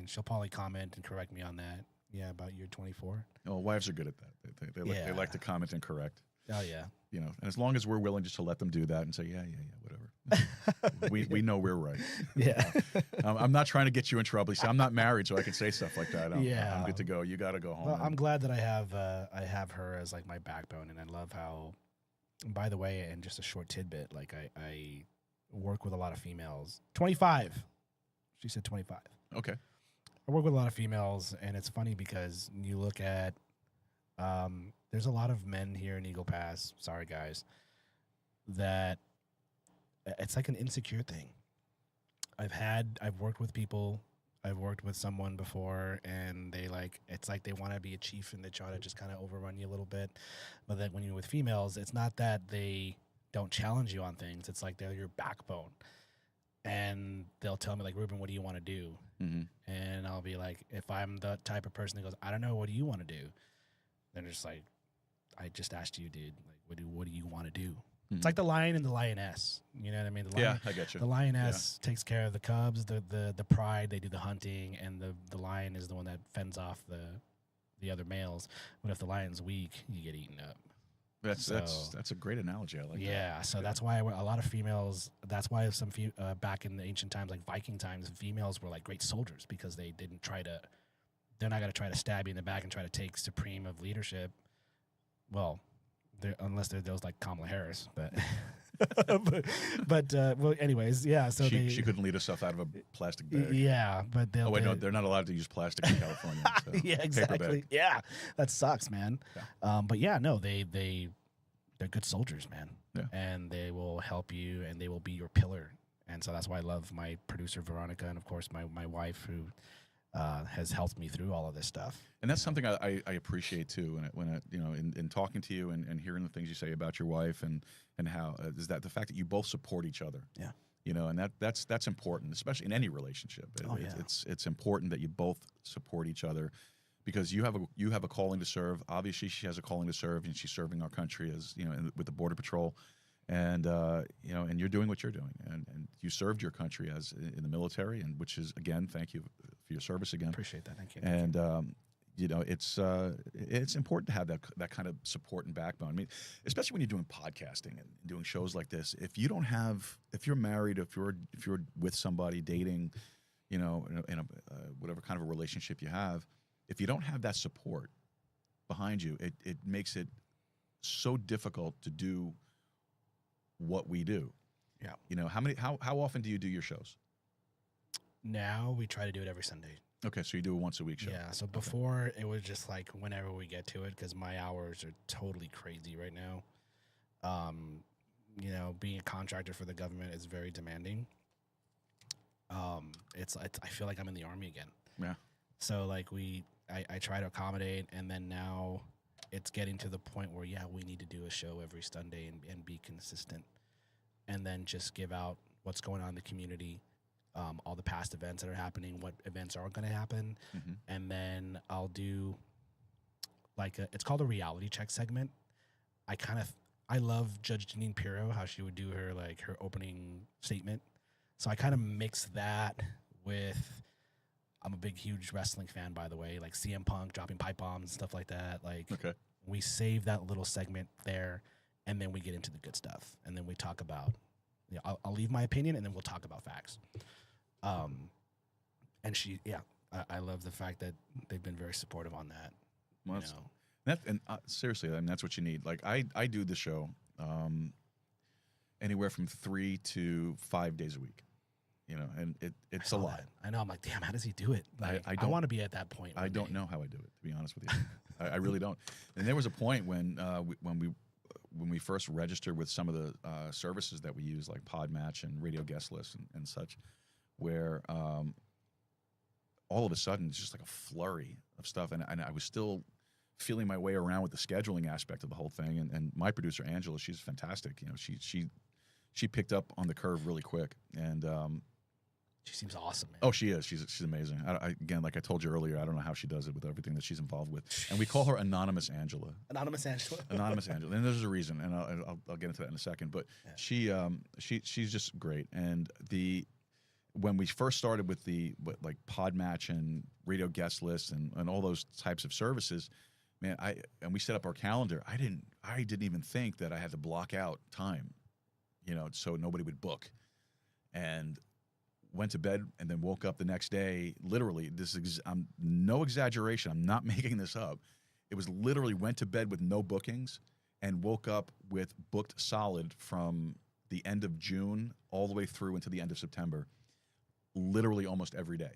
She'll probably comment and correct me on that. Yeah, about year 24. Oh, wives are good at that. They like to comment and correct. Oh yeah. You know, and as long as we're willing just to let them do that and say, yeah, whatever. we know we're right. Yeah. I'm not trying to get you in trouble. See, I'm not married, so I can say stuff like that. I'm good to go. You got to go home. Well, I'm glad that I have her as like my backbone, and I love how. By the way, and just a short tidbit, like I work with a lot of females. 25. She said 25. Okay. I work with a lot of females, and it's funny because you look at, there's a lot of men here in Eagle Pass, sorry guys, that it's like an insecure thing. I've worked with people, I've worked with someone before, and it's like they want to be a chief and they try to just kind of overrun you a little bit. But then when you're with females, it's not that they don't challenge you on things, it's like they're your backbone. And they'll tell me, like, Ruben, what do you want to do? Mm-hmm. And I'll be like, if I'm the type of person that goes, I don't know, what do you want to do? Then they're just like, I just asked you, dude. Like, what do you want to do? Mm-hmm. It's like the lion and the lioness. You know what I mean? I get you. The lioness takes care of the cubs, the pride. They do the hunting, and the lion is the one that fends off the other males. But if the lion's weak, you get eaten up. That's a great analogy. I like that. Yeah, so that's why a lot of females. That's why some back in the ancient times, like Viking times, females were like great soldiers because they didn't try to. They're not going to try to stab you in the back and try to take supreme of leadership. Well, unless they're those like Kamala Harris, but. Well, anyways, yeah. So she couldn't lead herself out of a plastic bag. Yeah, but they'll. Oh wait, no, they're not allowed to use plastic in California. So yeah, exactly. Yeah, that sucks, man. Yeah. But yeah, no, they're good soldiers, man. Yeah. And they will help you, and they will be your pillar. And so that's why I love my producer Veronica, and of course my wife, who has helped me through all of this stuff. And that's something I appreciate too. When you know, in talking to you and hearing the things you say about your wife and how is that the fact that you both support each other. Yeah. You know, and that's important, especially in any relationship. It's important that you both support each other, because you have a calling to serve. Obviously, she has a calling to serve, and she's serving our country as with the Border Patrol, and and you're doing what you're doing, and you served your country as in the military, and which is, again, thank you for your service again. Appreciate that. Thank you. And it's important to have that kind of support and backbone. I mean, especially when you're doing podcasting and doing shows like this. If you're married, if you're with somebody dating, in a whatever kind of a relationship you have, if you don't have that support behind you, it makes it so difficult to do what we do. Yeah. How often do you do your shows? Now we try to do it every Sunday. Okay, so you do a once a week show. Yeah, so before it was just like whenever we get to it, because my hours are totally crazy right now. Being a contractor for the government is very demanding. I feel like I'm in the Army again. Yeah. So like I try to accommodate, and then now it's getting to the point where we need to do a show every Sunday and be consistent, and then just give out what's going on in the community. All the past events that are happening, what events are going to happen, and then I'll do it's called a reality check segment. I love Judge Janine Pirro, how she would do her opening statement. So I kind of mix that with, I'm a huge wrestling fan, by the way, like CM Punk dropping pipe bombs and stuff like that. Okay. We save that little segment there, and then we get into the good stuff, and then we talk about. I'll leave my opinion, and then we'll talk about facts. I love the fact that they've been very supportive on that. Well, seriously, I mean, that's what you need. Like I do the show anywhere from 3 to 5 days a week, and it's a lot. I know. I'm like, damn, how does he do it? I want to be at that point. I don't know how I do it, to be honest with you. I really don't. And there was a point when we first registered with some of the services that we use, like Podmatch and Radio Guest List and such, where all of a sudden it's just like a flurry of stuff, and I was still feeling my way around with the scheduling aspect of the whole thing. And my producer Angela, she's fantastic. She picked up on the curve really quick, and she seems awesome, man. Oh, she is. She's amazing. Again, like I told you earlier, I don't know how she does it with everything that she's involved with. And we call her Anonymous Angela. Anonymous Angela. Anonymous Angela. And there's a reason, and I'll get into that in a second. But yeah. She's just great. And when we first started with like Podmatch and Radio Guest List and all those types of services, man, and we set up our calendar. I didn't even think that I had to block out time, so nobody would book. And went to bed and then woke up the next day. Literally, I'm no exaggeration. I'm not making this up. It was literally went to bed with no bookings and woke up with booked solid from the end of June all the way through into the end of September. Literally almost every day.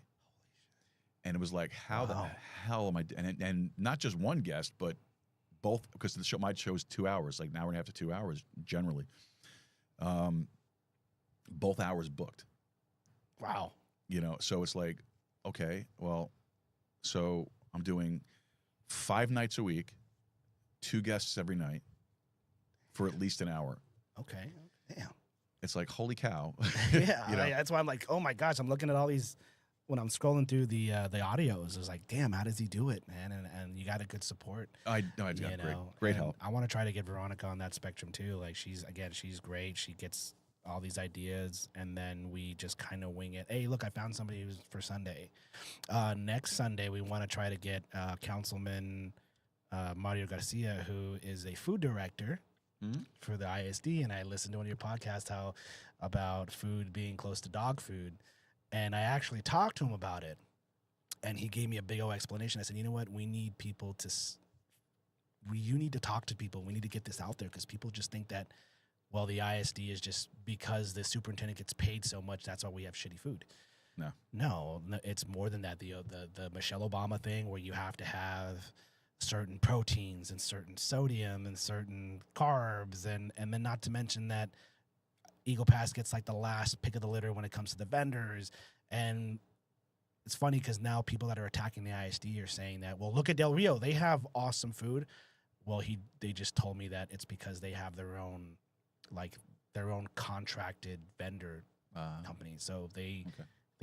And it was like, how the hell am I? And not just one guest, but both, because my show is 2 hours, like an hour and a half to 2 hours generally. Both hours booked. Wow. So it's like, okay, well, so I'm doing 5 nights a week, 2 guests every night for at least an hour. Okay. Damn. It's like, holy cow. Yeah. That's why I'm like, oh my gosh, I'm looking at all these, when I'm scrolling through the audios, I was like, damn, how does he do it, man? And you got a good support. I got great help. I want to try to get Veronica on that spectrum too. Like she's great. She gets all these ideas, and then we just kind of wing it. Hey, look, I found somebody who's for Sunday. Next Sunday, we want to try to get Councilman Mario Garcia, who is a food director for the ISD, and I listened to one of your podcasts about food being close to dog food, and I actually talked to him about it, and he gave me a big old explanation. I said, you know what, we need people you need to talk to people. We need to get this out there, because people just think that, well, the ISD is just because the superintendent gets paid so much, that's why we have shitty food. No, it's more than that. The Michelle Obama thing, where you have to have certain proteins and certain sodium and certain carbs, and then not to mention that Eagle Pass gets like the last pick of the litter when it comes to the vendors. And it's funny because now people that are attacking the ISD are saying that, well, look at Del Rio, they have awesome food. Well, they just told me that it's because they have their own contracted vendor company, so they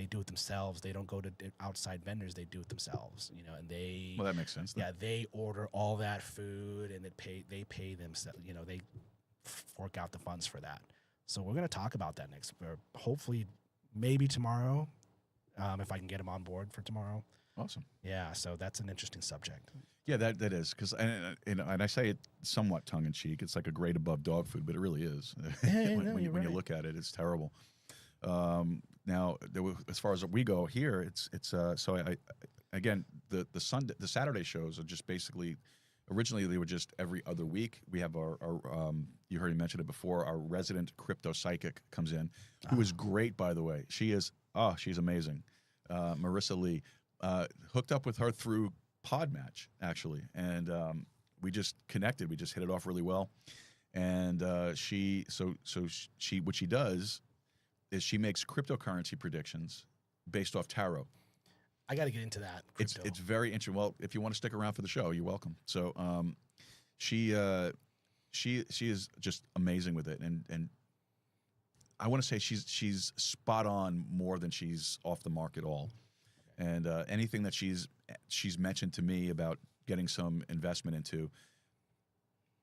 do it themselves. They don't go to outside vendors; they do it themselves. You know, and well, that makes sense. Yeah, they order all that food and they pay themselves. You know, they fork out the funds for that. So we're gonna talk about that next, or hopefully, maybe tomorrow, if I can get him on board for tomorrow. Awesome. Yeah, so that's an interesting subject. Yeah, that is, because and I say it somewhat tongue in cheek. It's like a grade above dog food, but it really is. When you look at it, it's terrible. Now, as far as we go here, it's so again the Saturday shows are just basically, originally they were just every other week. We have our you heard me mention it before. Our resident crypto psychic comes in, who is great, by the way. She's amazing. Marissa Lee, hooked up with her through Podmatch actually, and we just connected. We just hit it off really well, and what she does is she makes cryptocurrency predictions based off tarot. I got to get into that. Crypto. It's very interesting. Well, if you want to stick around for the show, you're welcome. So she is just amazing with it, and I want to say she's spot on more than she's off the mark at all. And anything that she's mentioned to me about getting some investment into,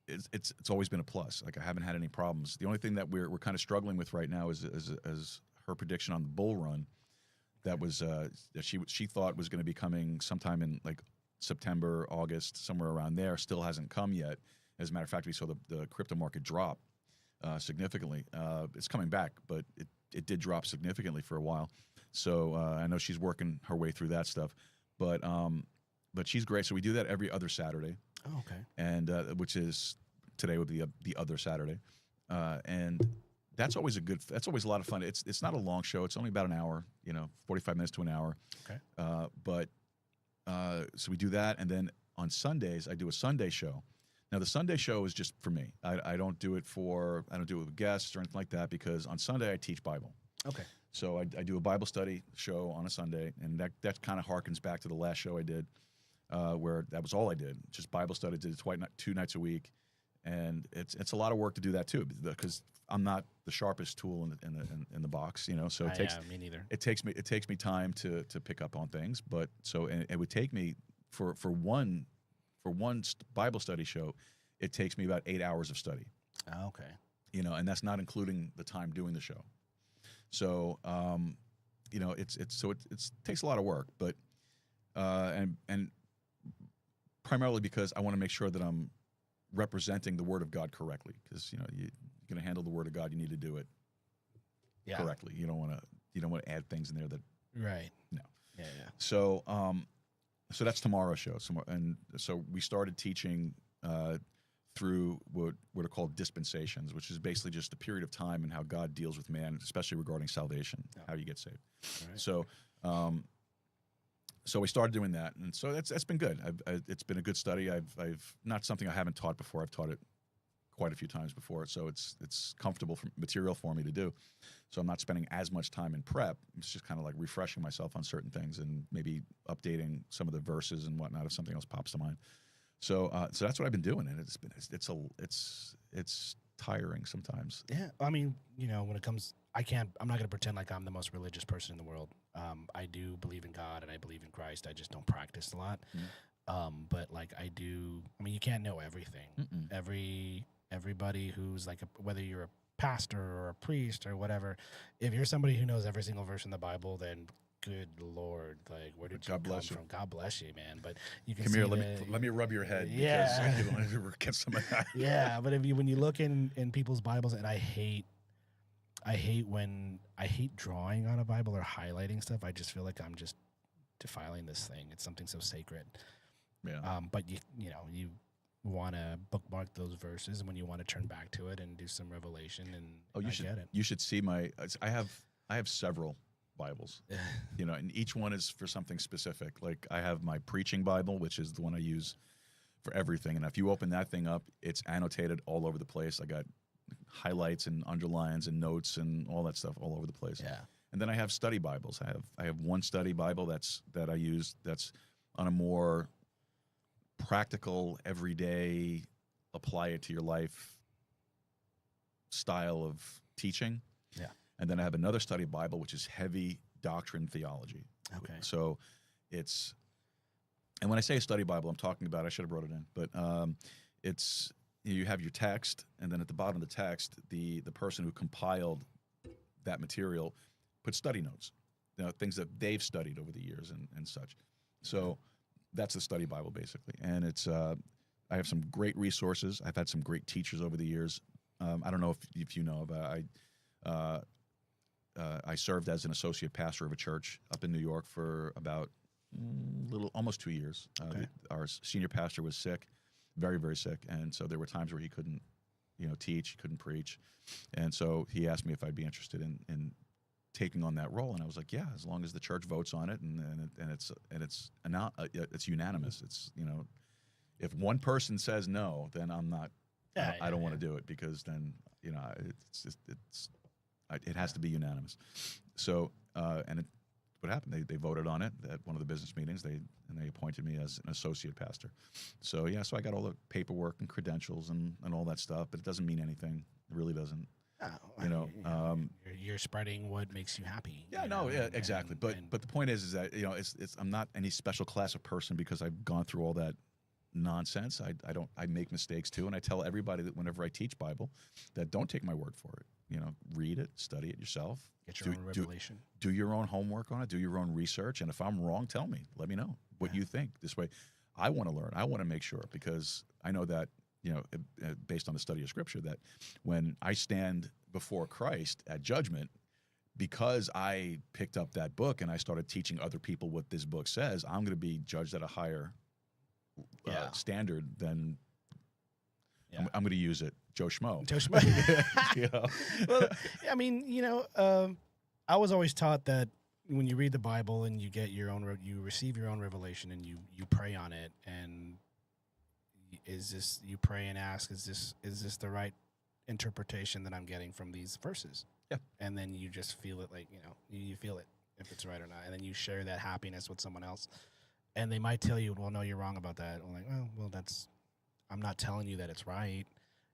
it's always been a plus. Like, I haven't had any problems. The only thing that we're kind of struggling with right now is her prediction on the bull run. That was that she thought was going to be coming sometime in like September, August, somewhere around there. Still hasn't come yet. As a matter of fact, we saw the crypto market drop significantly. It's coming back, but it did drop significantly for a while. So I know she's working her way through that stuff, but she's great. So we do that every other Saturday. Oh, okay. And which is today would be the other Saturday, and that's always that's always a lot of fun. It's not a long show. It's only about an hour, 45 minutes to an hour. Okay. So we do that, and then on Sundays I do a Sunday show. Now the Sunday show is just for me. I don't do it with guests or anything like that, because on Sunday I teach Bible. Okay. So I do a Bible study show on a Sunday, and that kind of harkens back to the last show I did, where that was all I did, just Bible study. Did it 2 nights a week, and it's a lot of work to do that too, because I'm not the sharpest tool in the box, So it takes me neither. It takes me time to pick up on things, but it would take me for one Bible study show, it takes me about 8 hours of study. Oh, okay. And that's not including the time doing the show. So, it takes a lot of work, but and primarily because I want to make sure that I'm representing the Word of God correctly, because you're going to handle the Word of God, you need to do it correctly. You don't want to add things in there that right. No. Yeah. So so that's tomorrow's show. And so we started teaching through what are called dispensations, which is basically just a period of time and how God deals with man, especially regarding salvation, how you get saved. Right. So we started doing that, and so that's been good. It's been a good study. I've not something I haven't taught before. I've taught it quite a few times before, so it's comfortable material for me to do. So I'm not spending as much time in prep. It's just kind of like refreshing myself on certain things and maybe updating some of the verses and whatnot if something else pops to mind. So that's what I've been doing, and it's tiring sometimes. Yeah, I mean, when it comes, I'm not going to pretend like I'm the most religious person in the world. I do believe in God and I believe in Christ. I just don't practice a lot. But like I do, you can't know everything. Everybody who's like, whether you're a pastor or a priest or whatever, if you're somebody who knows every single verse in the Bible, then good Lord, like, where did you come from? God bless you, man. But you can come here. Let me rub your head. Yeah, because I want to get some of that. Yeah, but when you look in people's Bibles, and I hate drawing on a Bible or highlighting stuff. I just feel like I'm just defiling this thing. It's something so sacred. Yeah. But you want to bookmark those verses when you want to turn back to it and do some revelation. And get it. You should see I have several Bibles, and each one is for something specific. Like I have my preaching Bible, which is the one I use for everything. And if you open that thing up, it's annotated all over the place. I got highlights and underlines and notes and all that stuff all over the place. Yeah. And then I have study Bibles. I have one study Bible that I use that's on a more practical, everyday, apply it to your life style of teaching. Yeah. And then I have another study Bible which is heavy doctrine theology. Okay. So it's, and when I say a study Bible, I'm talking about, I should have wrote it in, but it's, you have your text, and then at the bottom of the text, the person who compiled that material put study notes, things that they've studied over the years and such. So that's the study Bible basically, and it's I have some great resources. I've had some great teachers over the years. I don't know if you know, but I served as an associate pastor of a church up in New York for about almost 2 years. Okay. Our senior pastor was sick, very, very sick, and so there were times where he couldn't, teach, he couldn't preach, and so he asked me if I'd be interested in taking on that role, and I was like, yeah, as long as the church votes on it and it's unanimous. It's if one person says no, then I'm not. I don't want to do it, because then it has to be unanimous. So what happened? They voted on it at one of the business meetings. They appointed me as an associate pastor. So so I got all the paperwork and credentials and all that stuff, but it doesn't mean anything. It really doesn't. You're spreading what makes you happy. Yeah, exactly. But the point is that I'm not any special class of person because I've gone through all that nonsense. I make mistakes too, and I tell everybody that whenever I teach Bible, that don't take my word for it. Read it, study it yourself. Get your own revelation. Do your own homework on it. Do your own research. And if I'm wrong, tell me. Let me know what you think. This way, I want to learn. I want to make sure, because I know that, based on the study of Scripture, that when I stand before Christ at judgment, because I picked up that book and I started teaching other people what this book says, I'm going to be judged at a higher standard than I'm going to use it, Joe Schmo. Joe Schmo. Well, I mean, I was always taught that when you read the Bible and you get your own, you receive your own revelation and you pray on it, and you pray and ask, is this the right interpretation that I'm getting from these verses? Yeah. And then you just feel it, like, you feel it if it's right or not, and then you share that happiness with someone else, and they might tell you, well, no, you're wrong about that. I'm like, well, I'm not telling you that it's right.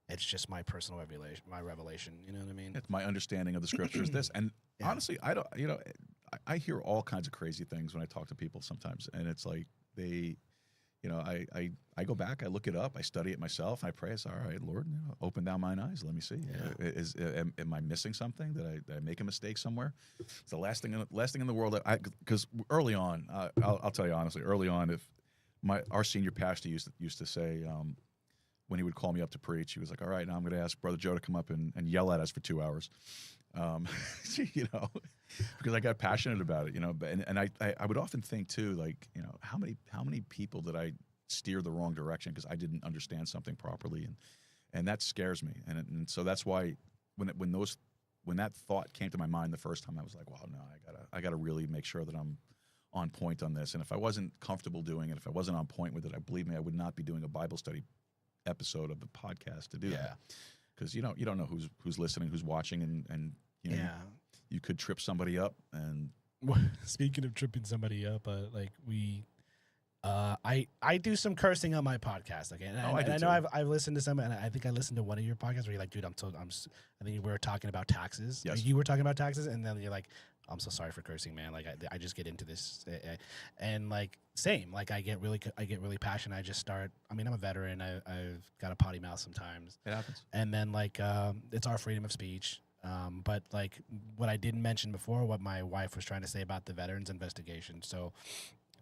It's just my personal revelation, You know what I mean? It's my understanding of the Scripture is this. And honestly, I don't, I hear all kinds of crazy things when I talk to people sometimes. And it's like I go back, I look it up, I study it myself, and I pray. I say, all right, Lord, open down mine eyes. Let me see. Yeah. Am I missing something? Did I make a mistake somewhere? It's the last thing in the world because early on, I'll tell you honestly, early on, our senior pastor used to say, when he would call me up to preach, he was like, all right, now I'm going to ask Brother Joe to come up and yell at us for 2 hours. Because I got passionate about it, and I would often think too, like, how many people did I steer the wrong direction because I didn't understand something properly, and that scares me, and so that's why when that thought came to my mind the first time, I was like, wow, no, I gotta really make sure that I'm on point on this, and if I wasn't comfortable doing it, if I wasn't on point with it, believe me, I would not be doing a Bible study episode of the podcast to do that, because you don't know who's listening, who's watching, and you could trip somebody up. And speaking of tripping somebody up, I do some cursing on my podcast. Okay, and I know I've listened to some, and I think I listened to one of your podcasts where you're like, dude, I think we were talking about taxes. Yes. You were talking about taxes, and then you're like, I'm so sorry for cursing, man. Like I just get into this, and like same. Like I get really passionate. I just start. I mean, I'm a veteran. I've got a potty mouth sometimes. It happens. And then it's our freedom of speech. But like what I didn't mention before, what my wife was trying to say about the veterans investigation. So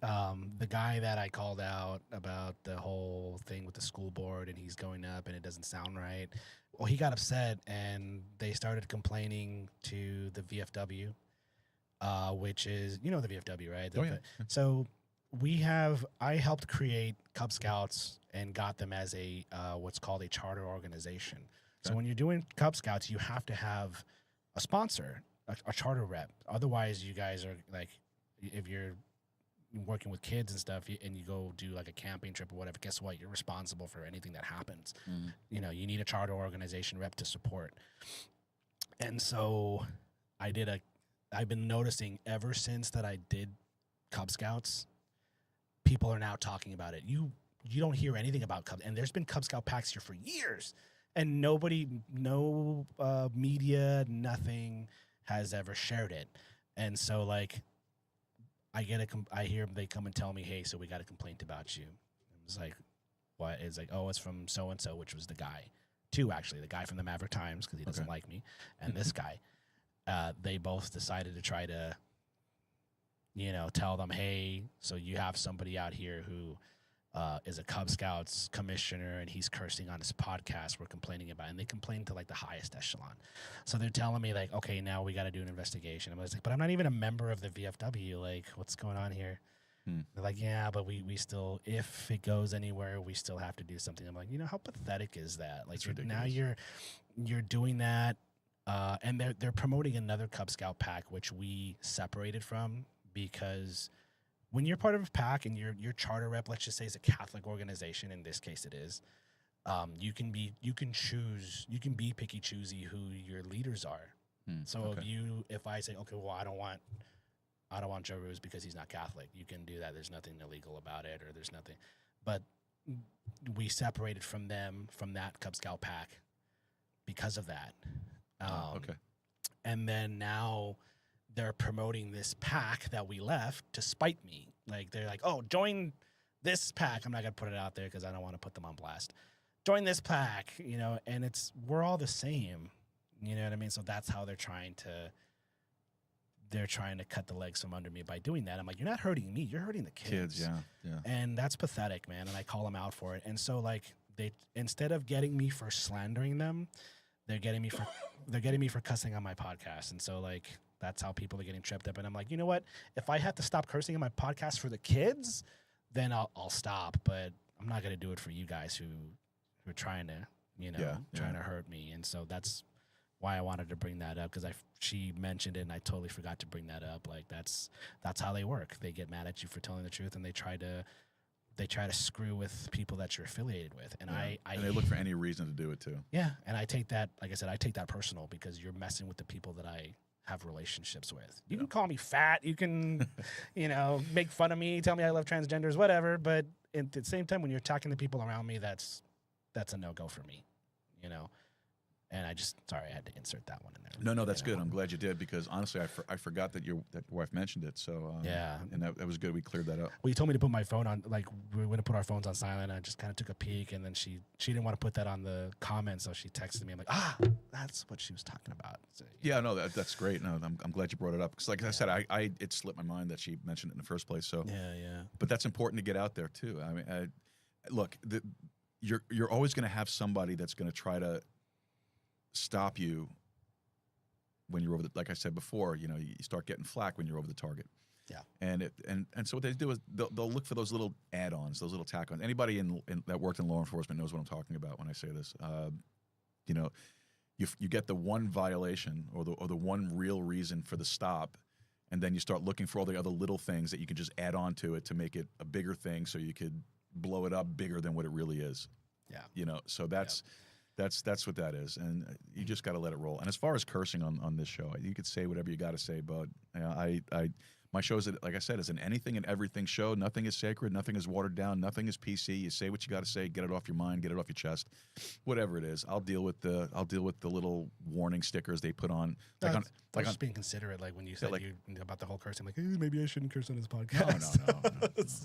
the guy that I called out about the whole thing with the school board, and he's going up and it doesn't sound right. Well, he got upset and they started complaining to the VFW. Which is, the VFW, right? Oh, yeah. So I helped create Cub Scouts and got them as a what's called a charter organization. Okay. So when you're doing Cub Scouts, you have to have a sponsor, a charter rep. Otherwise, you guys are like, if you're working with kids and stuff, and you go do like a camping trip or whatever, guess what? You're responsible for anything that happens. Mm. You need a charter organization rep to support. And so I did I've been noticing ever since that I did Cub Scouts, people are now talking about it. You don't hear anything about Cubs, and there's been Cub Scout packs here for years, and nobody, no media, nothing has ever shared it. And so, like, I hear they come and tell me, hey, so we got a complaint about you. It's like, what? It's like, oh, it's from so and so, which was the guy. Two, actually, the guy from the Maverick Times, because he doesn't like me, and this guy. They both decided to try to, tell them, hey, so you have somebody out here who is a Cub Scouts commissioner, and he's cursing on his podcast. We're complaining about it. And they complain to, like, the highest echelon. So they're telling me, like, okay, now we got to do an investigation. I'm like, but I'm not even a member of the VFW. Like, what's going on here? They're like, yeah, but we still, if it goes anywhere, we still have to do something. I'm like, how pathetic is that? Like, now you're doing that, and they're promoting another Cub Scout pack, which we separated from, because when you're part of a pack and your charter rep, let's just say, is a Catholic organization, in this case it is, you can be picky choosy who your leaders are. So if I say, okay, well, I don't want Joe Roos because he's not Catholic, you can do that. There's nothing illegal about it, or there's nothing. But we separated from them, from that Cub Scout pack, because of that. And then now they're promoting this pack that we left to spite me. Like, they're like, oh, join this pack. I'm not going to put it out there because I don't want to put them on blast. Join this pack, and we're all the same. You know what I mean? So that's how they're trying to cut the legs from under me by doing that. I'm like, you're not hurting me. You're hurting the kids. Yeah. And that's pathetic, man. And I call them out for it. And so, like, they, instead of getting me for slandering them, they're getting me for cussing on my podcast. And so, like, that's how people are getting tripped up. And I'm like, you know what? If I have to stop cursing on my podcast for the kids, then I'll stop. But I'm not going to do it for you guys who are trying to, trying to hurt me. And so that's why I wanted to bring that up, because she mentioned it and I totally forgot to bring that up. Like, that's how they work. They get mad at you for telling the truth, and they try to screw with people that you're affiliated with. And and they look for any reason to do it too. Yeah, and I take that, like I said, I take that personal, because you're messing with the people that I have relationships with. You can call me fat, you can, make fun of me, tell me I love transgenders, whatever. But at the same time, when you're attacking the people around me, that's a no-go for me, And I had to insert that one in there. No, that's good. I'm glad you did, because honestly, I forgot that your wife mentioned it. So yeah, and that was good. We cleared that up. Well, you told me to put my phone on, like, we were going to put our phones on silent. And I just kind of took a peek, and then she didn't want to put that on the comments, so she texted me. I'm like, that's what she was talking about. So, no, that's great. No, I'm glad you brought it up, because, like I said, it slipped my mind that she mentioned it in the first place. So yeah. But that's important to get out there too. I mean, look, you're always going to have somebody that's going to try to stop you when you're over the, like I said before, you start getting flack when you're over the target. Yeah. And so what they do is they'll look for those little add-ons, those little tack-ons. Anybody that worked in law enforcement knows what I'm talking about when I say this. You get the one violation or the one real reason for the stop, and then you start looking for all the other little things that you can just add on to it to make it a bigger thing, so you could blow it up bigger than what it really is. Yeah. So that's what that is, and you just got to let it roll. And as far as cursing on this show, you could say whatever you got to say, but my show is, like I said, is an anything and everything show. Nothing is sacred, nothing is watered down, nothing is PC. You say what you got to say, get it off your mind, get it off your chest, whatever it is. I'll deal with the little warning stickers they put on. I was just being considerate, like when you said about the whole cursing, like, maybe I shouldn't curse on his podcast.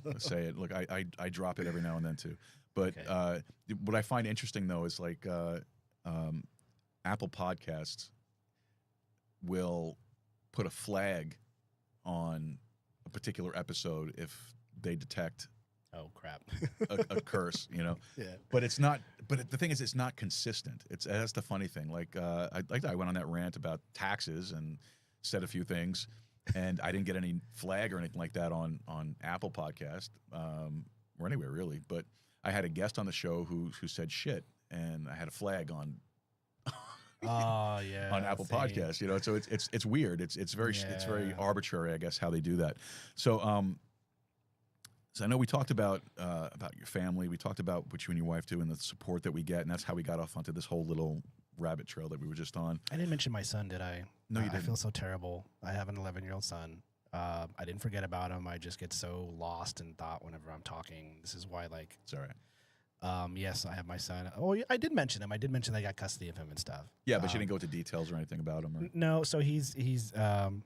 No. Say it. Look, I drop it every now and then too. But what I find interesting, though, is like Apple Podcasts will put a flag on a particular episode if they detect oh crap a curse, Yeah. But it's not. But the thing is, it's not consistent. That's the funny thing. Like I went on that rant about taxes and said a few things, and I didn't get any flag or anything like that on Apple Podcast or anywhere really. But I had a guest on the show who said shit, and I had a flag on. Oh yeah, on Apple Podcasts, So it's weird. It's very arbitrary, I guess, how they do that. So so I know we talked about your family. We talked about what you and your wife do and the support that we get, and that's how we got off onto this whole little rabbit trail that we were just on. I didn't mention my son, did I? No, you I didn't. feel so terrible. I have an 11-year-old son. I didn't forget about him. I just get so lost in thought whenever I'm talking. This is why, like, It's all right. yes, I have my son. Oh, yeah, I did mention him. I did mention I got custody of him and stuff. Yeah, but you didn't go into details or anything about him. Or... No, so he's 11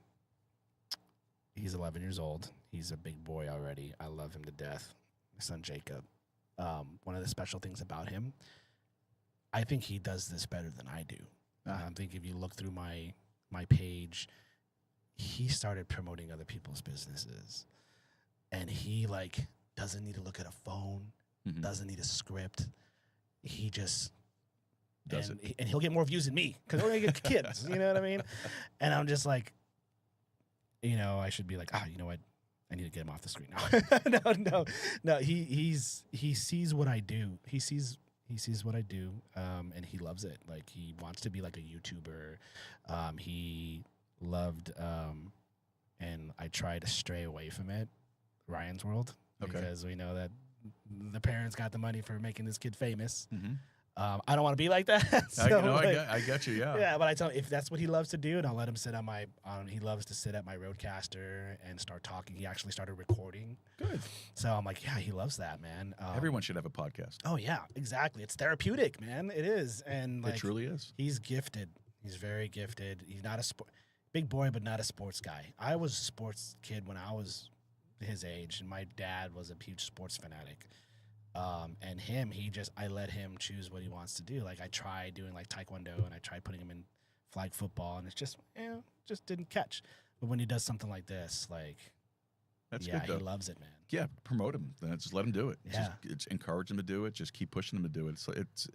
years old. He's a big boy already. I love him to death. My son Jacob. One of the special things about him, I think he does this better than I do. I think if you look through my page, he started promoting other people's businesses, and he like doesn't need to look at a phone, doesn't need a script. He just Does it. and he'll get more views than me because we're gonna get kids. You know what I mean? And I'm just like, you know, I should be like, you know what? I need to get him off the screen now. No. He sees what I do. He sees what I do, and he loves it. Like he wants to be like a YouTuber. He loved, and I try to stray away from it. Ryan's World, because we know that the parents got the money for making this kid famous. I don't want to be like that. So, I got you. Yeah. Yeah, but I tell him if that's what he loves to do, and I'll let him sit on my. He loves to sit at my Roadcaster and start talking. He actually started recording. Good. So I'm like, yeah, he loves that, man. Everyone should have a podcast. Oh yeah, exactly. It's therapeutic, man. It is, and like, It truly is. He's gifted. He's very gifted. He's not a big boy, but not a sports guy. I was a sports kid when I was his age, and my dad was a huge sports fanatic. And I let him choose what he wants to do. Like I tried doing like Taekwondo, and I tried putting him in flag football, and it's just, just didn't catch. But when he does something like this, like, That's yeah, good, though. he loves it, man. Yeah, promote him. Then just let him do it. Yeah. Just encourage him to do it. Just keep pushing him to do it. It's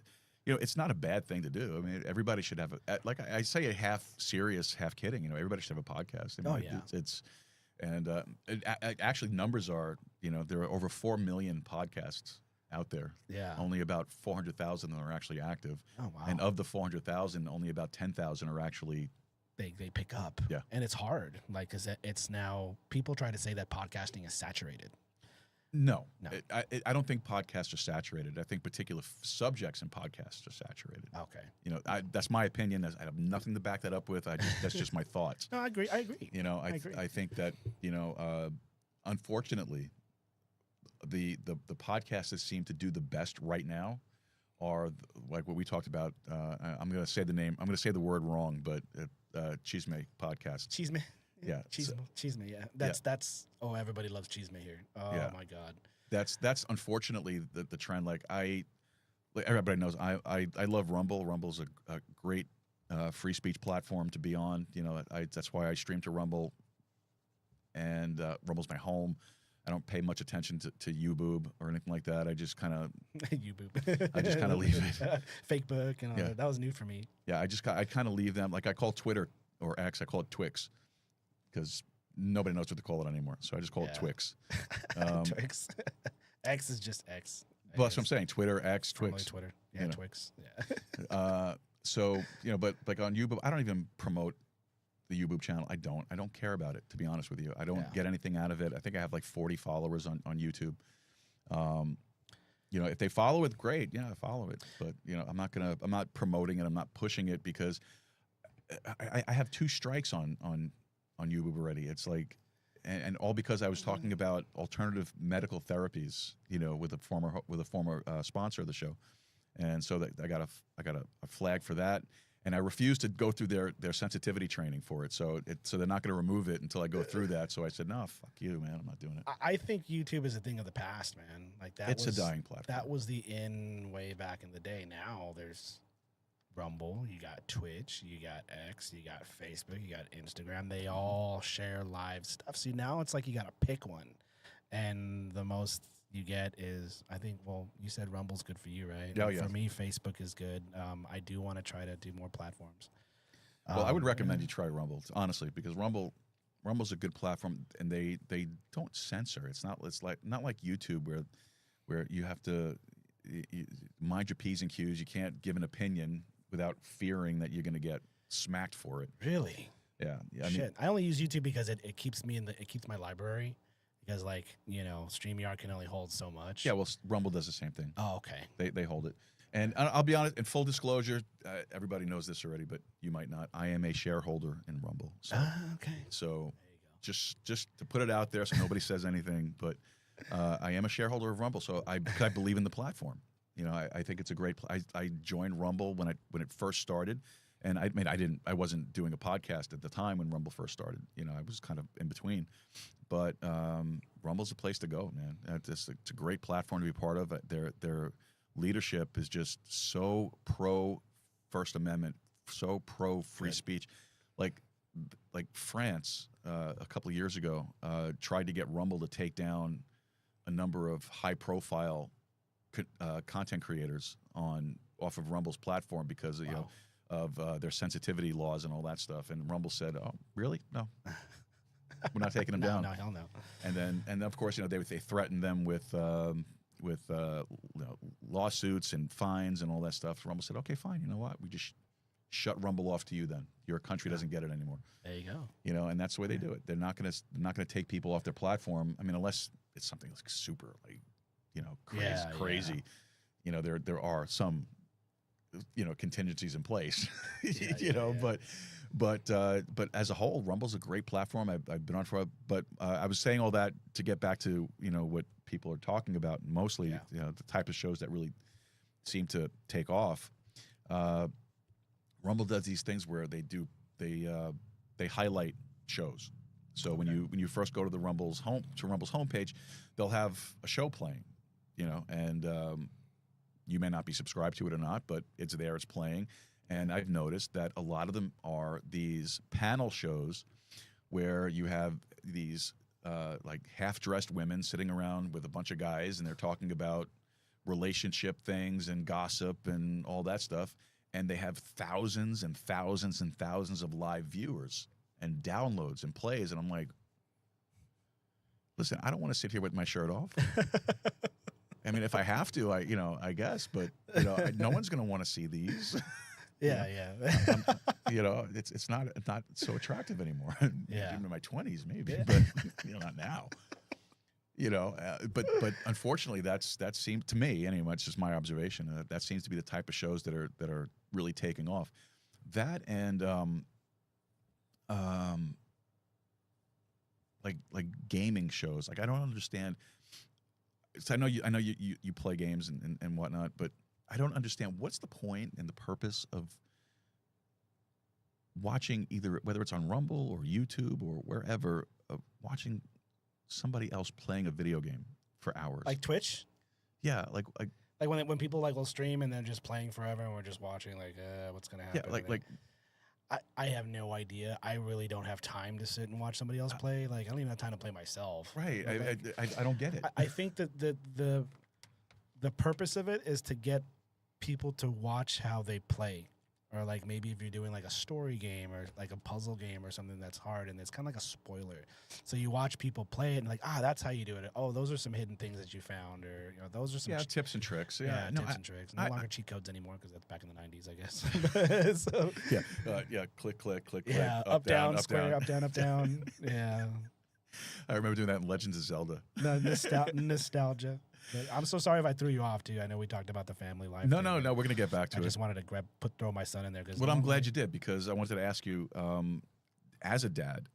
it's not a bad thing to do. I mean, everybody should have like I say, a half serious, half kidding. You know, everybody should have a podcast. I mean, actually numbers are, there are over 4 million podcasts out there. Yeah. Only about 400,000 are actually active. Oh wow. And of the 400,000, only about 10,000 are actually they pick up. Yeah. And it's hard, like, because it's now people try to say that podcasting is saturated. No. I don't think podcasts are saturated. I think particular subjects in podcasts are saturated. Okay. That's my opinion. I have nothing to back that up with. That's just my thoughts. No, I agree. I agree. I think that unfortunately, the podcasts that seem to do the best right now are like what we talked about. I'm going to say the name. I'm going to say the word wrong, but Chisme podcast. Chisme. Yeah. Chisme. Yeah. That's. Oh, everybody loves Chisme here. Oh Yeah. my God. That's unfortunately the trend. Like everybody knows I love Rumble. Rumble's a great free speech platform to be on. That's why I stream to Rumble, and Rumble's my home. I don't pay much attention to YouBoob or anything like that. I just kind of YouBoob. I just kind of leave it. Fake book and all that. That was new for me. Yeah, I kind of leave them. Like I call Twitter or X, I call it Twix, because nobody knows what to call it anymore. So I just call it Twix. Twix. X is just X. Well, that's what I'm saying. Twitter, X, Twix. Twitter. Yeah, Twix. Yeah. So but like on YouBoob, I don't even promote the YouBoob channel. I don't care about it, to be honest with you. I don't get anything out of it. I think I have like 40 followers on YouTube. If they follow it, great. Yeah, follow it. But I'm not promoting it. I'm not pushing it, because I have 2 strikes on YouBoob already. It's like, and all because I was talking about alternative medical therapies, with a former sponsor of the show, and so that I got a flag for that. And I refused to go through their sensitivity training for it. So they're not going to remove it until I go through that. So I said, no, fuck you, man. I'm not doing it. I think YouTube is a thing of the past, man. Like that. It's a dying platform. That was the in way back in the day. Now there's Rumble, you got Twitch, you got X, you got Facebook, you got Instagram. They all share live stuff. See, now it's like you got to pick one. And the most you get is, I think, well, you said Rumble's good for you, right? Oh, yeah. For me, Facebook is good. I do want to try to do more platforms. Well, I would recommend you try Rumble, honestly, because Rumble's a good platform, and they don't censor. It's not like YouTube where you have to mind your P's and Q's. You can't give an opinion without fearing that you're going to get smacked for it. Really? Yeah. I only use YouTube because it keeps me it keeps my library. Because, StreamYard can only hold so much. Yeah, well, Rumble does the same thing. Oh, okay. They hold it. And I'll be honest, in full disclosure, everybody knows this already, but you might not. I am a shareholder in Rumble. So, Okay. so just to put it out there so nobody says anything, but I am a shareholder of Rumble, so I believe in the platform. You know, I think it's a great. I joined Rumble when it first started, and I wasn't doing a podcast at the time when Rumble first started. You know, I was kind of in between, but Rumble's a place to go, man. It's a great platform to be part of. Their leadership is just so pro First Amendment, so pro free speech, like France a couple of years ago tried to get Rumble to take down a number of high-profile content creators off of Rumble's platform because you know of their sensitivity laws and all that stuff. And Rumble said, "Oh, really? No, we're not taking them down." No, hell no. And then of course, you know, they threatened them with you know, lawsuits and fines and all that stuff. Rumble said, "Okay, fine. You know what? We just shut Rumble off to you. Then your country doesn't get it anymore." There you go. You know, and that's the way they do it. They're not gonna take people off their platform. I mean, unless it's something like super, like, you know, crazy. Yeah. You know, there are some, you know, contingencies in place. You know, but as a whole, Rumble's a great platform. I've been on for, but I was saying all that to get back to, you know, what people are talking about mostly. You know, the type of shows that really seem to take off. Rumble does these things where they highlight shows. So when you first go to the Rumble's homepage, they'll have a show playing, you know, and you may not be subscribed to it or not, but it's there, it's playing. And I've noticed that a lot of them are these panel shows where you have these like half-dressed women sitting around with a bunch of guys, and they're talking about relationship things and gossip and all that stuff. And they have thousands and thousands and thousands of live viewers and downloads and plays. And I'm like, listen, I don't want to sit here with my shirt off. I mean, if I have to, I guess, but you know, no one's going to want to see these. Yeah. You know, it's not so attractive anymore. Yeah. Even in my 20s, maybe, but you know, not now. You know, but unfortunately, that seems to me, anyway, it's just my observation. That seems to be the type of shows that are really taking off. That and like gaming shows. Like, I don't understand. So I know you play games and whatnot, but I don't understand what's the point and the purpose of watching, either whether it's on Rumble or YouTube or wherever, watching somebody else playing a video game for hours. Like Twitch? Yeah, like when people like will stream and they're just playing forever and we're just watching like what's gonna happen. Yeah, like I have no idea. I really don't have time to sit and watch somebody else play. Like, I don't even have time to play myself. Right. Like, I don't get it. I think that the purpose of it is to get people to watch how they play. Or like maybe if you're doing like a story game or like a puzzle game or something that's hard and it's kind of like a spoiler. So you watch people play it and like, that's how you do it. Oh, those are some hidden things that you found, or you know, those are some tips and tricks. Tips and tricks. No longer cheat codes anymore because that's back in the 90s, I guess. So, click. Yeah, up, down, square, down. up, down. Yeah. I remember doing that in Legends of Zelda. No, nostalgia. But I'm so sorry if I threw you off too. I know we talked about the family life. No. We're gonna get back to it. I just wanted to throw my son in there. Well, I'm glad you did, because I wanted to ask you, as a dad,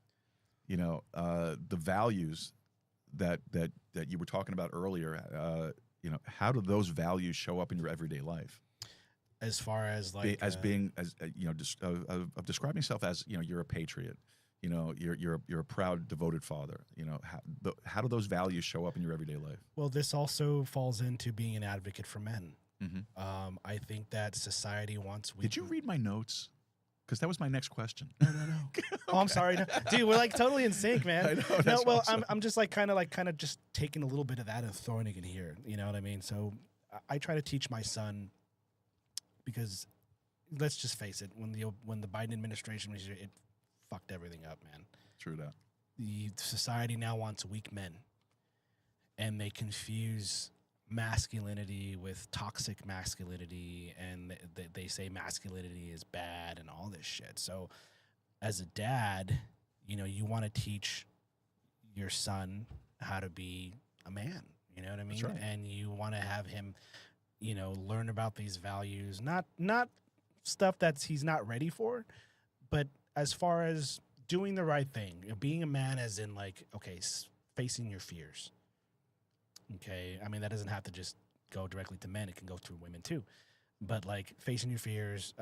you know, the values that you were talking about earlier. You know, how do those values show up in your everyday life? As far as like being you know, of describing yourself as, you know, you're a patriot. You know, you're a proud, devoted father. You know, how do those values show up in your everyday life? Well, this also falls into being an advocate for men. Mm-hmm. I think that society wants. Did you read my notes? Because that was my next question. No. Oh, I'm sorry, dude. We're like totally in sync, man. I know. That's awesome. I'm just like kind of just taking a little bit of that and throwing it in here. You know what I mean? So I try to teach my son, because let's just face it, when the Biden administration was here, it fucked everything up, man. True that. The society now wants weak men, and they confuse masculinity with toxic masculinity, and they say masculinity is bad and all this shit. So as a dad, you know, you want to teach your son how to be a man, you know what I mean? That's right. And you want to have him, learn about these values, not stuff that he's not ready for, but as far as doing the right thing, being a man as in like, okay, facing your fears. Okay. I mean, that doesn't have to just go directly to men. It can go through women too, but like facing your fears,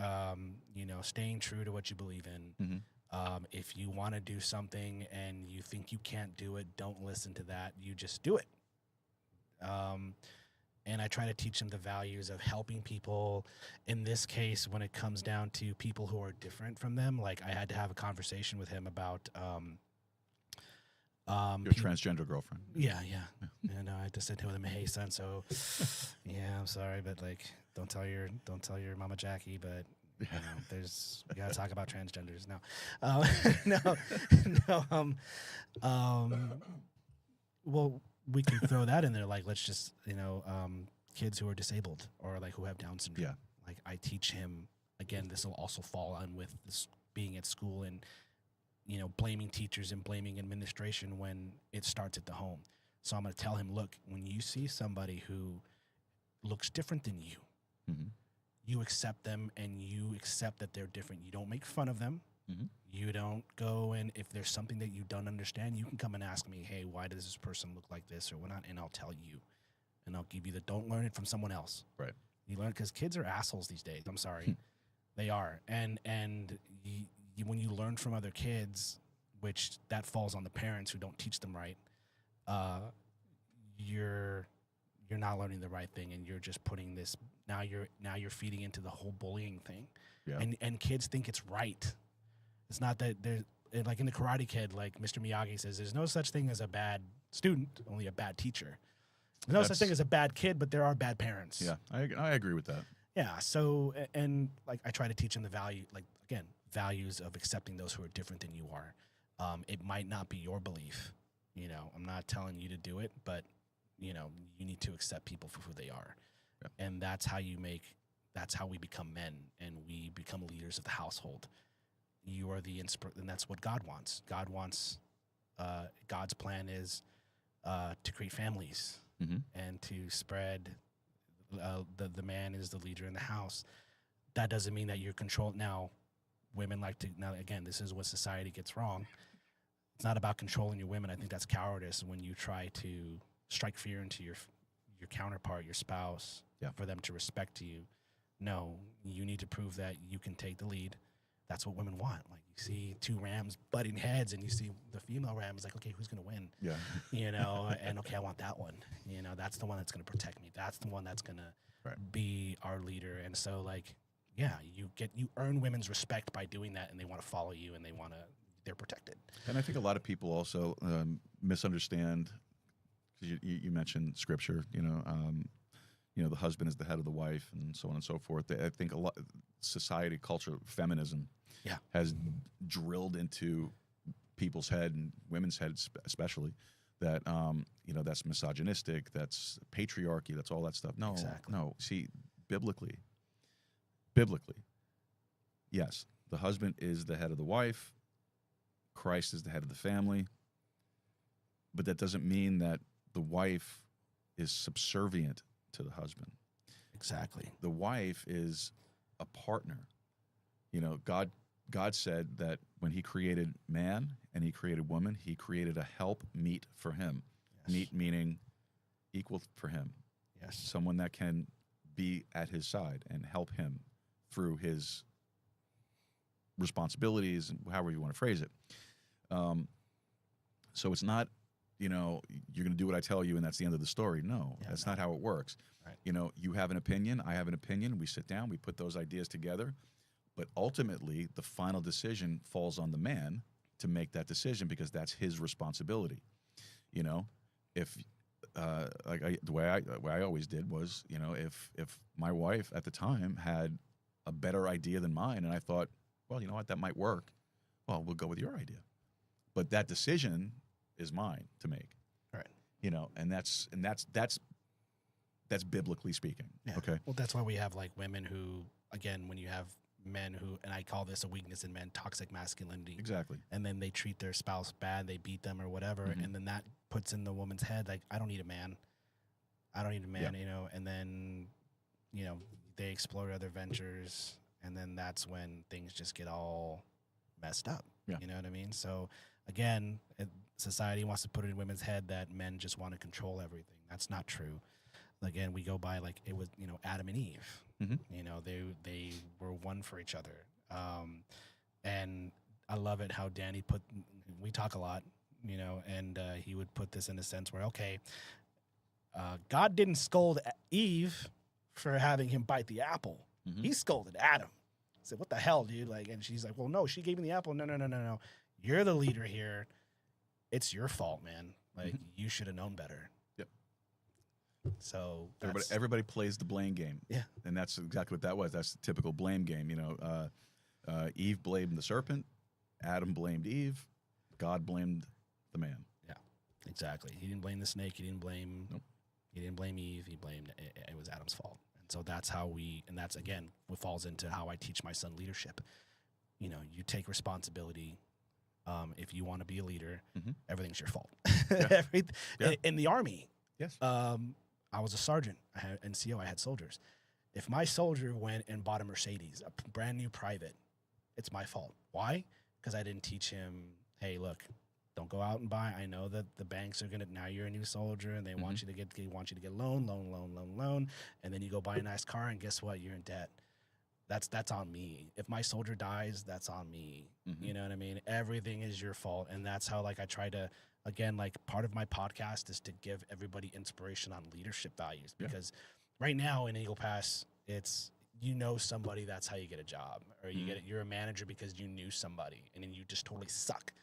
staying true to what you believe in. Mm-hmm. If you want to do something and you think you can't do it, don't listen to that. You just do it. And I try to teach them the values of helping people. In this case, when it comes down to people who are different from them, like I had to have a conversation with him about Your transgender girlfriend. Yeah. And I had to sit with him, hey son, so yeah, I'm sorry, but like don't tell your mama Jackie, but you gotta talk about transgenders. Well, we can throw that in there. Like, let's just, kids who are disabled or like who have Down syndrome. Yeah. Like I teach him, again, this will also fall on with this being at school and, blaming teachers and blaming administration when it starts at the home. So I'm going to tell him, look, when you see somebody who looks different than you, Mm-hmm. you accept them and you accept that they're different. You don't make fun of them. Mm-hmm. You don't go and if there's something that you don't understand, you can come and ask me, hey, why does this person look like this or whatnot? And I'll tell you. And I'll give you don't learn it from someone else. Right. You learn because kids are assholes these days. I'm sorry. They are. And when you learn from other kids, which that falls on the parents who don't teach them right, you're not learning the right thing and you're just putting this now you're feeding into the whole bullying thing. Yeah. And kids think it's right. It's not that there's like in the Karate Kid, like Mr. Miyagi says, there's no such thing as a bad student, only a bad teacher. There's no such thing as a bad kid, but there are bad parents. Yeah, I agree with that. Yeah. So, and like I try to teach them the value, like again, values of accepting those who are different than you are. It might not be your belief. I'm not telling you to do it, but you need to accept people for who they are. Yeah. And that's how we become men and we become leaders of the household. You are the and that's what God wants. God's plan is to create families. Mm-hmm. And to spread the man is the leader in the house. That doesn't mean that you're controlled. Now, women like to, now again, this is what society gets wrong. It's not about controlling your women. I think that's cowardice when you try to strike fear into your counterpart, your spouse, for them to respect you. No, you need to prove that you can take the lead. That's what women want. Like you see two rams butting heads and you see the female ram is like, okay, who's going to win? Yeah. And okay, I want that one. That's the one that's going to protect me. That's the one that's going to be our leader. And so like, yeah, you earn women's respect by doing that and they want to follow you and they're protected. And I think a lot of people also misunderstand, because you mentioned scripture, the husband is the head of the wife and so on and so forth. I think a lot society, culture, feminism has drilled into people's head and women's heads especially that, that's misogynistic, that's patriarchy, that's all that stuff. No, exactly. No. See, biblically, yes, the husband is the head of the wife. Christ is the head of the family. But that doesn't mean that the wife is subservient to the husband. Exactly. The wife is a partner. God said that when he created man and he created woman, he created a help meet for him. Yes. Meet meaning equal for him. Yes. Someone that can be at his side and help him through his responsibilities and however you want to phrase it. So it's not, you're going to do what I tell you and that's the end of the story. No, that's not how it works. Right. You have an opinion, I have an opinion, we sit down, we put those ideas together, but ultimately the final decision falls on the man to make that decision because that's his responsibility. If the way I always did was, if my wife at the time had a better idea than mine and I thought, well, you know what, that might work, well, we'll go with your idea. But that decision is mine to make. Right. And that's biblically speaking. Yeah. Okay. Well, that's why we have like women who, again, when you have men who, and I call this a weakness in men, toxic masculinity. Exactly. And then they treat their spouse bad, they beat them or whatever, Mm-hmm. and then that puts in the woman's head like, I don't need a man. Yeah. And then you know, they explore other ventures, and then that's when things just get all messed up. Yeah. You know what I mean? So again, society wants to put it in women's head that men just want to control everything. That's not true. Again, we go by like it was, you know, Adam and Eve. You know, they were one for each other. And I love it how Danny we talk a lot, you know, and he would put this in a sense where, okay, God didn't scold Eve for having him bite the apple. He scolded Adam. I said, what the hell, dude? Like, and she's like, well, no, she gave me the apple. No. You're the leader here. It's your fault, man. Like, you should have known better. Yep. So everybody plays the blame game. Yeah. And that's exactly what that was. That's the typical blame game. You know, Eve blamed the serpent. Adam blamed Eve. God blamed the man. Yeah, exactly. He didn't blame the snake. He didn't blame. Nope. He didn't blame Eve. He blamed it was Adam's fault. And so that's how and that's again what falls into how I teach my son leadership. You know, you take responsibility. If you want to be a leader, everything's your fault. Yeah. In the Army, Yes. I was a sergeant. I had NCO. I had soldiers. If my soldier went and bought a Mercedes, a brand new private, it's my fault. Why? Because I didn't teach him, hey, look, don't go out and buy. I know that the banks are gonna. Now you're a new soldier, and they want you to get loan, and then you go buy a nice car, and guess what? You're in debt. That's on me. If my soldier dies, that's on me. You know what I mean? Everything is your fault, and that's how like I try to. Again, like part of my podcast is to give everybody inspiration on leadership values because right now in Eagle Pass, it's somebody, that's how you get a job, or you're a manager because you knew somebody and then you just totally suck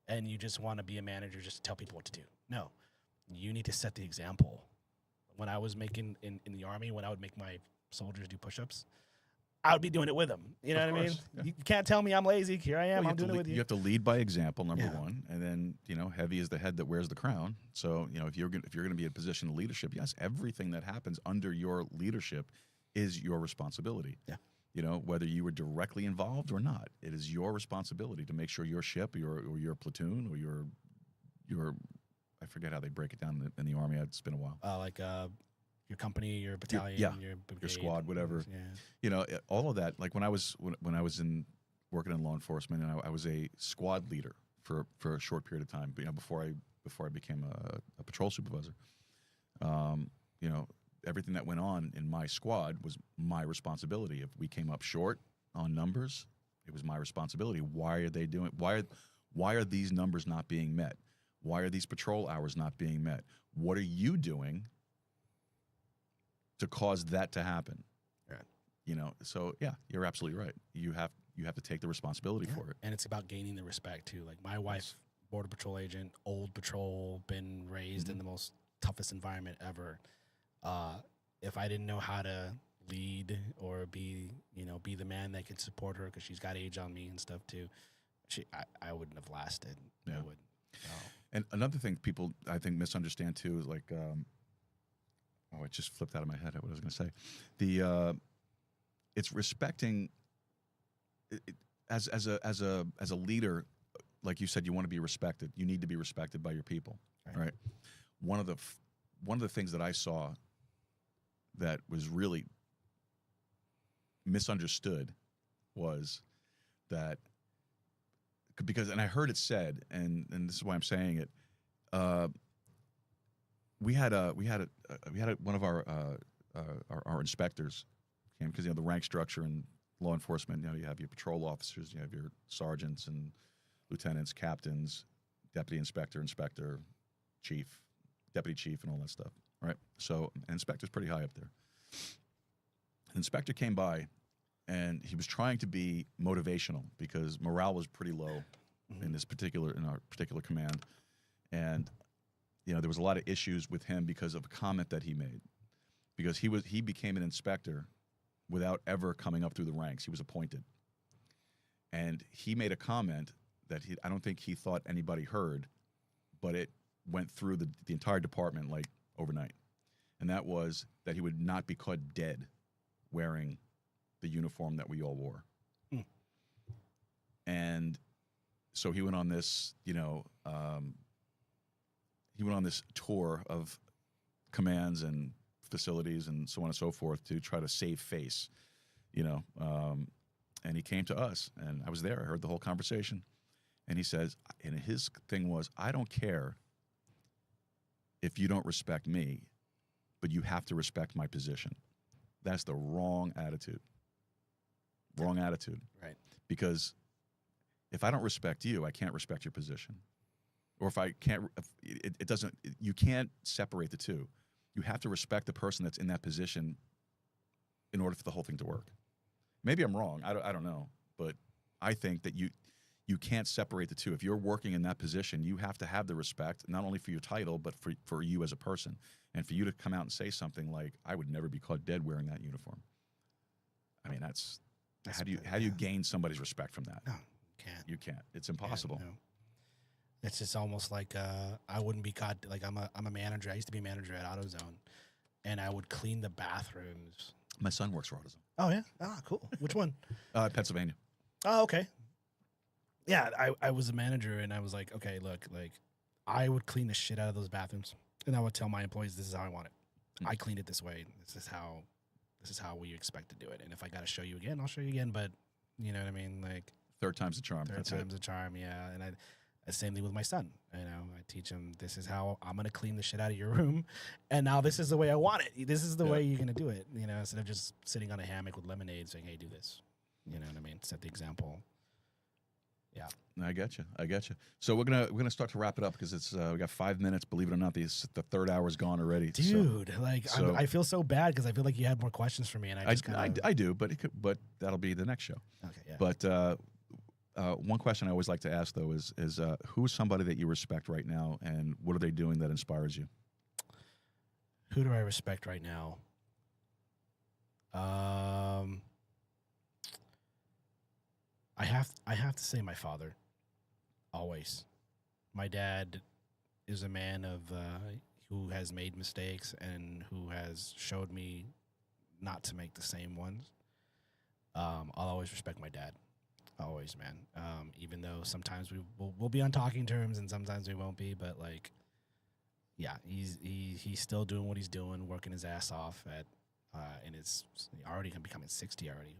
and you just want to be a manager just to tell people what to do. No, you need to set the example. When I was making in the Army, when I would make my soldiers do push-ups, I would be doing it with them. You know what I mean? Yeah. You can't tell me I'm lazy. Here I am. I'm doing it with you. You have to lead by example, number one, and then heavy is the head that wears the crown. So if you're going to be in a position of leadership, yes, everything that happens under your leadership is your responsibility. Yeah. Whether you were directly involved or not, it is your responsibility to make sure your ship, or your platoon, or your I forget how they break it down in the Army. It's been a while. Your company, your battalion, your brigade, your squad, whatever. Yeah. All of that. Like when I was working in law enforcement, and I was a squad leader for a short period of time. Before I became a patrol supervisor. Everything that went on in my squad was my responsibility. If we came up short on numbers, it was my responsibility. Why are they doing? Why are these numbers not being met? Why are these patrol hours not being met? What are you doing to cause that to happen? Right. So yeah, you're absolutely right. You have to take the responsibility for it. And it's about gaining the respect too. Like my wife, border patrol agent, old patrol, been raised in the most toughest environment ever. If I didn't know how to lead or be the man that could support her because she's got age on me and stuff too, I wouldn't have lasted. Yeah. I wouldn't. No. And another thing people, I think, misunderstand too is like, it just flipped out of my head what I was going to say. It's respecting as a leader, like you said, you want to be respected. You need to be respected by your people, right? One of the things that I saw that was really misunderstood was that and I heard it said, and this is why I'm saying it. We had one of our inspectors came because the rank structure in law enforcement. You have your patrol officers, you have your sergeants and lieutenants, captains, deputy inspector, chief, deputy chief, and all that stuff. Right. So an inspector's pretty high up there. An inspector came by, and he was trying to be motivational because morale was pretty low in our particular command, and there was a lot of issues with him because of a comment that he made. Because he became an inspector without ever coming up through the ranks. He was appointed, and he made a comment that I don't think he thought anybody heard, but it went through the entire department like overnight, and that was that he would not be caught dead wearing the uniform that we all wore. And so he went on this, he went on this tour of commands and facilities and so on and so forth to try to save face, you know. And he came to us, and I was there. I heard the whole conversation. And he says, and his thing was, I don't care if you don't respect me, but you have to respect my position. That's the wrong attitude. Wrong attitude. Right. Because if I don't respect you, I can't respect your position. Or if I can't, it doesn't, you can't separate the two. You have to respect the person that's in that position in order for the whole thing to work. Maybe I'm wrong. I don't know. But I think that you can't separate the two. If you're working in that position, you have to have the respect, not only for your title, but for you as a person. And for you to come out and say something like, I would never be caught dead wearing that uniform. I mean, that's how do you gain somebody's respect from that? No, you can't. You can't. It's impossible. Yeah, no. It's just almost like I wouldn't be caught. Like I'm a manager. I used to be a manager at AutoZone, and I would clean the bathrooms. My son works for AutoZone. Oh yeah. Ah, cool. Which one? Pennsylvania. Oh, okay. Yeah, I was a manager, and I was like, okay, look, like I would clean the shit out of those bathrooms, and I would tell my employees, this is how I want it. I cleaned it this way. This is how we expect to do it. And if I got to show you again, I'll show you again. But you know what I mean? Like Third time's the charm. third time's the charm. Yeah. And same thing with my son. You know, I teach him, this is how I'm going to clean the shit out of your room. And now this is the way I want it. This is the way you're going to do it. You know, instead of just sitting on a hammock with lemonade saying, hey, do this. You know what I mean? Set the example. Yeah. I get you. So we're gonna start to wrap it up because it's we got 5 minutes. Believe it or not, the third hour's gone already. Dude, I feel so bad because I feel like you had more questions for me, and I do, but that'll be the next show. Okay, yeah. But one question I always like to ask though is who's somebody that you respect right now, and what are they doing that inspires you? Who do I respect right now? I have to say my father. Always. My dad is a man of who has made mistakes and who has showed me not to make the same ones. I'll always respect my dad. Always, man. Even though sometimes we'll be on talking terms and sometimes we won't be, but like, yeah, he's still doing what he's doing, working his ass off at and it's already gonna becoming 60 already.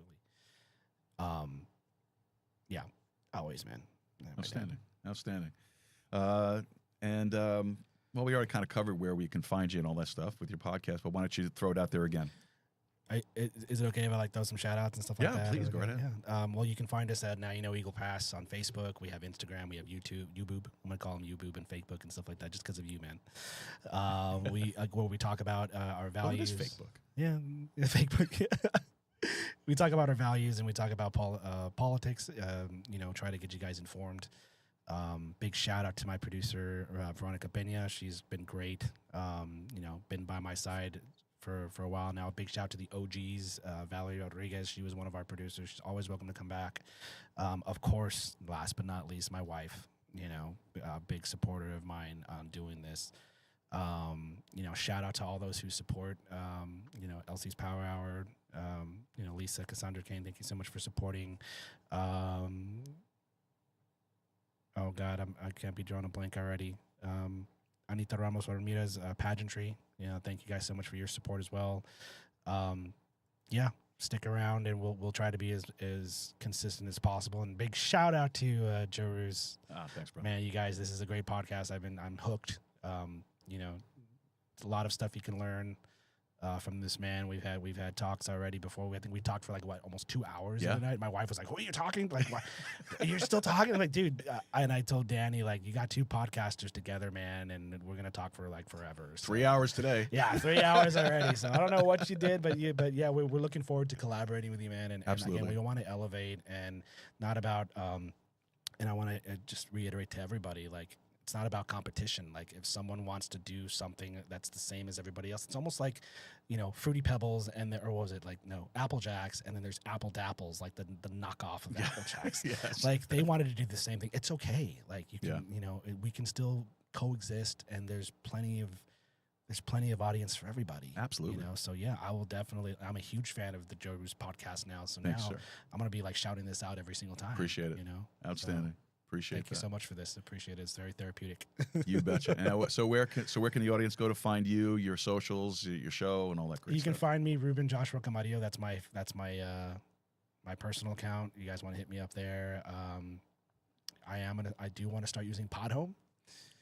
Yeah, always, man. Outstanding. Well, we already kind of covered where we can find you and all that stuff with your podcast, but why don't you throw it out there again? Is it okay if I like throw some shout outs and stuff like that? Yeah, please, go right ahead. Yeah. Well, you can find us at Now You Know Eagle Pass on Facebook. We have Instagram. We have YouTube, YouBoob. I'm going to call them YouBoob and Facebook and stuff like that just because of you, man. Where we talk about our values. Oh, it is Facebook. Yeah, Facebook. We talk about our values and we talk about politics, try to get you guys informed. Big shout out to my producer, Veronica Pena. She's been great, been by my side for a while now. Big shout out to the OGs, Valerie Rodriguez. She was one of our producers. She's always welcome to come back. Of course, last but not least, my wife, big supporter of mine on doing this. Shout out to all those who support, Elsie's Power Hour, Lisa, Cassandra Kane, thank you so much for supporting. Oh God, I can't be drawing a blank already. Anita Ramos Ramirez, pageantry. Thank you guys so much for your support as well. Stick around and we'll try to be as consistent as possible. And big shout out to Joe Roos. Thanks, bro. Man, you guys, this is a great podcast. I'm hooked. It's a lot of stuff you can learn from this man. We've had talks already before. I think we talked for almost 2 hours the other night. My wife was like, "What are you talking? Like, why? You're still talking?" I'm like, dude. And I told Danny, like, you got two podcasters together, man, and we're gonna talk for forever. So, 3 hours today. Yeah, 3 hours already. So I don't know what you did, but we're looking forward to collaborating with you, man. And Absolutely. again, we want to elevate and not about. And I want to just reiterate to everybody, like, it's not about competition. Like, if someone wants to do something that's the same as everybody else, it's almost like, Fruity Pebbles and Apple Jacks, and then there's Apple Dapples, like the knockoff of Apple Jacks. Yes. Like, they wanted to do the same thing. It's okay. Like, you can, we can still coexist, and there's plenty of audience for everybody. Absolutely. So yeah, I will definitely. I'm a huge fan of the Joe Roos podcast now. So Thanks, now sir. I'm gonna be shouting this out every single time. Appreciate it. Outstanding. Appreciate Thank that. you so much for this. Appreciate it. It's very therapeutic. You betcha. And so where can the audience go to find you, your socials, your show, and all that great You stuff? can find me Ruben Joshua Camarillo. That's my my personal account. You guys want to hit me up there? I do want to start using Podhome,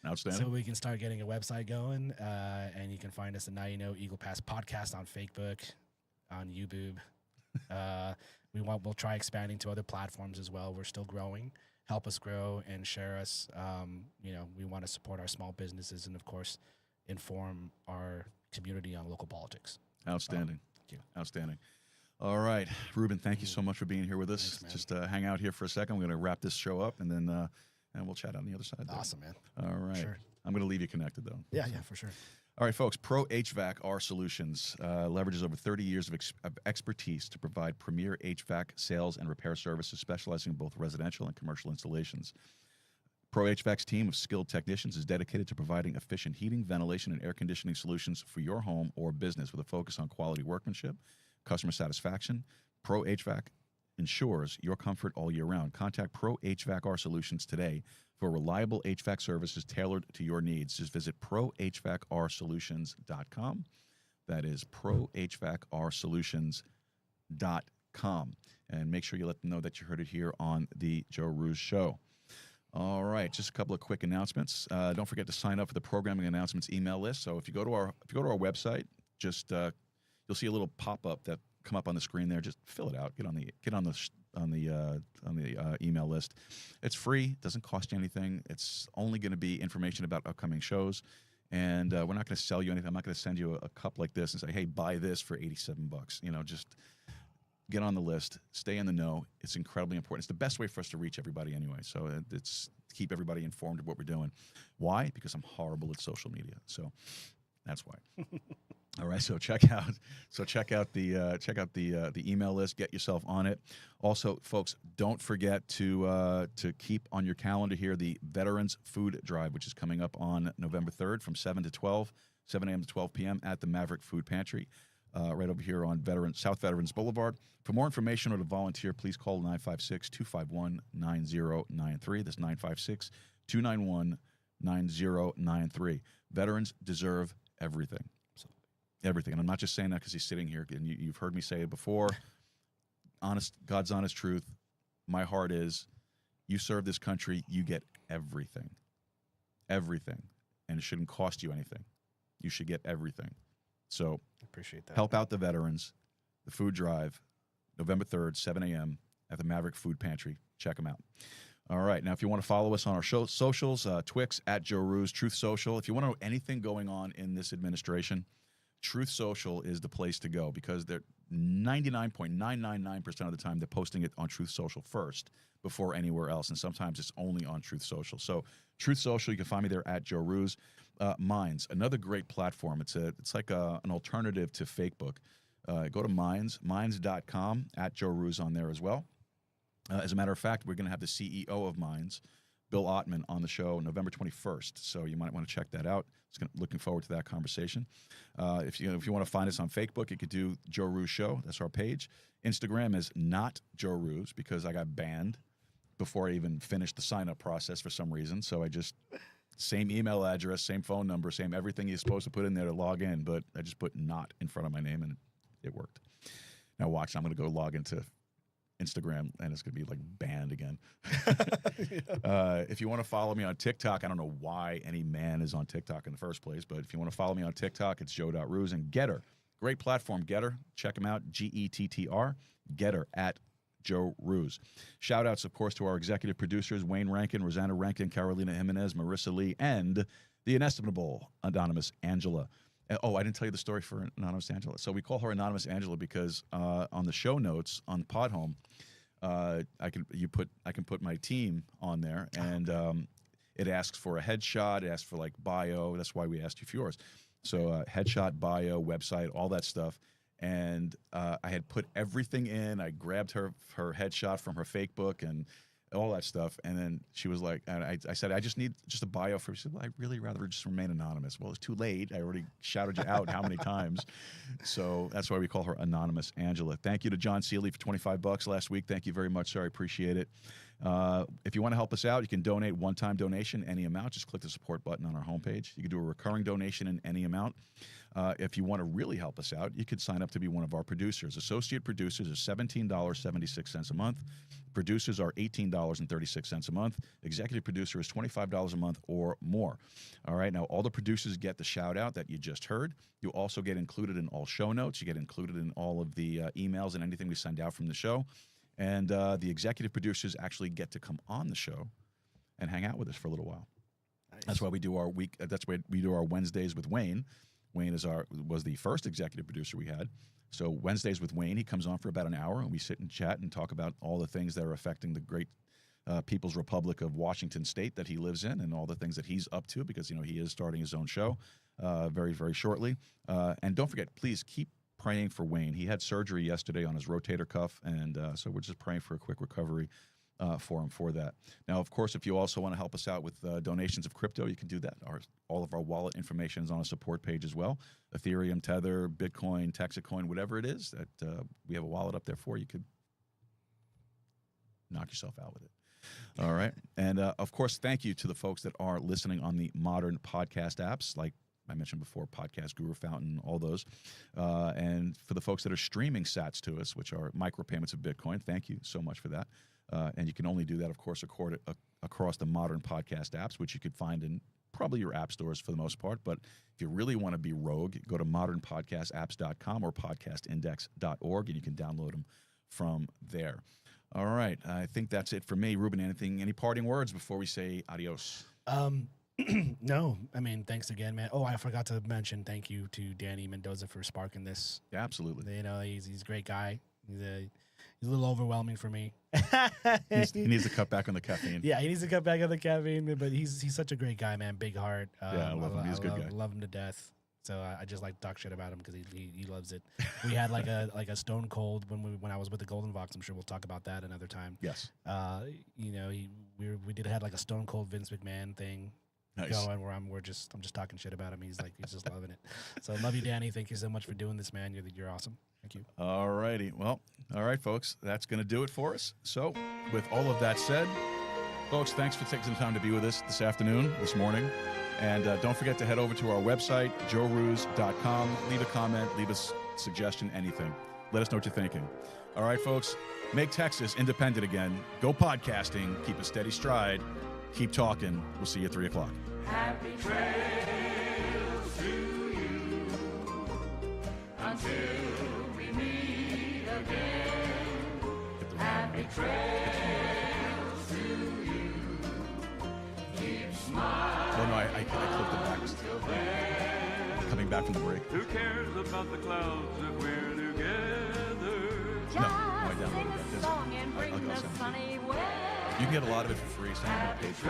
Outstanding. so we can start getting a website going. And you can find us at Now You Know Eagle Pass Podcast on Facebook, on YouTube. We'll try expanding to other platforms as well. We're still growing. Help us grow and share us. We want to support our small businesses and, of course, inform our community on local politics. Outstanding. Thank you. Outstanding. All right, Ruben, thank you so much for being here with us. Thanks, Just hang out here for a second. We're going to wrap this show up, and then and we'll chat on the other side. There. Awesome, man. All right. Sure. I'm going to leave you connected, though. Yeah, for sure. All right, folks. Pro HVAC R Solutions leverages over 30 years of expertise to provide premier HVAC sales and repair services, specializing in both residential and commercial installations. Pro HVAC's team of skilled technicians is dedicated to providing efficient heating, ventilation, and air conditioning solutions for your home or business with a focus on quality workmanship, customer satisfaction. Pro HVAC ensures your comfort all year round. Contact Pro HVAC R Solutions today for reliable HVAC services tailored to your needs. Just visit prohvacsolutions.com. That is prohvacsolutions.com. And make sure you let them know that you heard it here on the Joe Roos Show. All right, just a couple of quick announcements. Don't forget to sign up for the programming announcements email list. So if you go to our website, just you'll see a little pop-up that come up on the screen there. Just fill it out. Get on the email list. It's free. Doesn't cost you anything. It's only going to be information about upcoming shows, and we're not going to sell you anything. I'm not going to send you a cup like this and say, "Hey, buy this for $87." Just get on the list. Stay in the know. It's incredibly important. It's the best way for us to reach everybody anyway. So it's to keep everybody informed of what we're doing. Why? Because I'm horrible at social media. So that's why. All right, so check out the email list. Get yourself on it. Also, folks, don't forget to keep on your calendar here the Veterans Food Drive, which is coming up on November 3rd from 7 a.m. to 12 p.m. at the Maverick Food Pantry, right over here on South Veterans Boulevard. For more information or to volunteer, please call 956-251-9093. That's 956-291-9093. Veterans deserve everything. Everything. And I'm not just saying that because he's sitting here. And you've heard me say it before. God's honest truth. My heart is, you serve this country, you get everything. Everything. And it shouldn't cost you anything. You should get everything. So Appreciate that. help out the veterans. The food drive, November 3rd, 7 a.m. at the Maverick Food Pantry. Check them out. All right. Now, if you want to follow us on our socials, Twix, @JoeRoos, Truth Social. If you want to know anything going on in this administration, Truth Social is the place to go, because they're 99.999% of the time they're posting it on Truth Social first before anywhere else, and sometimes it's only on Truth Social. So Truth Social, you can find me there @JoeRoos. Minds, another great platform. It's like an alternative to Facebook. Go to minds.com, @JoeRoos on there as well. As a matter of fact, we're going to have the CEO of Minds, Bill Ottman, on the show November 21st. So you might want to check that out. Looking forward to that conversation. If you want to find us on Facebook, you could do Joe Roos Show. That's our page. Instagram is not Joe Roos, because I got banned before I even finished the sign-up process for some reason. So I just, same email address, same phone number, same everything you're supposed to put in there to log in, but I just put not in front of my name, and it worked. Now watch, I'm going to go log into Instagram, and it's going to be like banned again. If you want to follow me on TikTok, I don't know why any man is on TikTok in the first place, but if you want to follow me on TikTok, it's joe.roos. And Getter, great platform, Getter. Check them out, Gettr, Getter @Joe Roos. Shout outs, of course, to our executive producers, Wayne Rankin, Rosanna Rankin, Carolina Jimenez, Marissa Lee, and the inestimable Anonymous Angela. Oh, I didn't tell you the story for Anonymous Angela. So we call her Anonymous Angela because on the show notes on Podhome, I can put my team on there, and it asks for a headshot, it asks for like bio. That's why we asked you for yours. So headshot, bio, website, all that stuff. And I had put everything in. I grabbed her headshot from her fake book and all that stuff. And then she was like, and I said, I just need just a bio for her. She said, well, I'd really rather just remain anonymous. Well, it's too late. I already shouted you out how many times. So that's why we call her Anonymous Angela. Thank you to John Seeley for $25 last week. Thank you very much, sir. I appreciate it. If you want to help us out, you can donate one-time donation, any amount. Just click the support button on our homepage. You can do a recurring donation in any amount. If you want to really help us out, you could sign up to be one of our producers. Associate producers are $17.76 a month. Producers are $18.36 a month. Executive producer is $25 a month or more. All right, now all the producers get the shout out that you just heard. You also get included in all show notes. You get included in all of the emails and anything we send out from the show. And the executive producers actually get to come on the show and hang out with us for a little while. Nice. That's why we do our week. That's why we do our Wednesdays with Wayne. Wayne was the first executive producer we had. So Wednesdays with Wayne, he comes on for about an hour, and we sit and chat and talk about all the things that are affecting the great People's Republic of Washington State that he lives in, and all the things that he's up to, because he is starting his own show very, very shortly. And don't forget, please keep praying for Wayne. He had surgery yesterday on his rotator cuff, and so we're just praying for a quick recovery for him for that. Now, of course, if you also want to help us out with donations of crypto, you can do that. All of our wallet information is on a support page as well. Ethereum, Tether, Bitcoin, Texacoin, whatever it is, that we have a wallet up there for. You could knock yourself out with it. All right. And, of course, thank you to the folks that are listening on the modern podcast apps, like I mentioned before, Podcast Guru, Fountain, all those. And for the folks that are streaming sats to us, which are micropayments of Bitcoin, thank you so much for that. And you can only do that, of course, across the modern podcast apps, which you could find in probably your app stores for the most part. But if you really want to be rogue, go to modernpodcastapps.com or podcastindex.org, and you can download them from there. All right. I think that's it for me. Ruben, any parting words before we say adios? No. I mean, thanks again, man. Oh, I forgot to mention thank you to Danny Mendoza for sparking this. Yeah, absolutely. He's a great guy. He's a little overwhelming for me. He needs to cut back on the caffeine. Yeah, he needs to cut back on the caffeine, but he's such a great guy, man. Big heart. Yeah, I love him. He's a good guy. Love him to death. So I just like to talk shit about him because he loves it. We had like a stone cold when I was with the Golden Vox. I'm sure we'll talk about that another time. Yes. We had like a stone cold Vince McMahon thing. Nice. Going where I'm just talking shit about him. He's just loving it. So love you, Danny. Thank you so much for doing this, man. You're awesome. Thank you. All righty. Well, all right, folks. That's going to do it for us. So with all of that said, folks, thanks for taking some time to be with us this morning. And don't forget to head over to our website, joeroos.com. Leave a comment, leave a suggestion, anything. Let us know what you're thinking. All right, folks. Make Texas independent again. Go podcasting. Keep a steady stride. Keep talking. We'll see you at 3 o'clock. Happy trails to you until we meet again. Happy trails to you. Keep smiling. Oh, no, I clipped it back. Coming back from the break. Who cares about the clouds if we're together? No, I downloaded that. I'll send it. You can get a lot of it for free. Some of it paid for.